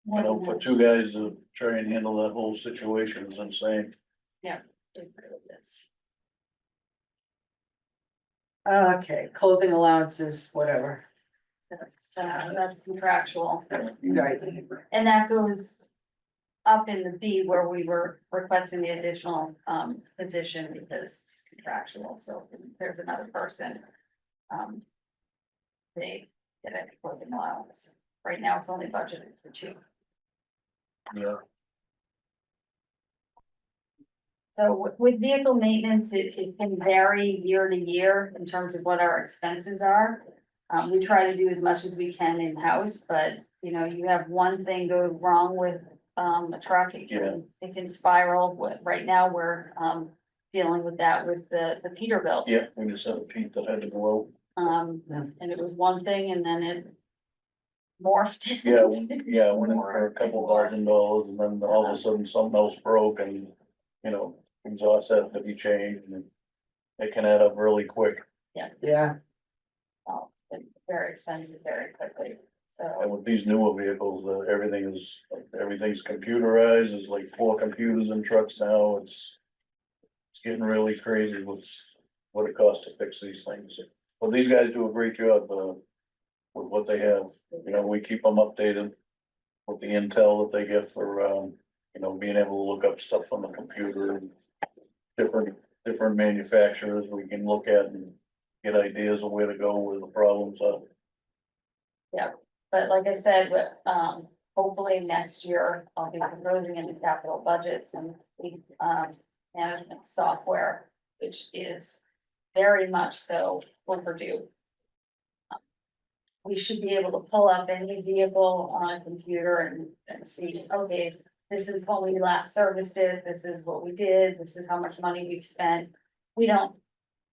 you know, for two guys to try and handle that whole situation is insane.
it really is.
Okay, clothing allowances, whatever.
That's contractual.
Right.
And that goes up in the B where we were requesting the additional position because it's contractual, so if there's another person. They get a clothing allowance. Right now, it's only budgeted for 2.
Yeah.
So with vehicle maintenance, it can vary year to year in terms of what our expenses are. We try to do as much as we can in-house, but you know, you have one thing go wrong with a truck, it can spiral. Right now, we're dealing with that with the Peterbilt.
Yeah, we just had a Pete that had to go
And it was one thing and then it morphed.
out. Yeah, went in for a couple $1,000 and then all of a sudden something else broke and, you know, exhaust had to be changed and it can add up really quick.
Yeah,
It's been very expensive very quickly,
And
so,
with these newer vehicles, everything's computerized, there's like 4 computers in trucks now, it's getting really crazy with what it costs to fix these things. But these guys do a great job, with what they have, you know, we keep them updated with the intel that they get for, you know, being able to look up stuff on the computer and different manufacturers we can look at and get ideas of where to go, where the problems are.
but like I said, hopefully next year, I'll be proposing in the capital budgets and management software, which is very much so overdue. We should be able to pull up any vehicle on a computer and see, okay, this is when we last serviced it, this is what we did, this is how much money we've spent. We don't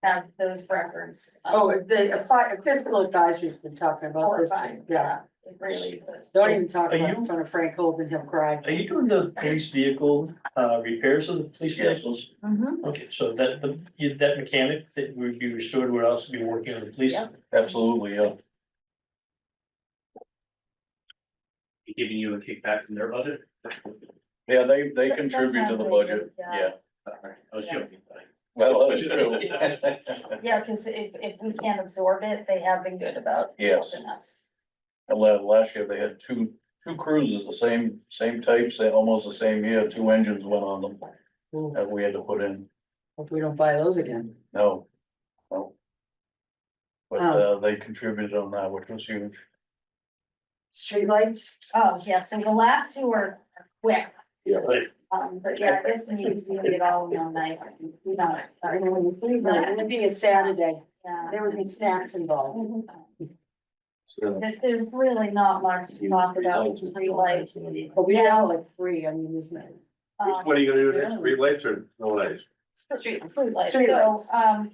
have those records.
oh, the fiscal advisory's been talking about this,
Horrifying,
yeah.
It really is.
Don't even talk
Are
about it in
you-
front of Frank Holden, he'll cry.
Are you doing the police vehicle, repairs of the police
Yes.
vehicles?
Mhm.
Okay, so that, that mechanic that would be restored would also be working on the police?
Yeah.
Absolutely, yeah.
Giving you a kickback from their budget?
Yeah, they
So-
contribute to the
sometimes they
budget,
do,
yeah.
I was joking.
Well, that's true.
Yeah, cause if we can't absorb it, they have been good about
Yes.
helping us.
And last year they had two cruises, the same types, they almost the same year, 2 engines went on them
Ooh,
that we had to put in.
Hope we don't buy those again.
No. But,
Oh.
they contributed on that, which was huge.
Streetlights?
Oh, yeah, so the last 2 are quick,
Yeah.
but yeah, I guess we need to do it all in one night. We don't-
It would be a Saturday,
Yeah.
there would be snacks involved.
There's really not much to talk about with streetlights.
But we have like 3, I mean, isn't it?
What are you gonna do next, street lights or no lights?
Streetlights,
Streetlights.
so,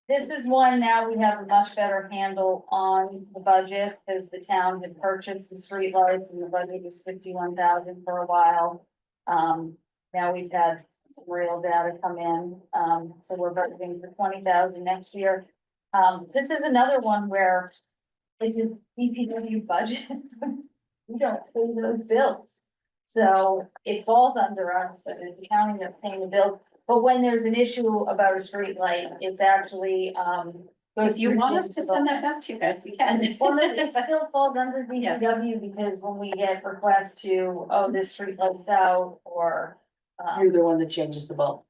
this is one, now we have a much better handle on the budget, because the town had purchased the streetlights and the budget was 51,000 for a while. Now we've had some real data come in, so we're budgeting for 20,000 next year. This is another one where it's a DPW budget. We don't pay those bills. So it falls under us, but it's the county that's paying the bills. But when there's an issue about a street light, it's actually, goes
If you
through
want us to send that
municipal-
back to you guys, we can.
Well, it still falls under DPW because when we get requests to, oh, this street light's out or.
You're the one that changes the bulb.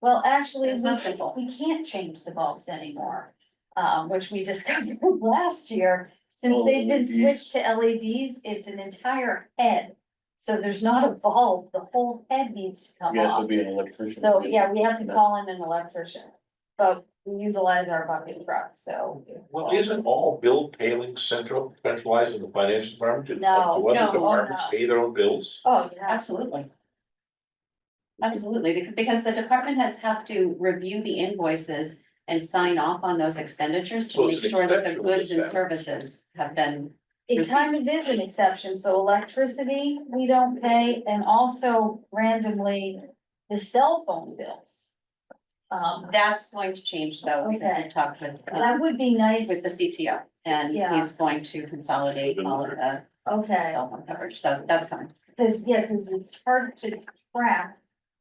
Well, actually,
It's not simple.
we can't change the bulbs anymore, which we discovered last year. Since
Oh,
they've been
LEDs.
switched to LEDs, it's an entire head. So there's not a bulb, the whole head needs to come
You have to
off.
be an electrician.
So, yeah, we have to call in an electrician, but we utilize our bucket truck, so.
Well, isn't all bill paying centralized in the finance department? Do
No,
other
no,
departments
no.
pay their own bills?
Oh, yeah,
Absolutely. Absolutely, because the department heads have to review the invoices and sign off on those expenditures to
So it's
make
an
sure that the
exceptional
goods and
discount.
services have been.
it kind of is an exception, so electricity, we don't pay, and also randomly, the cell phone bills.
That's going to change though, because
Okay.
we talked
That would be nice,
with the CTO, and
Yeah.
he's going to consolidate all of the
okay,
cell phone coverage, so that's coming.
cause it's hard to track,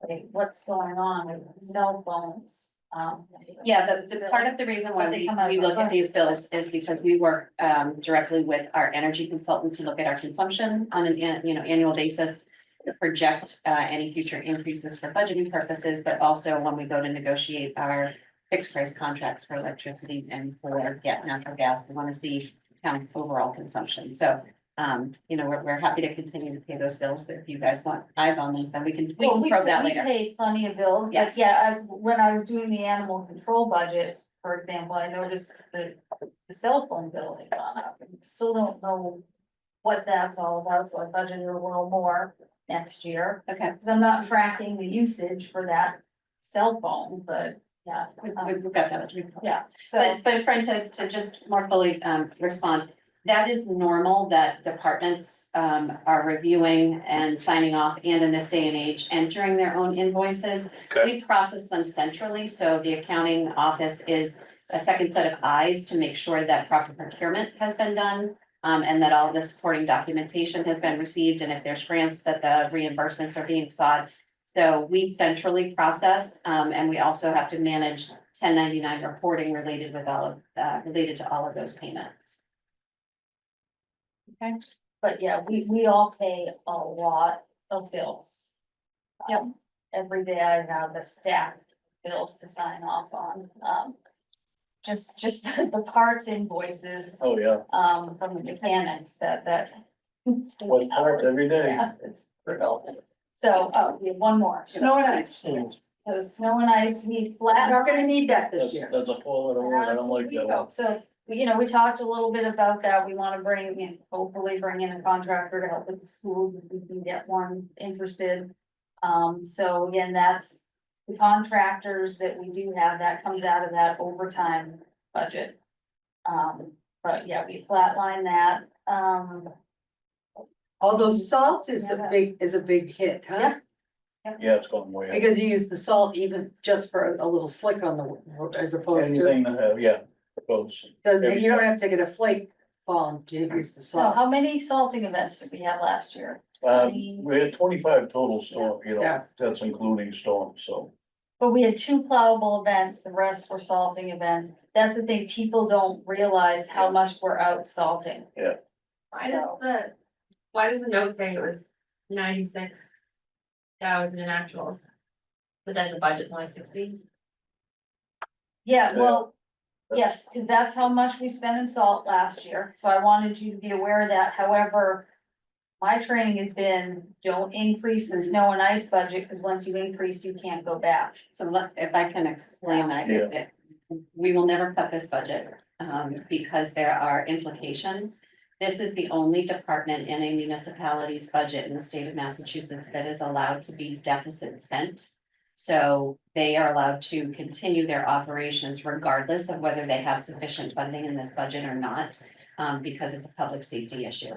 like, what's going on with cell phones,
Yeah, the part of the reason why
But they come out
we
of our
look at these
budget.
bills is because we work directly with our energy consultant to look at our consumption on an annual basis. Project any future increases for budgeting purposes, but also when we go to negotiate our fixed price contracts for electricity and for natural gas, we want to see town overall consumption. So we're happy to continue to pay those bills, but if you guys want eyes on them, then we can
Well,
probe that
we
later.
pay plenty of bills,
Yeah.
but yeah, when I was doing the animal control budget, for example, I noticed that the cell phone bill had gone up, and still don't know what that's all about, so I budgeted a little more next year,
Okay.
because I'm not tracking the usage for that cell phone, but yeah.
We've got that.
Yeah, so,
But Fred, to just more fully respond, that is normal that departments are reviewing and signing off and in this day and age entering their own invoices.
Okay.
We process them centrally, so the accounting office is a second set of eyes to make sure that proper procurement has been done. And that all the supporting documentation has been received, and if there's grants, that the reimbursements are being sought. So we centrally process, and we also have to manage 1099 reporting related to all of those payments. Okay,
but yeah, we all pay a lot of bills.
Yep.
Every day I have a stack of bills to sign off on, just the parts invoices,
Oh, yeah,
from the mechanics that.
what part every day?
Yeah, it's brutal. So, oh, we have one more.
Snow and ice.
So snow and ice, we flat.
Not gonna need that this
That's,
year.
that's a four-letter word, I don't like that one.
So, we talked a little bit about that. We wanna hopefully bring in a contractor to help with the schools if we can get one interested. So again, that's the contractors that we do have, that comes out of that overtime budget. But yeah, we flatline that,
Although salt is a big hit, huh?
Yeah.
Yeah, it's going way up.
Because you use the salt even just for a little slick on the, as opposed to,
Anything that have, yeah, goes.
you don't have to get a flake falling to use the
so
salt.
how many salting events did we have last year?
We had 25 total storm,
Yeah.
that's including storms, so.
But we had 2 plowable events, the rest were salting events. That's the thing, people don't realize how much we're out salting.
Why does the note say it was 96,000 in actuals? But then the budget's only 60?
Yeah,
Yeah.
well, yes, cause that's how much we spent in salt last year, so I wanted you to be aware of that, however. My training has been, don't increase the snow and ice budget, cause once you increase, you can't go back.
so if I can explain that, we will never cut this budget, because there are implications. This is the only department in a municipality's budget in the state of Massachusetts that is allowed to be deficit spent. So they are allowed to continue their operations regardless of whether they have sufficient funding in this budget or not. because it's a public safety issue.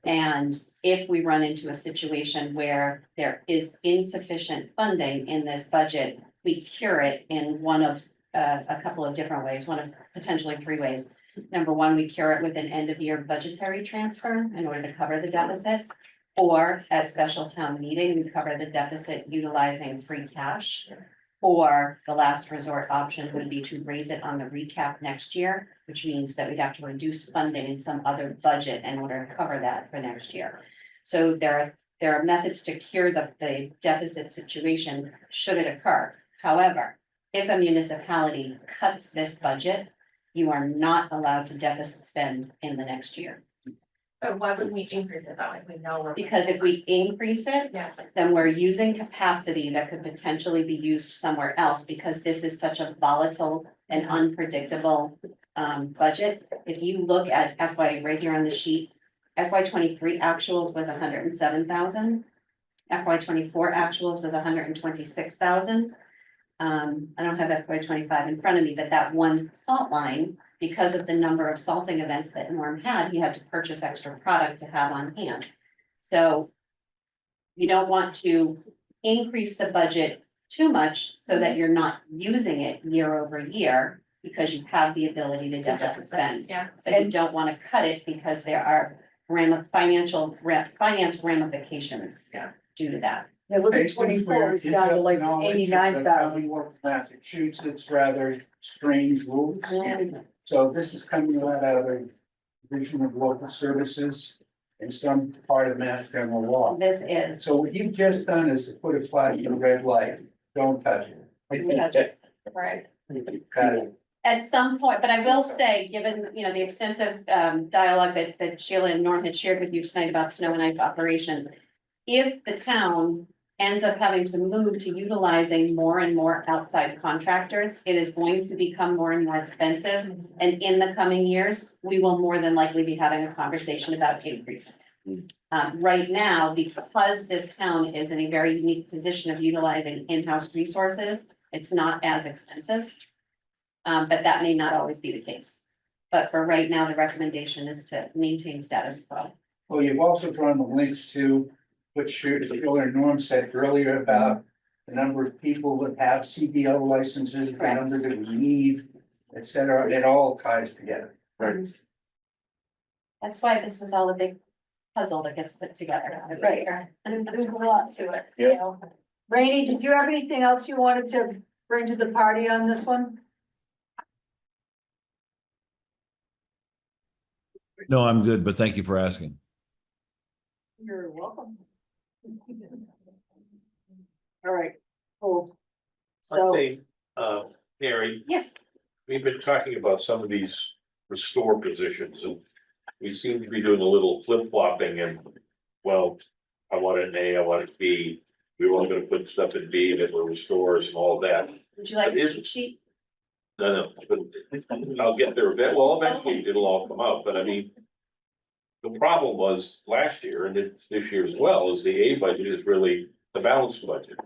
And if we run into a situation where there is insufficient funding in this budget, we cure it in one of a couple of different ways, one of potentially three ways. Number one, we cure it with an end of year budgetary transfer in order to cover the deficit. Or at special town meeting, we cover the deficit utilizing free cash. Or the last resort option would be to raise it on the recap next year, which means that we'd have to reduce funding in some other budget in order to cover that for next year. So there are methods to cure the deficit situation should it occur. However, if a municipality cuts this budget, you are not allowed to deficit spend in the next year.
But why would we increase it that way? We know we're.
Because if we increase it,
Yeah.
then we're using capacity that could potentially be used somewhere else, because this is such a volatile and unpredictable budget. If you look at FY right here on the sheet, FY 23 actuals was 107,000. FY 24 actuals was 126,000. I don't have FY 25 in front of me, but that one salt line, because of the number of salting events that Norm had, he had to purchase extra product to have on hand. So you don't want to increase the budget too much so that you're not using it year over year, because you have the ability to deficit spend.
Yeah.
But you don't want to cut it because there are finance ramifications
Yeah.
due to that.
Now look at 24, it's down to like 89,000.
Massachusetts, rather strange rules. So this is coming out of the Division of Local Services and some part of Mass General Law.
This is.
So what you've just done is to put a flag in a red light, don't touch it.
Right.
Got it.
At some point, but I will say, given, you know, the extensive dialogue that Sheila and Norm had shared with you tonight about snow and ice operations. If the town ends up having to move to utilizing more and more outside contractors, it is going to become more and more expensive. And in the coming years, we will more than likely be having a conversation about increasing. Right now, because this town is in a very unique position of utilizing in-house resources, it's not as expensive. But that may not always be the case. But for right now, the recommendation is to maintain status quo.
Well, you've also drawn the links to what Sheila and Norm said earlier about the number of people that have CDL licenses, the
Correct.
number that we need, et cetera. It all ties together.
Right.
That's why this is all a big puzzle that gets put together.
Right.
And there's a lot to it,
Yeah.
so.
Rainey, did you have anything else you wanted to bring to the party on this one?
No, I'm good, but thank you for asking.
You're welcome. All right, cool. So,
One thing, Mary,
Yes,
we've been talking about some of these restore positions and we seem to be doing a little flip flopping and, well, I want an A, I want it B. We were only gonna put stuff in B that were restores and all that.
would you like
It is-
a sheet?
No, but I'll get there a bit. Well, eventually it'll all come out, but I mean. The problem was last year and it's this year as well, is the A budget is really the balanced budget.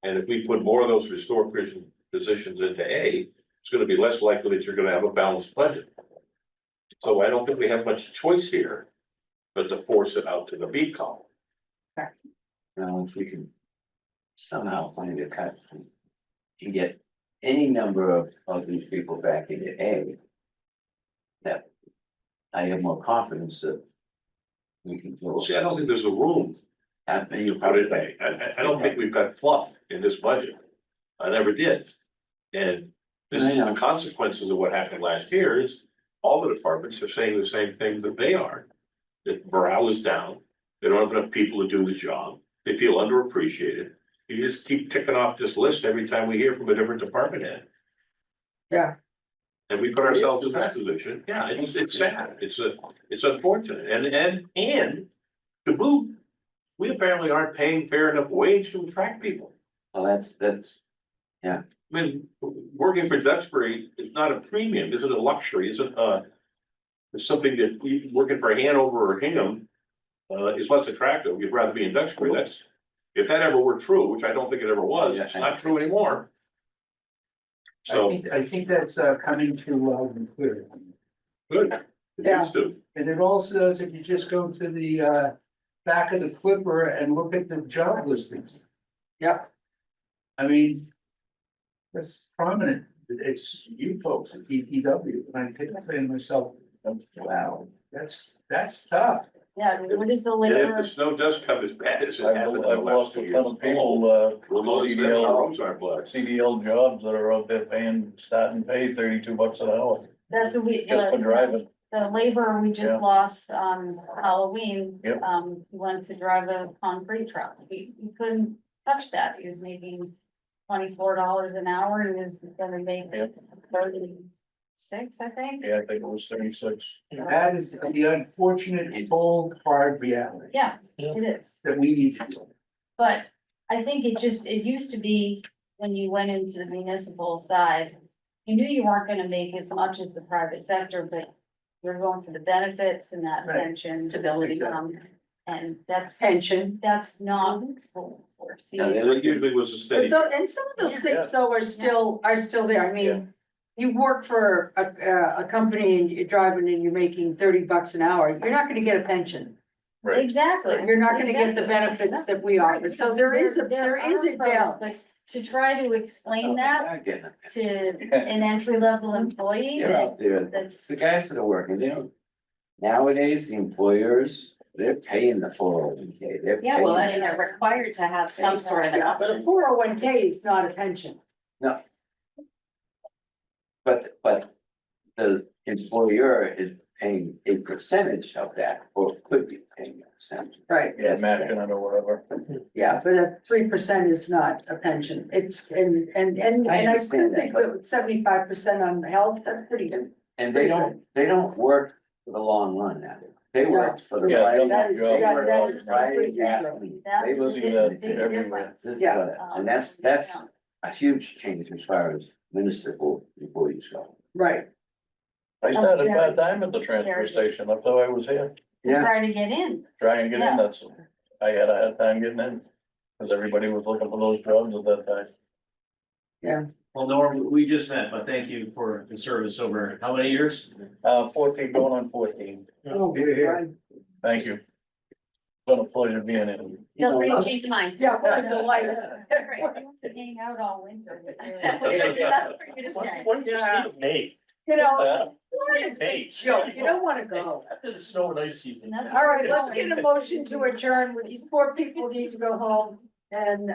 And if we put more of those restore positions into A, it's gonna be less likely that you're gonna have a balanced budget. So I don't think we have much choice here, but to force it out to the B column.
Now, if we can somehow find a cut, and get any number of these people back into A. That I have more confidence that we can go.
See, I don't think there's a room
After you
to
put
put
it
it
back.
back. I don't think we've got fluff in this budget. I never did. And this is the consequences of what happened last year is all the departments are saying the same thing that they are. That morale is down, they don't have enough people to do the job, they feel underappreciated. You just keep ticking off this list every time we hear from a different department head.
Yeah.
And we put ourselves in that position, yeah, it's sad, it's unfortunate, and to boot. We apparently aren't paying fair enough wage to attract people.
Well, that's,
I mean, working for Duxbury is not a premium, isn't a luxury, isn't it's something that working for Hanover or Hingham is less attractive, you'd rather be in Duxbury, that's. If that ever were true, which I don't think it ever was, it's not true anymore. So,
I think that's coming to loud and clear.
good,
Yeah.
Please do.
And it also does if you just go to the back of the Clipper and look at the job listings.
Yep.
I mean. That's prominent, it's you folks at DPW, and I keep saying to myself, wow, that's tough.
Yeah, what is the
And
labor?
if the snow does come as bad as it
I've,
has in the
I've
last
lost
2
a
years.
ton of people,
We'll notice that our roads aren't blocked.
CDL jobs that are out there paying, starting pay $32 an hour,
That's what we,
just for driving.
the labor we just
Yeah.
lost on Halloween.
Yep.
He went to drive a concrete truck. We couldn't touch that. He was making $24 an hour. He was gonna make
Yep.
36, I think.
Yeah, I think it was 36.
That is the unfortunate, cold, hard reality
Yeah, it is.
that we need to do.
But I think it used to be when you went into the municipal side, you knew you weren't gonna make as much as the private sector, but you're going for the benefits and that
Right.
pension.
Stability.
And that's
Pension.
not what we're
No,
seeing.
they
It
look
usually was a
But
steady.
and some of those things though are still there. I
Yeah.
mean, you work for a company and you're driving and you're making $30 an hour, you're not gonna get a pension.
Right.
Exactly.
You're not gonna get the
Exactly.
benefits that we offer. So there is a
are pros,
balance.
but to try to explain that
I get it.
to an entry level employee,
They're out there,
that's,
the guys that are working, they don't, nowadays, the employers, they're paying the 401k, they're
Yeah, well, I
paying.
mean, they're required to have some sort of an
Yeah, but a
option.
401k is not a pension.
But the employer is paying a percentage of that, or could be paying a percentage.
Right.
Yeah, matching it or whatever.
Yeah, but a 3% is not a pension. It's, and
I
I still
understand that,
think that 75% on health, that's pretty good.
And they don't work for the long run now, they work for the.
Yeah,
right-
that is-
they
that-
work
that
for
is
the right
completely
athlete.
that's
They
the
look
see
big,
that
big
everywhere.
difference.
This is
Yeah.
what- And that's a huge change as far as municipal employees go.
Right.
I had a bad time at the transfer station, I thought I was here,
To try to get in.
trying to get
Yeah.
in, that's, I had a hard time getting in. Cause everybody was looking for those jobs at that time.
Well, Norm, we just met, but thank you for the service over how many years?
14, going on 14,
Oh,
Yeah, yeah.
right.
thank you. Been a pleasure being in.
Feel free to change your mind.
Yeah, what a delight.
Hang out all winter.
That's for you to say.
What did you say to me?
You know,
Uh,
Florida is a big joke. You don't wanna go.
After the snow and ice season.
All right, let's get a motion to adjourn. These poor people need to go home. And,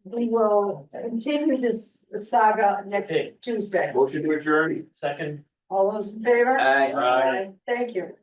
we will continue this saga next
Okay.
Tuesday.
Motion to adjourn.
Second.
All those in favor?
Aye.
Aye. Thank you.